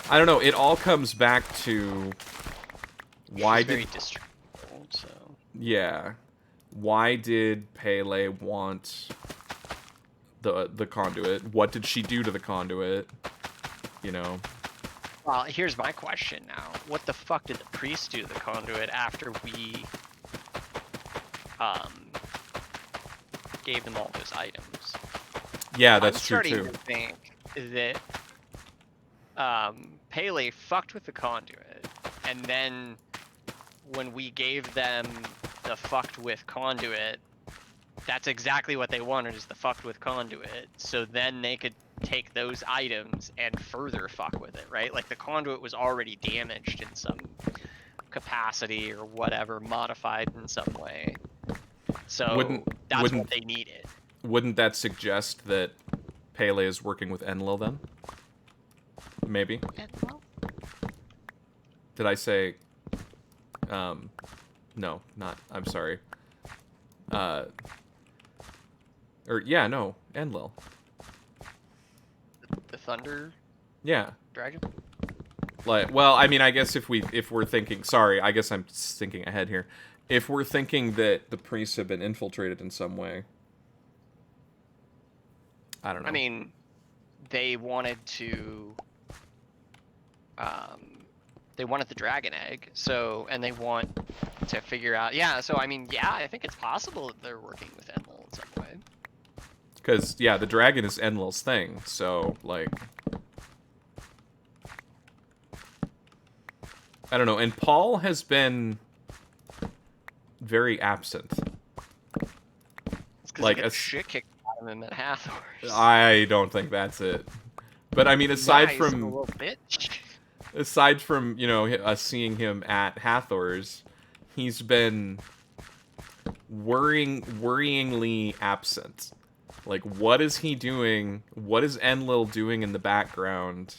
I don't know. It all comes back to why She's did... very distracted, so... Yeah. Why did Pele want the conduit? What did she do to the conduit? You know? Well, here's my question now. What the fuck did the priest do to the conduit after we gave them all those items? Yeah, that's true I'm too. starting to think that Pele fucked with the conduit, and then when we gave them the fucked with conduit, that's exactly what they wanted, is the fucked with conduit, so then they could take those items and further fuck with it, right? Like, the conduit was already damaged in some capacity or whatever, modified in some way. So that's what they needed. Wouldn't that suggest that Pele is working with Enlil then? Maybe. Enlil? Did I say... no, not... I'm sorry. Yeah, no, Enlil. The Thunder Yeah. Dragon? Like, well, I mean, I guess if we're thinking... Sorry, I guess I'm thinking ahead here. If we're thinking that the priests have been infiltrated in some way... I don't know. I mean, they wanted to... they wanted the dragon egg, so... And they want to figure out... Yeah, so, I mean, yeah, I think it's possible that they're working with Enlil in some way. Because, yeah, the dragon is Enlil's thing, so, like... I don't know, and Paul has been very absent. It's because Like he a got shit kicked out of him at Hathors. I don't think that's it. But I mean, Yeah, aside he's a from little bitch. you know, us seeing him at Hathors, he's been worryingly absent. Like, what is he doing? What is Enlil doing in the background?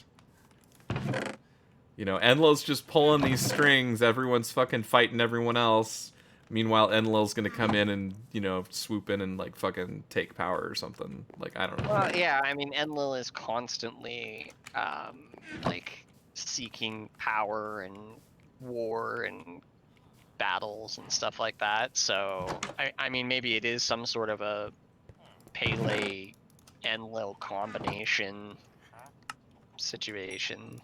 You know, Enlil's just pulling these strings. Everyone's fucking fighting everyone else. Meanwhile, Enlil's gonna come in and, you know, swoop in and, like, fucking take power or something. Like, I don't know. Well, yeah, I mean, Enlil is constantly, like, seeking power and war and battles and stuff like that. So, I mean, maybe it is some sort of a Pele Enlil combination situation.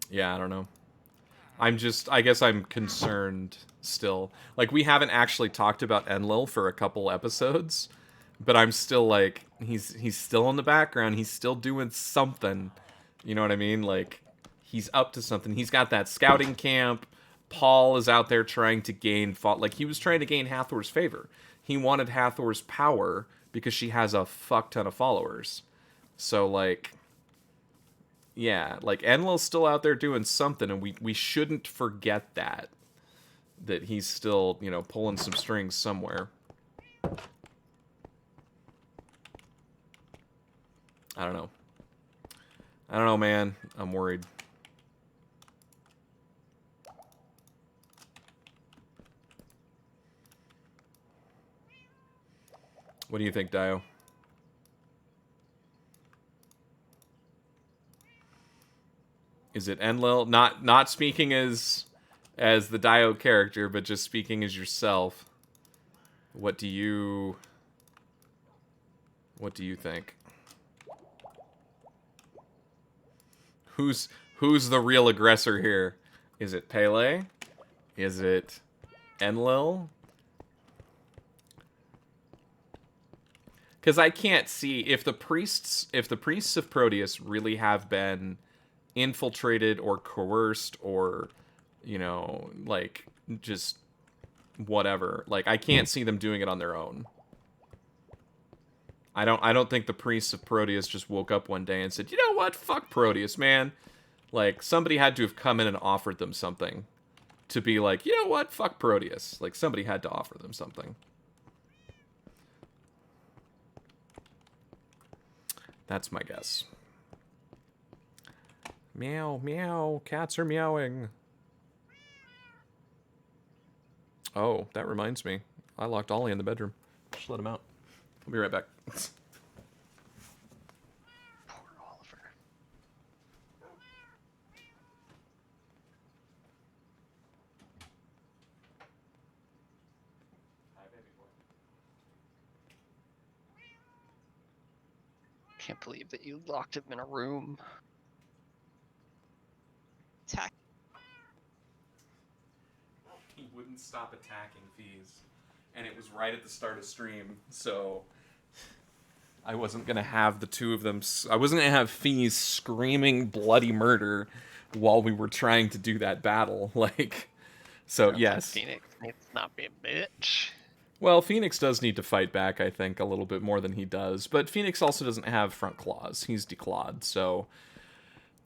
Yeah, I don't know. I guess I'm concerned still. Like, we haven't actually talked about Enlil for a couple episodes, but I'm still like, he's still in the background. He's still doing something. You know what I mean? Like, he's up to something. He's got that scouting camp. Paul is out there trying to gain, like, he was trying to gain Hathor's favor. He wanted Hathor's power because she has a fuck ton of followers. So, like, yeah, like, Enlil's still out there doing something, and we shouldn't forget that he's still, you know, pulling some strings somewhere. I don't know. I don't know, man. I'm worried. What do you think, Dio? Is it Enlil? Not speaking as the Dio character, but just speaking as yourself. What do you think? Who's the real aggressor here? Is it Pele? Is it Enlil? Because I can't see if the priests of Proteus really have been infiltrated or coerced or, you know, like, just whatever. Like, I can't see them doing it on their own. I don't think the priests of Proteus just woke up one day and said, you know what, fuck Proteus, man. Like, somebody had to have come in and offered them something to be like, you know what, fuck Proteus. Like, somebody had to offer them something. That's my guess. Meow, meow. Cats are meowing. Oh, that reminds me. I locked Ollie in the bedroom. Just let him out. I'll be right back. Poor Oliver. Can't believe that you locked him in a room. Attack. He wouldn't stop attacking Fees. And it was right at the start of stream, so I wasn't going to have the two of them... I wasn't going to have Fees screaming bloody murder while we were trying to do that battle. Like, so, yes. Phoenix needs to not be a bitch. Well, Phoenix does need to fight back, I think, a little bit more than he does. But Phoenix also doesn't have front claws. He's declawed, so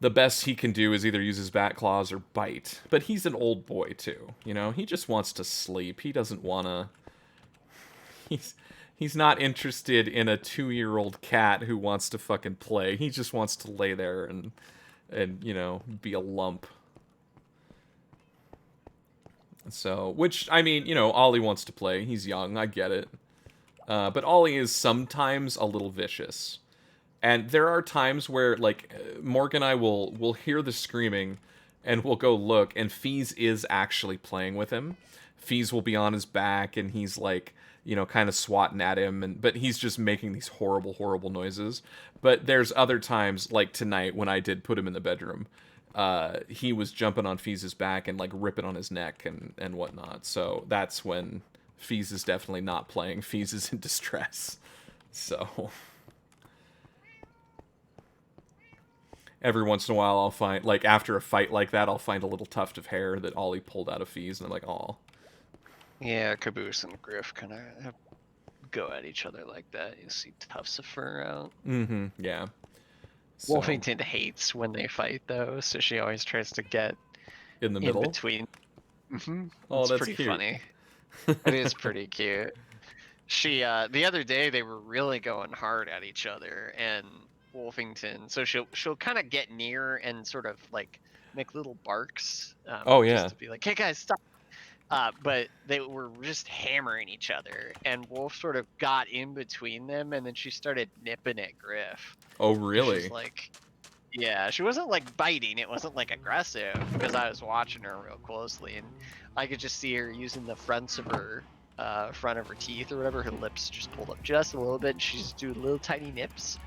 the best he can do is either use his back claws or bite. But he's an old boy, too. You know, he just wants to sleep. He doesn't want to... He's not interested in a 2-year-old cat who wants to fucking play. He just wants to lay there and you know, be a lump. So, which, I mean, you know, Ollie wants to play. He's young, I get it. But Ollie is sometimes a little vicious. And there are times where, like, Morgan and I will hear the screaming, and we'll go look, and Fees is actually playing with him. Fees will be on his back, and he's, like, you know, kind of swatting at him, but he's just making these horrible, horrible noises. But there's other times, like tonight, when I did put him in the bedroom, he was jumping on Fees' back and, like, ripping on his neck and whatnot. So that's when Fees is definitely not playing. Fees is in distress. So... every once in a while I'll find, like, after a fight like that, I'll find a little tuft of hair that Ollie pulled out of Fees, and I'm like, aw. Yeah, Caboose and Griff kind of go at each other like that. You see tufts of fur out. Mm-hmm, yeah. So, Wolfington hates when they fight, though, so she always tries to get in the in middle? between. Mm-hmm. Oh, It's that's pretty cute. funny. It is pretty cute. She the other day they were really going hard at each other, and Wolfington. So she'll kind of get near and sort of like make little barks, Oh, just yeah. to be like, "Hey guys, stop!" But they were just hammering each other, and Wolf sort of got in between them, and then she started nipping at Griff. Oh, She's really? just like, yeah, she wasn't like biting. It wasn't like aggressive because I was watching her real closely, and I could just see her using the fronts of her front of her teeth or whatever. Her lips just pulled up just a little bit, and she's doing little tiny nips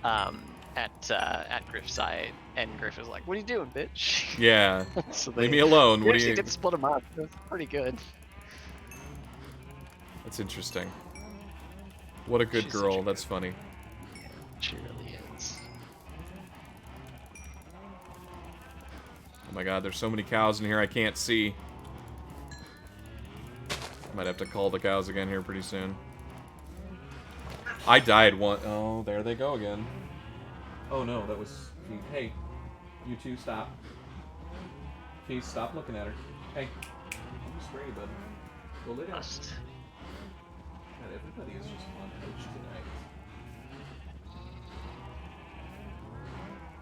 at Griff's side, and Griff is like, "What are you doing, bitch?" Yeah. So Leave me alone. They What do actually you... did split them up. It was pretty good. That's interesting. What a good She's such girl. a That's good- funny. She really is. Oh my god, there's so many cows in here I can't see. Might have to call the cows again here pretty soon. I died one... Oh, there they go again. Oh no, that was... Hey, you two, stop. Please stop looking at her. Hey, I'm scary, bud. Go lay down. Must. God, everybody is just on edge tonight.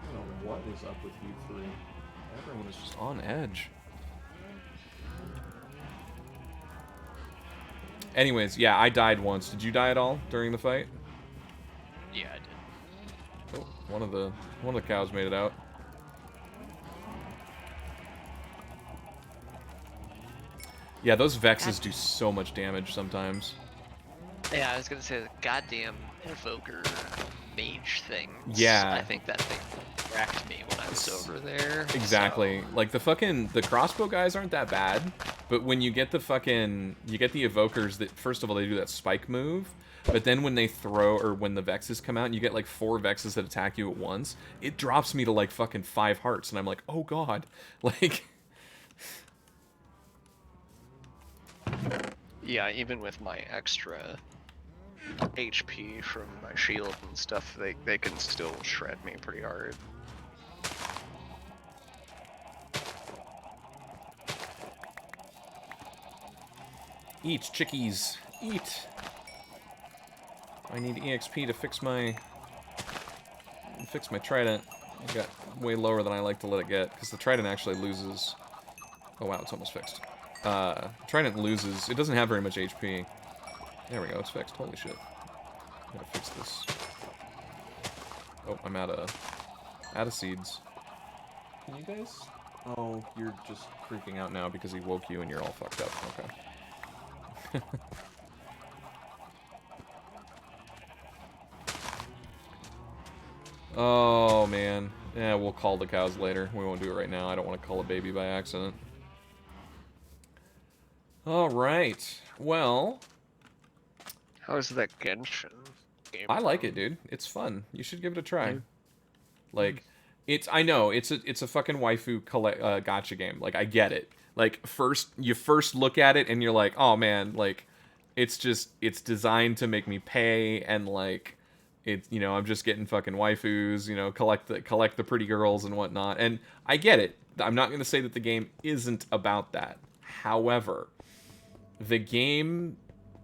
I don't know what is up with you three. Everyone is just on edge. Anyways, yeah, I died once. Did you die at all during the fight? Yeah, I did. Oh, one of the cows made it out. Yeah, those Vexes do so much damage sometimes. Yeah, I was gonna say the goddamn Invoker mage thing. Yeah. I think that thing wrecked me when I was over there. Exactly. So. Like the crossbow guys aren't that bad, but when you get the evokers that, first of all, they do that spike move, but then when they throw, or when the Vexes come out and you get like 4 Vexes that attack you at once, it drops me to like fucking 5 hearts, and I'm like, oh god. Like... Yeah, even with my extra HP from my shield and stuff, they can still shred me pretty hard. Eat, chickies. Eat. I need EXP to fix my trident. It got way lower than I like to let it get, because the trident actually loses... Oh wow, it's almost fixed. Trident loses... It doesn't have very much HP. There we go, it's fixed. Holy shit. Gotta fix this. Oh, I'm out of seeds. Can you guys... Oh, you're just freaking out now because he woke you and you're all fucked up. Okay. Oh, man. Yeah, we'll call the cows later. We won't do it right now. I don't want to call a baby by accident. Alright. Well... How's that Genshin game? I like it, dude. It's fun. You should give it a try. Yeah. Like, I know, it's a fucking waifu gacha game. Like, I get it. Like, you first look at it and you're like, oh man, like, it's designed to make me pay, and like, I'm just getting fucking waifus, collect the pretty girls and whatnot. And I get it. I'm not gonna say that the game isn't about that. However, the game,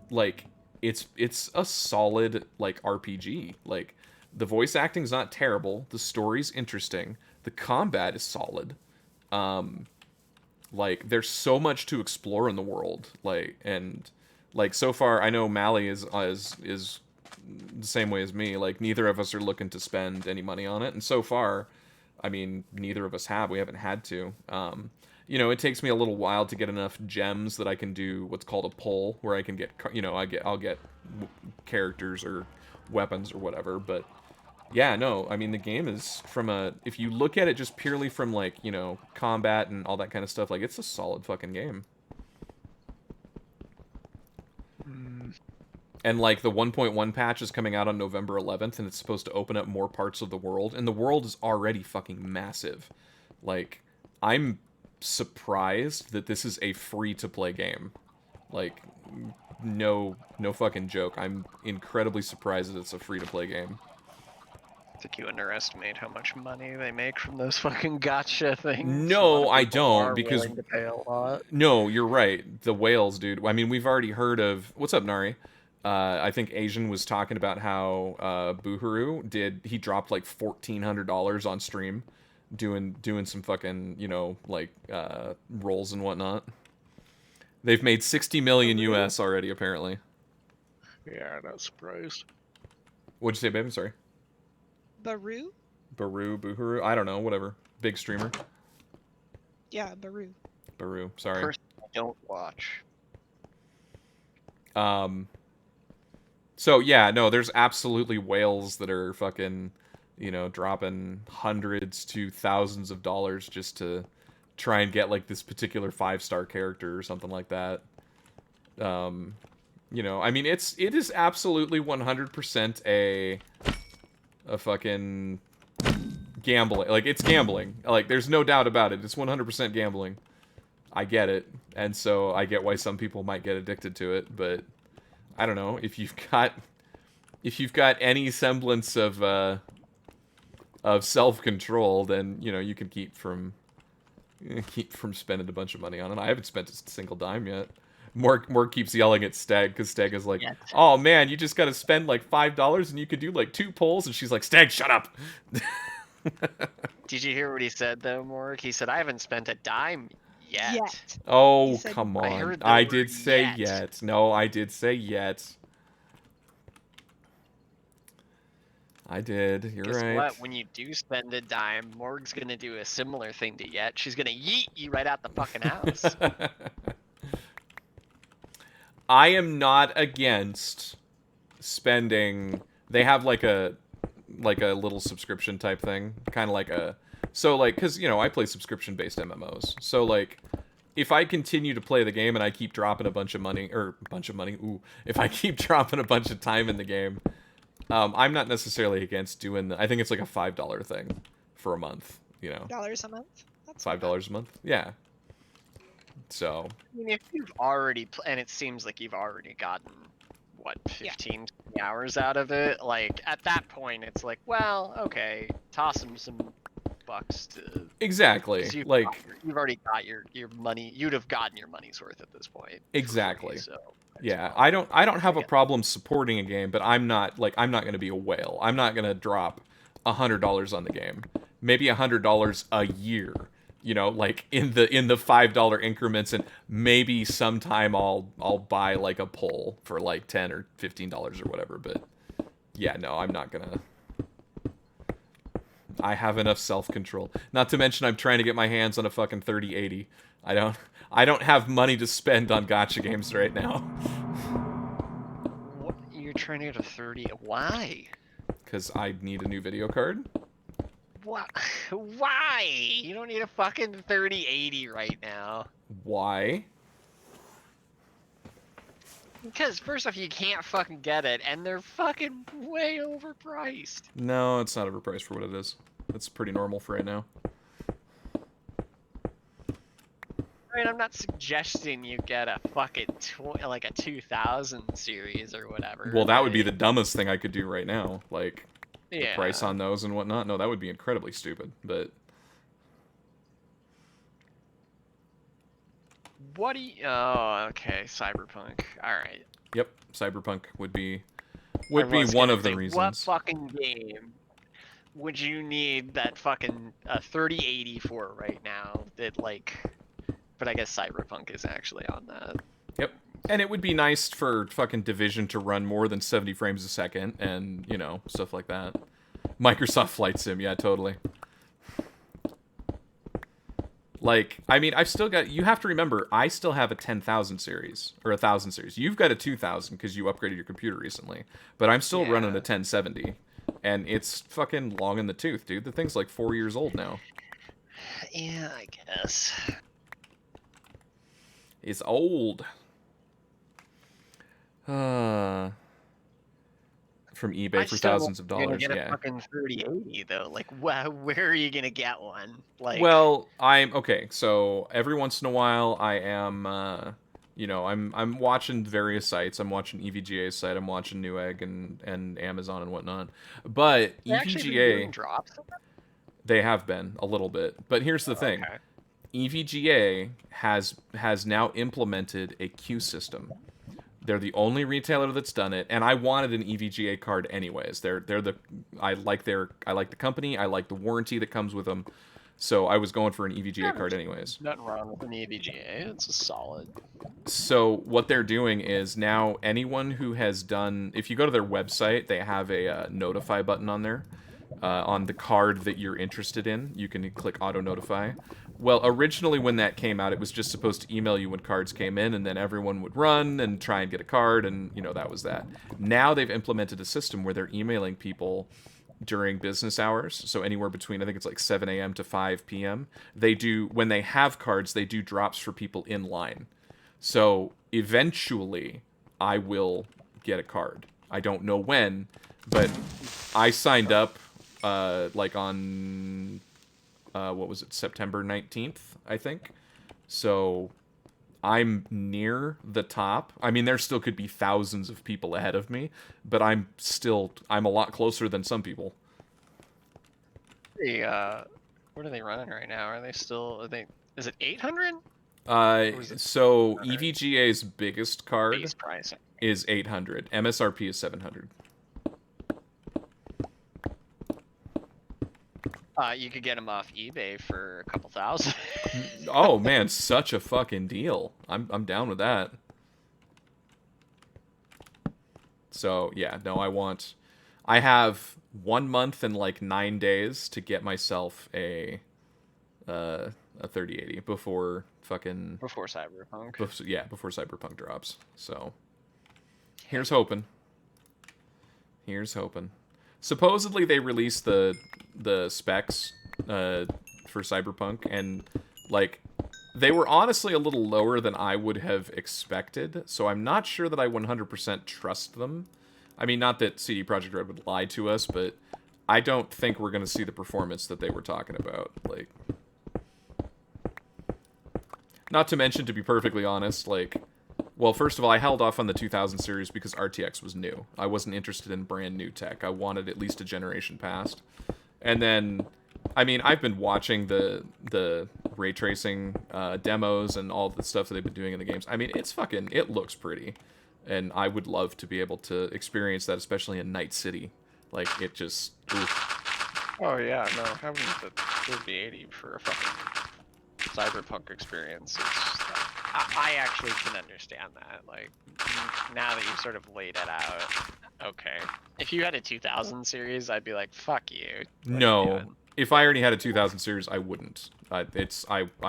like, it's a solid, like, RPG. Like, the voice acting's not terrible, the story's interesting, the combat is solid. Like, there's so much to explore in the world. Like, and like, so far, I know Mally is the same way as me. Like, neither of us are looking to spend any money on it, and so far, I mean, neither of us have. We haven't had to. It takes me a little while to get enough gems that I can do what's called a pull, where I can get, I'll get characters or weapons or whatever. But yeah, no, I mean, the game is, if you look at it just purely from, like, combat and all that kind of stuff, like, it's a solid fucking game. And like the 1.1 patch is coming out on November 11th, and it's supposed to open up more parts of the world, and the world is already fucking massive. Like, I'm surprised that this is a free-to-play game. Like, no fucking joke. I'm incredibly surprised that it's a free-to-play game. I think you underestimate how much money they make from those fucking gotcha things. A lot No, of I people don't, are because willing to pay a lot. no, you're right. The whales, dude. I mean, we've already heard of. What's up, Nari? I think Asian was talking about how Boohoo did. He dropped like $1,400 on stream, doing some fucking like rolls and whatnot. They've made 60 million US already, apparently. Yeah, not surprised. What'd you say, babe? I'm sorry. Baru? Boohoo. I don't know. Whatever. Big streamer. Yeah, Baru. Baru. Sorry. Personally, I don't watch. So yeah, no, there's absolutely whales that are fucking, dropping hundreds to thousands of dollars just to try and get like this particular 5-star character or something like that. I mean, it is absolutely 100% a fucking gambling. Like, it's gambling. Like, there's no doubt about it. It's 100% gambling. I get it, and so I get why some people might get addicted to it, but I don't know, if you've got any semblance of self-control, then you can keep from spending a bunch of money on it. I haven't spent a single dime yet. Morg keeps yelling at Stag because Stag is like, "Oh man, you just got to spend like $5 and you could do like 2 pulls," and she's like, "Stag, shut up." Did you hear what he said though, Morg? He said, "I haven't spent a dime yet." Oh, said- come on. I heard the I word did say yet. yet. No, I did say yet. I did. You're Guess right. what? When you do spend a dime, Morg's gonna do a similar thing to Yet. She's gonna yeet you right out the fucking house. I am not against spending. They have like a little subscription type thing, kind of like because I play subscription based MMOs. So like, if I continue to play the game and I keep dropping a bunch of money, if I keep dropping a bunch of time in the game, I'm not necessarily against doing. I think it's like a $5 thing for a month. $5 a month? That's $5 a month. Yeah. So. I mean, if you've already, and it seems like you've already gotten, what, 15, 20 hours out of it, like, at that point, it's like, well, okay, toss him some bucks to... Exactly. 'cause you've already got your money, you'd have gotten your money's worth at this point. Exactly. Free, so yeah, I don't have a problem supporting a game, but I'm not going to be a whale. I'm not going to drop $100 on the game. Maybe $100 a year. Like in the $5 increments, and maybe sometime I'll buy like a pull for like $10 or $15 or whatever. But yeah, no, I'm not gonna. I have enough self-control. Not to mention, I'm trying to get my hands on a fucking 3080. I don't have money to spend on gacha games right now. What? You're trying to get a 30? Why? Because I need a new video card. What? Why? You don't need a fucking 3080 right now. Why? Because first off, you can't fucking get it, and they're fucking way overpriced. No, it's not overpriced for what it is. It's pretty normal for right now. I mean, I'm not suggesting you get a fucking like a 2000 series or whatever. Well, that would be the dumbest thing I could do right now. Like, the yeah. price on those and whatnot. No, that would be incredibly stupid. But What do you... Oh, okay, Cyberpunk. Alright. yep, Cyberpunk would be I was one gonna of the say, reasons. What fucking game would you need that fucking 3080 for right now? That like... But I guess Cyberpunk is actually on that. Yep. And it would be nice for fucking Division to run more than 70 frames a second and, stuff like that. Microsoft Flight Sim, yeah, totally. Like, I mean, I've still got... You have to remember, I still have a 10,000 series, or a 1,000 series. You've got a 2,000 because you upgraded your computer recently. But I'm still running a 1070. And it's fucking long in the tooth, dude. The thing's like 4 years old now. Yeah, I guess. It's old. from I eBay for still don't thousands of think you're dollars. gonna get a Yeah. fucking 3080 though. Like, where are you gonna get one? Like, Well, I'm okay. So every once in a while, I am, I'm watching various sites. I'm watching EVGA's site. I'm watching Newegg and Amazon and whatnot. But they actually been doing EVGA, drops. they have been a little bit. But here's the thing: Okay. EVGA has now implemented a queue system. They're the only retailer that's done it, and I wanted an EVGA card anyways. I like the company. I like the warranty that comes with them. So I was going for an EVGA card anyways. Nothing wrong with an EVGA. It's a solid. So what they're doing is now anyone who has done, if you go to their website, they have a notify button on there. On the card that you're interested in, you can click auto notify. Well, originally when that came out, it was just supposed to email you when cards came in, and then everyone would run and try and get a card, and that was that. Now they've implemented a system where they're emailing people during business hours, so anywhere between, I think it's like 7 a.m. to 5 p.m. When they have cards, they do drops for people in line. So eventually, I will get a card. I don't know when, but I signed up on what was it, September 19th, I think. So I'm near the top. I mean, there still could be thousands of people ahead of me, but I'm a lot closer than some people. What are they running right now? Is it 800? So EVGA's biggest card Base pricing. is 800. MSRP is 700. You could get them off eBay for a couple thousand. Oh man, such a fucking deal. I'm down with that. So yeah, no, I have 1 month and like 9 days to get myself a 3080 before fucking Before Cyberpunk. before Cyberpunk drops. So here's hoping. Here's hoping. Supposedly they released the specs for Cyberpunk, and like they were honestly a little lower than I would have expected. So I'm not sure that I 100% trust them. I mean, not that CD Projekt Red would lie to us, but I don't think we're going to see the performance that they were talking about. Like, not to mention, to be perfectly honest, like, well, first of all, I held off on the 2000 series because RTX was new. I wasn't interested in brand new tech. I wanted at least a generation past. And then, I mean, I've been watching the ray tracing demos and all the stuff that they've been doing in the games. I mean, it looks pretty. And I would love to be able to experience that, especially in Night City. Like, it just... Oof. Oh yeah, no, having the 3080 for a fucking Cyberpunk experience is... I actually can understand that. Like, now that you've sort of laid it out, okay. If you had a 2000 series, I'd be like, fuck you. No. If I already had a 2000 series, I wouldn't. I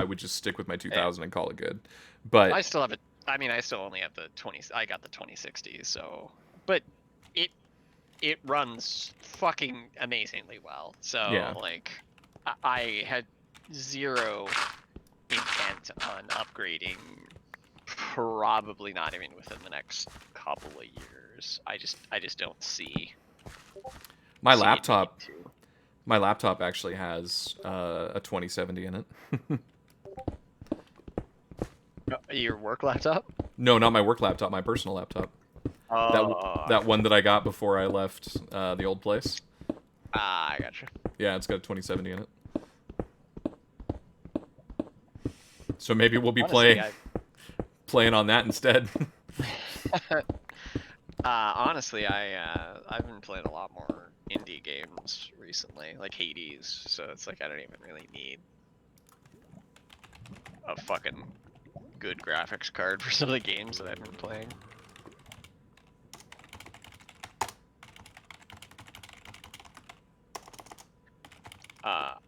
would just stick with my 2000 and call it good. But I still have it. I mean, I still only have the 20. I got the 2060, so. But it runs fucking amazingly well. So yeah. like, I had zero intent on upgrading. Probably not even within the next couple of years. I just don't see. My laptop actually has a 2070 in it. Your work laptop? No, not my work laptop. My personal laptop. That one that I got before I left the old place. Ah, I gotcha. Yeah, it's got a 2070 in it. So maybe we'll be playing on that instead. Honestly, I've been playing a lot more indie games recently, like Hades. So it's like I don't even really need a fucking good graphics card for some of the games that I've been playing.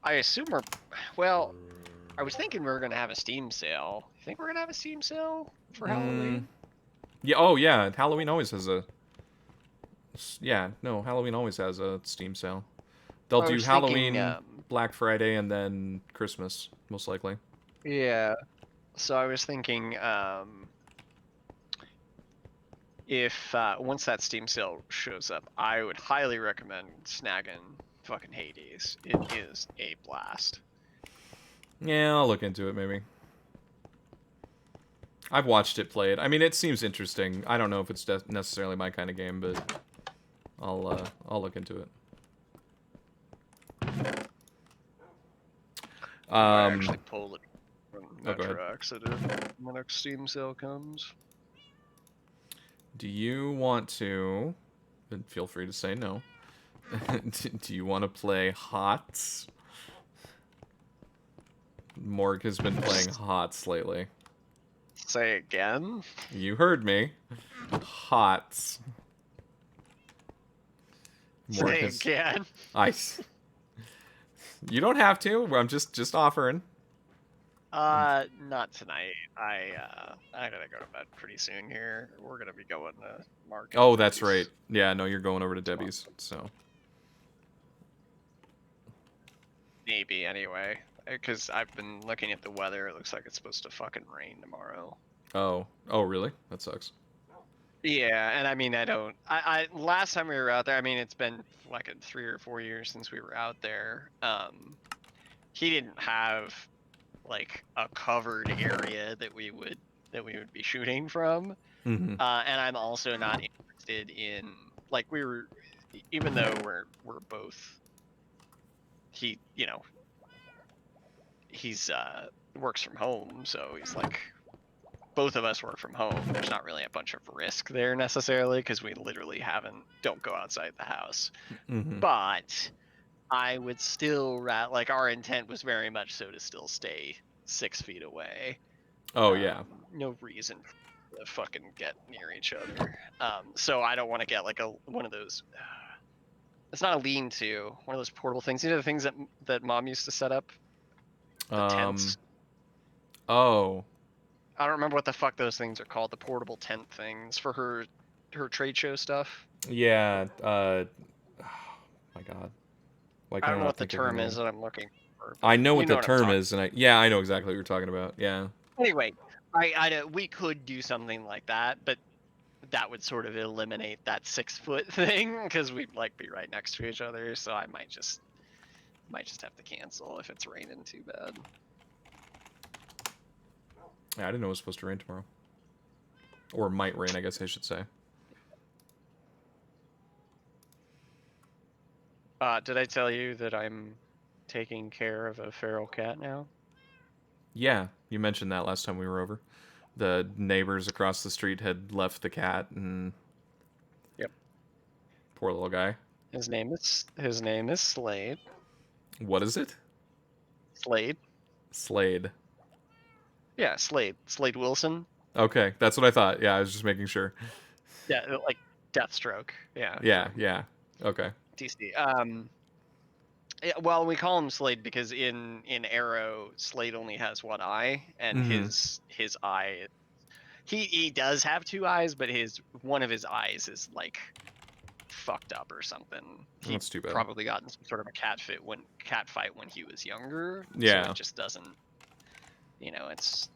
I assume well, I was thinking we were gonna have a Steam sale. You think we're gonna have a Steam sale for Halloween? Yeah. Oh, yeah. Halloween always has a. Yeah. No. Halloween always has a Steam sale. They'll do Halloween, Black Friday, and then Christmas, most likely. Yeah. So I was thinking, if once that Steam sale shows up, I would highly recommend snagging fucking Hades. It is a blast. Yeah, I'll look into it maybe. I've watched it played. I mean, it seems interesting. I don't know if it's necessarily my kind of game, but I'll look into it. I actually pull it from go ahead. Metro Accident when the next Steam sale comes. Do you want to? And feel free to say no. Do you want to play HOTS? Morg has been playing HOTS lately. Say again? You heard me. HOTS. Say again? You don't have to. I'm just offering. Not tonight. I gotta go to bed pretty soon here. We're gonna be going to market. Oh, that's right. Yeah, no, you're going over to Debbie's, so. Maybe anyway, because I've been looking at the weather. It looks like it's supposed to fucking rain tomorrow. Oh, really? That sucks. Yeah, and I mean, I last time we were out there, I mean, it's been like 3 or 4 years since we were out there. He didn't have like a covered area that we would be shooting from. Mm-hmm. And I'm also not interested in, like, even though we're both, he, you know, he's works from home, so he's like, both of us work from home. There's not really a bunch of risk there necessarily, because we literally don't go outside the house. Mm-hmm. But I would still like, our intent was very much so to still stay 6 feet away. Oh yeah. No reason to fucking get near each other. So I don't want to get like one of those. It's not a lean-to. One of those portable things. You know the things that Mom used to set up. The tents. Oh. I don't remember what the fuck those things are called. The portable tent things for her trade show stuff. Yeah. Oh my God. I don't know what the term is that I'm looking for. I know what the term is, and I know exactly what you're talking about. Yeah. Anyway, we could do something like that, but that would sort of eliminate that 6 foot thing because we'd like be right next to each other. So I might just have to cancel if it's raining too bad. Yeah, I didn't know it was supposed to rain tomorrow. Or might rain, I guess I should say. Did I tell you that I'm taking care of a feral cat now? Yeah, you mentioned that last time we were over. The neighbors across the street had left the cat, and yep, poor little guy. His name is Slade. What is it? Slade. Slade. Yeah, Slade. Slade Wilson. Okay, that's what I thought. Yeah, I was just making sure. Yeah, like Deathstroke. Yeah. Yeah. Okay. DC. Yeah, well, we call him Slade because in Arrow, Slade only has one eye, and his eye, he does have 2 eyes, but one of his eyes is like fucked up or something. That's too bad. Probably got in some sort of a cat fight when he was younger. Yeah. So it just doesn't. You know, it's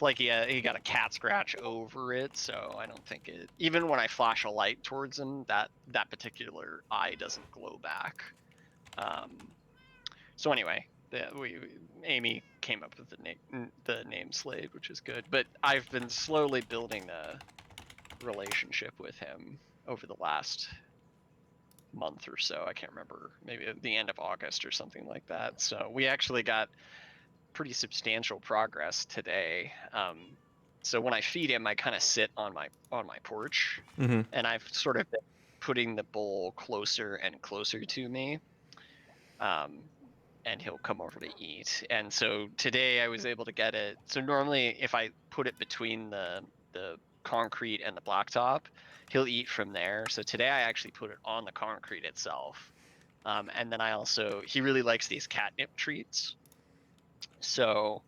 like he got a cat scratch over it, so I don't think it. Even when I flash a light towards him, that particular eye doesn't glow back. So anyway, Amy came up with the name Slade, which is good. But I've been slowly building a relationship with him over the last month or so. I can't remember, maybe at the end of August or something like that. So we actually got pretty substantial progress today. So when I feed him, I kind of sit on my porch, and I've sort of been putting the bowl closer and closer to me, and he'll come over to eat. And so today I was able to get it. So normally if I put it between the concrete and the blacktop, he'll eat from there. So today I actually put it on the concrete itself. And then he really likes these catnip treats. So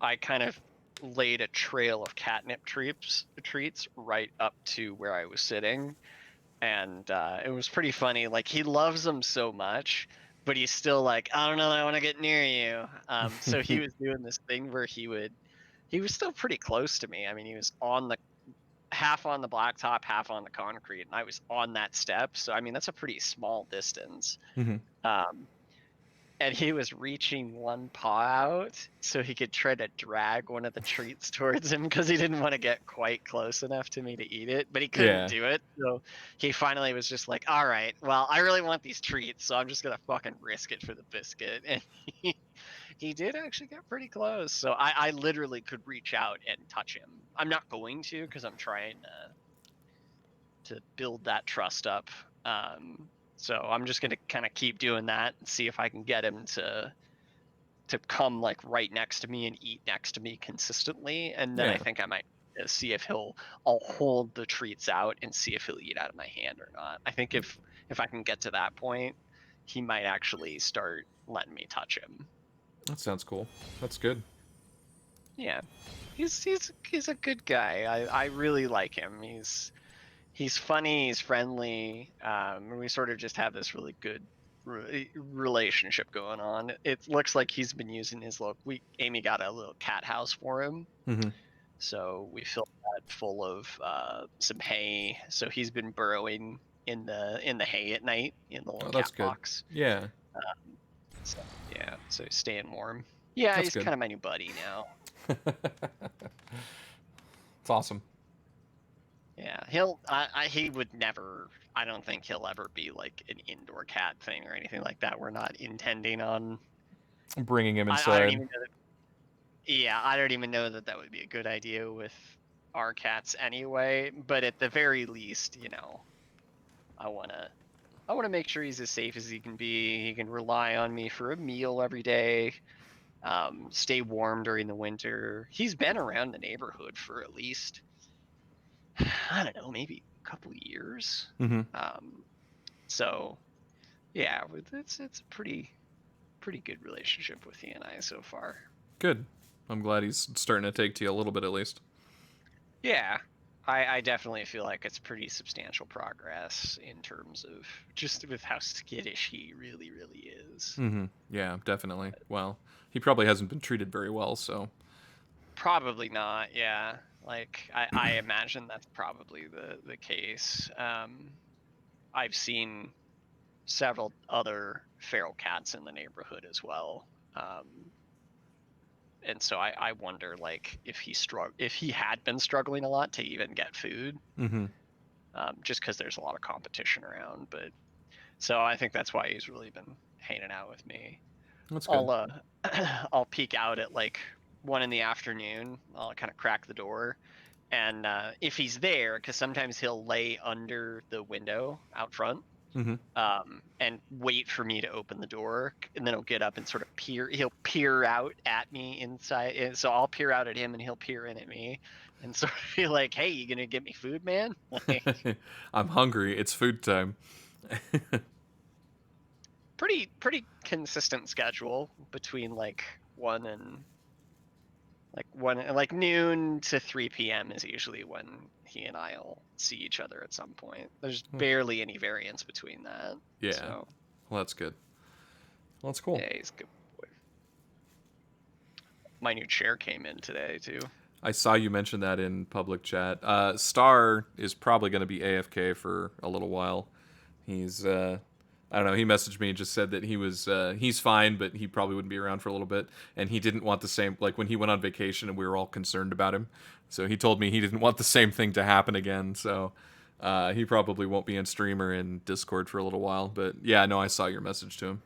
I kind of laid a trail of catnip treats right up to where I was sitting. And it was pretty funny. Like, he loves them so much, but he's still like, I don't know that I want to get near you. So he was doing this thing where he was still pretty close to me. I mean, he was on the half on the blacktop, half on the concrete, and I was on that step. So I mean, that's a pretty small distance. Mhm. And he was reaching one paw out so he could try to drag one of the treats towards him because he didn't want to get quite close enough to me to eat it, but he couldn't Yeah. do it. So he finally was just like, all right, well, I really want these treats, so I'm just going to fucking risk it for the biscuit. And he did actually get pretty close. So I literally could reach out and touch him. I'm not going to because I'm trying to build that trust up. So I'm just gonna kind of keep doing that and see if I can get him to come like right next to me and eat next to me consistently, and then I Yeah. think I might see if I'll hold the treats out and see if he'll eat out of my hand or not. I think if I can get to that point, he might actually start letting me touch him. That sounds cool. That's good. Yeah, he's a good guy. I really like him. He's funny, he's friendly. We sort of just have this really good relationship going on. It looks like he's been using his little. Amy got a little cat house for him, Mhm. so we filled that full of some hay. So he's been burrowing in the hay at night in the little Oh, that's cat good. box. Yeah. So yeah, so he's staying warm. Yeah, That's he's good. kind of my new buddy now. It's awesome. Yeah, he would never. I don't think he'll ever be like an indoor cat thing or anything like that. We're not intending on. Bringing him I don't inside. even know that. Yeah, I don't even know that would be a good idea with our cats anyway. But at the very least, I wanna make sure he's as safe as he can be. He can rely on me for a meal every day. Stay warm during the winter. He's been around the neighborhood for at least, I don't know, maybe a couple years. Mhm. So yeah, it's a pretty good relationship with he and I so far. Good. I'm glad he's starting to take to you a little bit at least. Yeah, I definitely feel like it's pretty substantial progress in terms of just with how skittish he really is. Mhm. Yeah, definitely. Well, he probably hasn't been treated very well, so. Probably not. Yeah, like I imagine that's probably the case. I've seen several other feral cats in the neighborhood as well. And so I wonder like if he had been struggling a lot to even get food, Mhm. just because there's a lot of competition around. But so I think that's why he's really been hanging out with me. That's good. I'll I'll peek out at like 1 PM. I'll kind of crack the door, and if he's there, because sometimes he'll lay under the window out front. Mhm. And wait for me to open the door, and then he'll get up and sort of he'll peer out at me inside, and so I'll peer out at him and he'll peer in at me and sort of be like, hey, you gonna get me food, man? Like, I'm hungry. It's food time. pretty consistent schedule between like noon to 3 p.m. is usually when he and I'll see each other at some point. There's barely any variance between that. Yeah. So Well, that's good. Well, that's cool. yeah, he's a good boy. My new chair came in today too. I saw you mention that in public chat. Star is probably going to be AFK for a little while. He's I don't know. He messaged me and just said that he's fine, but he probably wouldn't be around for a little bit. And he didn't want the same, like when he went on vacation and we were all concerned about him. So he told me he didn't want the same thing to happen again. So he probably won't be in stream or in Discord for a little while. But yeah, no, I saw your message to him.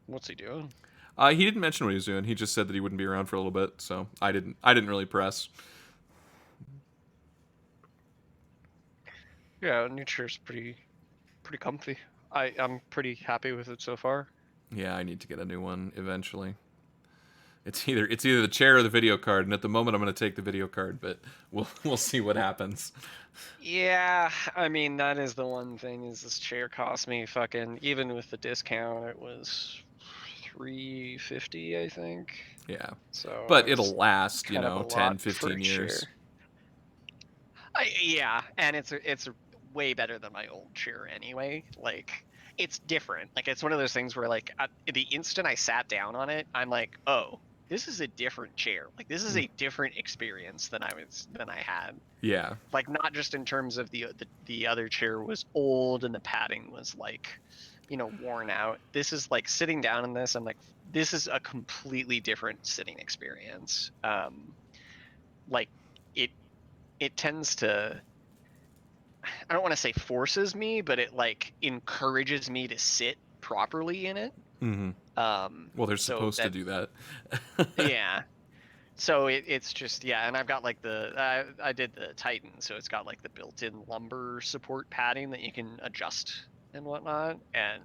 What's he doing? He didn't mention what he was doing. He just said that he wouldn't be around for a little bit. So I didn't really press. Yeah, new chair's pretty comfy. I'm pretty happy with it so far. Yeah, I need to get a new one eventually. It's either the chair or the video card, and at the moment I'm going to take the video card, but we'll see what happens. Yeah, I mean that is the one thing, is this chair cost me fucking, even with the discount it was $350, I think. Yeah. So But it's it'll last, kind of a 10, lot for 15 a years. chair. Yeah, and it's way better than my old chair anyway. Like, it's different. Like, it's one of those things where like the instant I sat down on it, I'm like, oh, this is a different chair. Like this is a different experience than I had. Yeah. Like not just in terms of the other chair was old and the padding was like, worn out. This is like sitting down in this. I'm like, this is a completely different sitting experience. Like it tends to, I don't want to say forces me, but it like encourages me to sit properly in it. Mm-hmm. Well, they're So supposed to do that. yeah. So it's just, yeah, and I've got like I did the Titan, so it's got like the built-in lumbar support padding that you can adjust and whatnot, and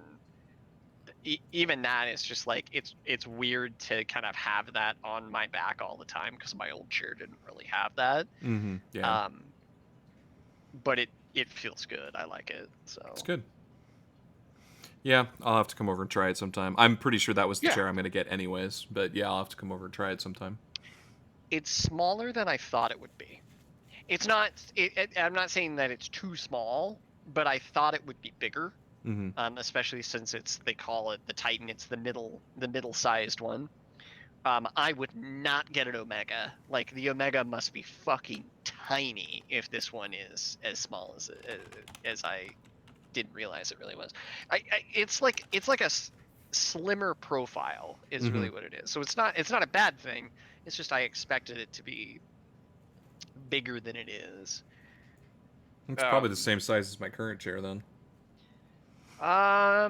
even that is just like it's weird to kind of have that on my back all the time because my old chair didn't really have that. Mm-hmm. Yeah. But it feels good. I like it. So It's good. Yeah, I'll have to come over and try it sometime. I'm pretty sure that was the Yeah. chair I'm going to get anyways, but yeah, I'll have to come over and try it sometime. It's smaller than I thought it would be. It's not. I'm not saying that it's too small, but I thought it would be bigger. Mm-hmm. Especially since they call it the Titan. It's the middle-sized one. I would not get an Omega. Like the Omega must be fucking tiny if this one is as small as I didn't realize it really was. It's like a slimmer profile is Mm-hmm. really what it is. So it's not a bad thing. It's just I expected it to be bigger than it is. It's probably the same size as my current chair then. Yeah,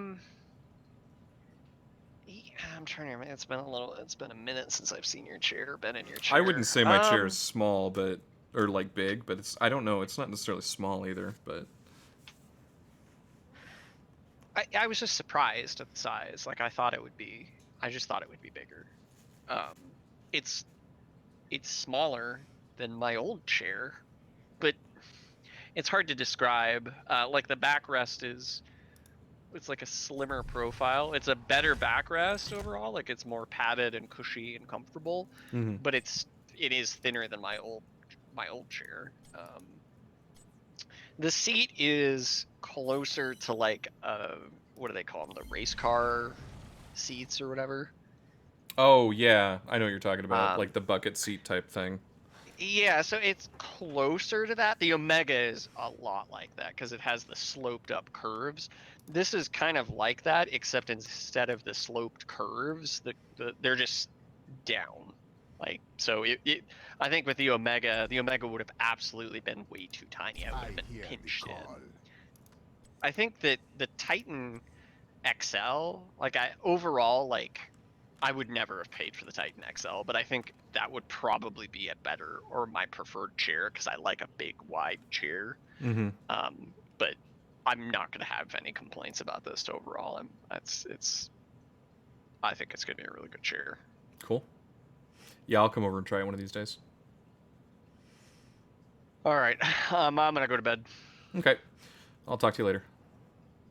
I'm trying to remember. It's been a minute since I've seen your chair, been in your chair. I wouldn't say my chair is small, or like big, but I don't know, it's not necessarily small either, but I was just surprised at the size. Like I just thought it would be bigger. It's smaller than my old chair, but it's hard to describe. Like the backrest it's like a slimmer profile. It's a better backrest overall. Like it's more padded and cushy and comfortable, mm-hmm. but it is thinner than my old chair. The seat is closer to like what do they call them? The race car seats or whatever. Oh yeah, I know what you're talking about, Um, like the bucket seat type thing. Yeah, so it's closer to that. The Omega is a lot like that because it has the sloped up curves. This is kind of like that, except instead of the sloped curves, they're just down. Like so, I think with the Omega would have absolutely been way too tiny. I would have been pinched in. I think that the Titan XL, like I would never have paid for the Titan XL, but I think that would probably be a better or my preferred chair because I like a big wide chair. Mm-hmm. But I'm not going to have any complaints about this overall. I think it's going to be a really good chair. Cool. Yeah, I'll come over and try it one of these days. All right, I'm going to go to bed. Okay. I'll talk to you later.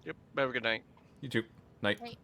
Yep. Have a good night. You too. Night. Right.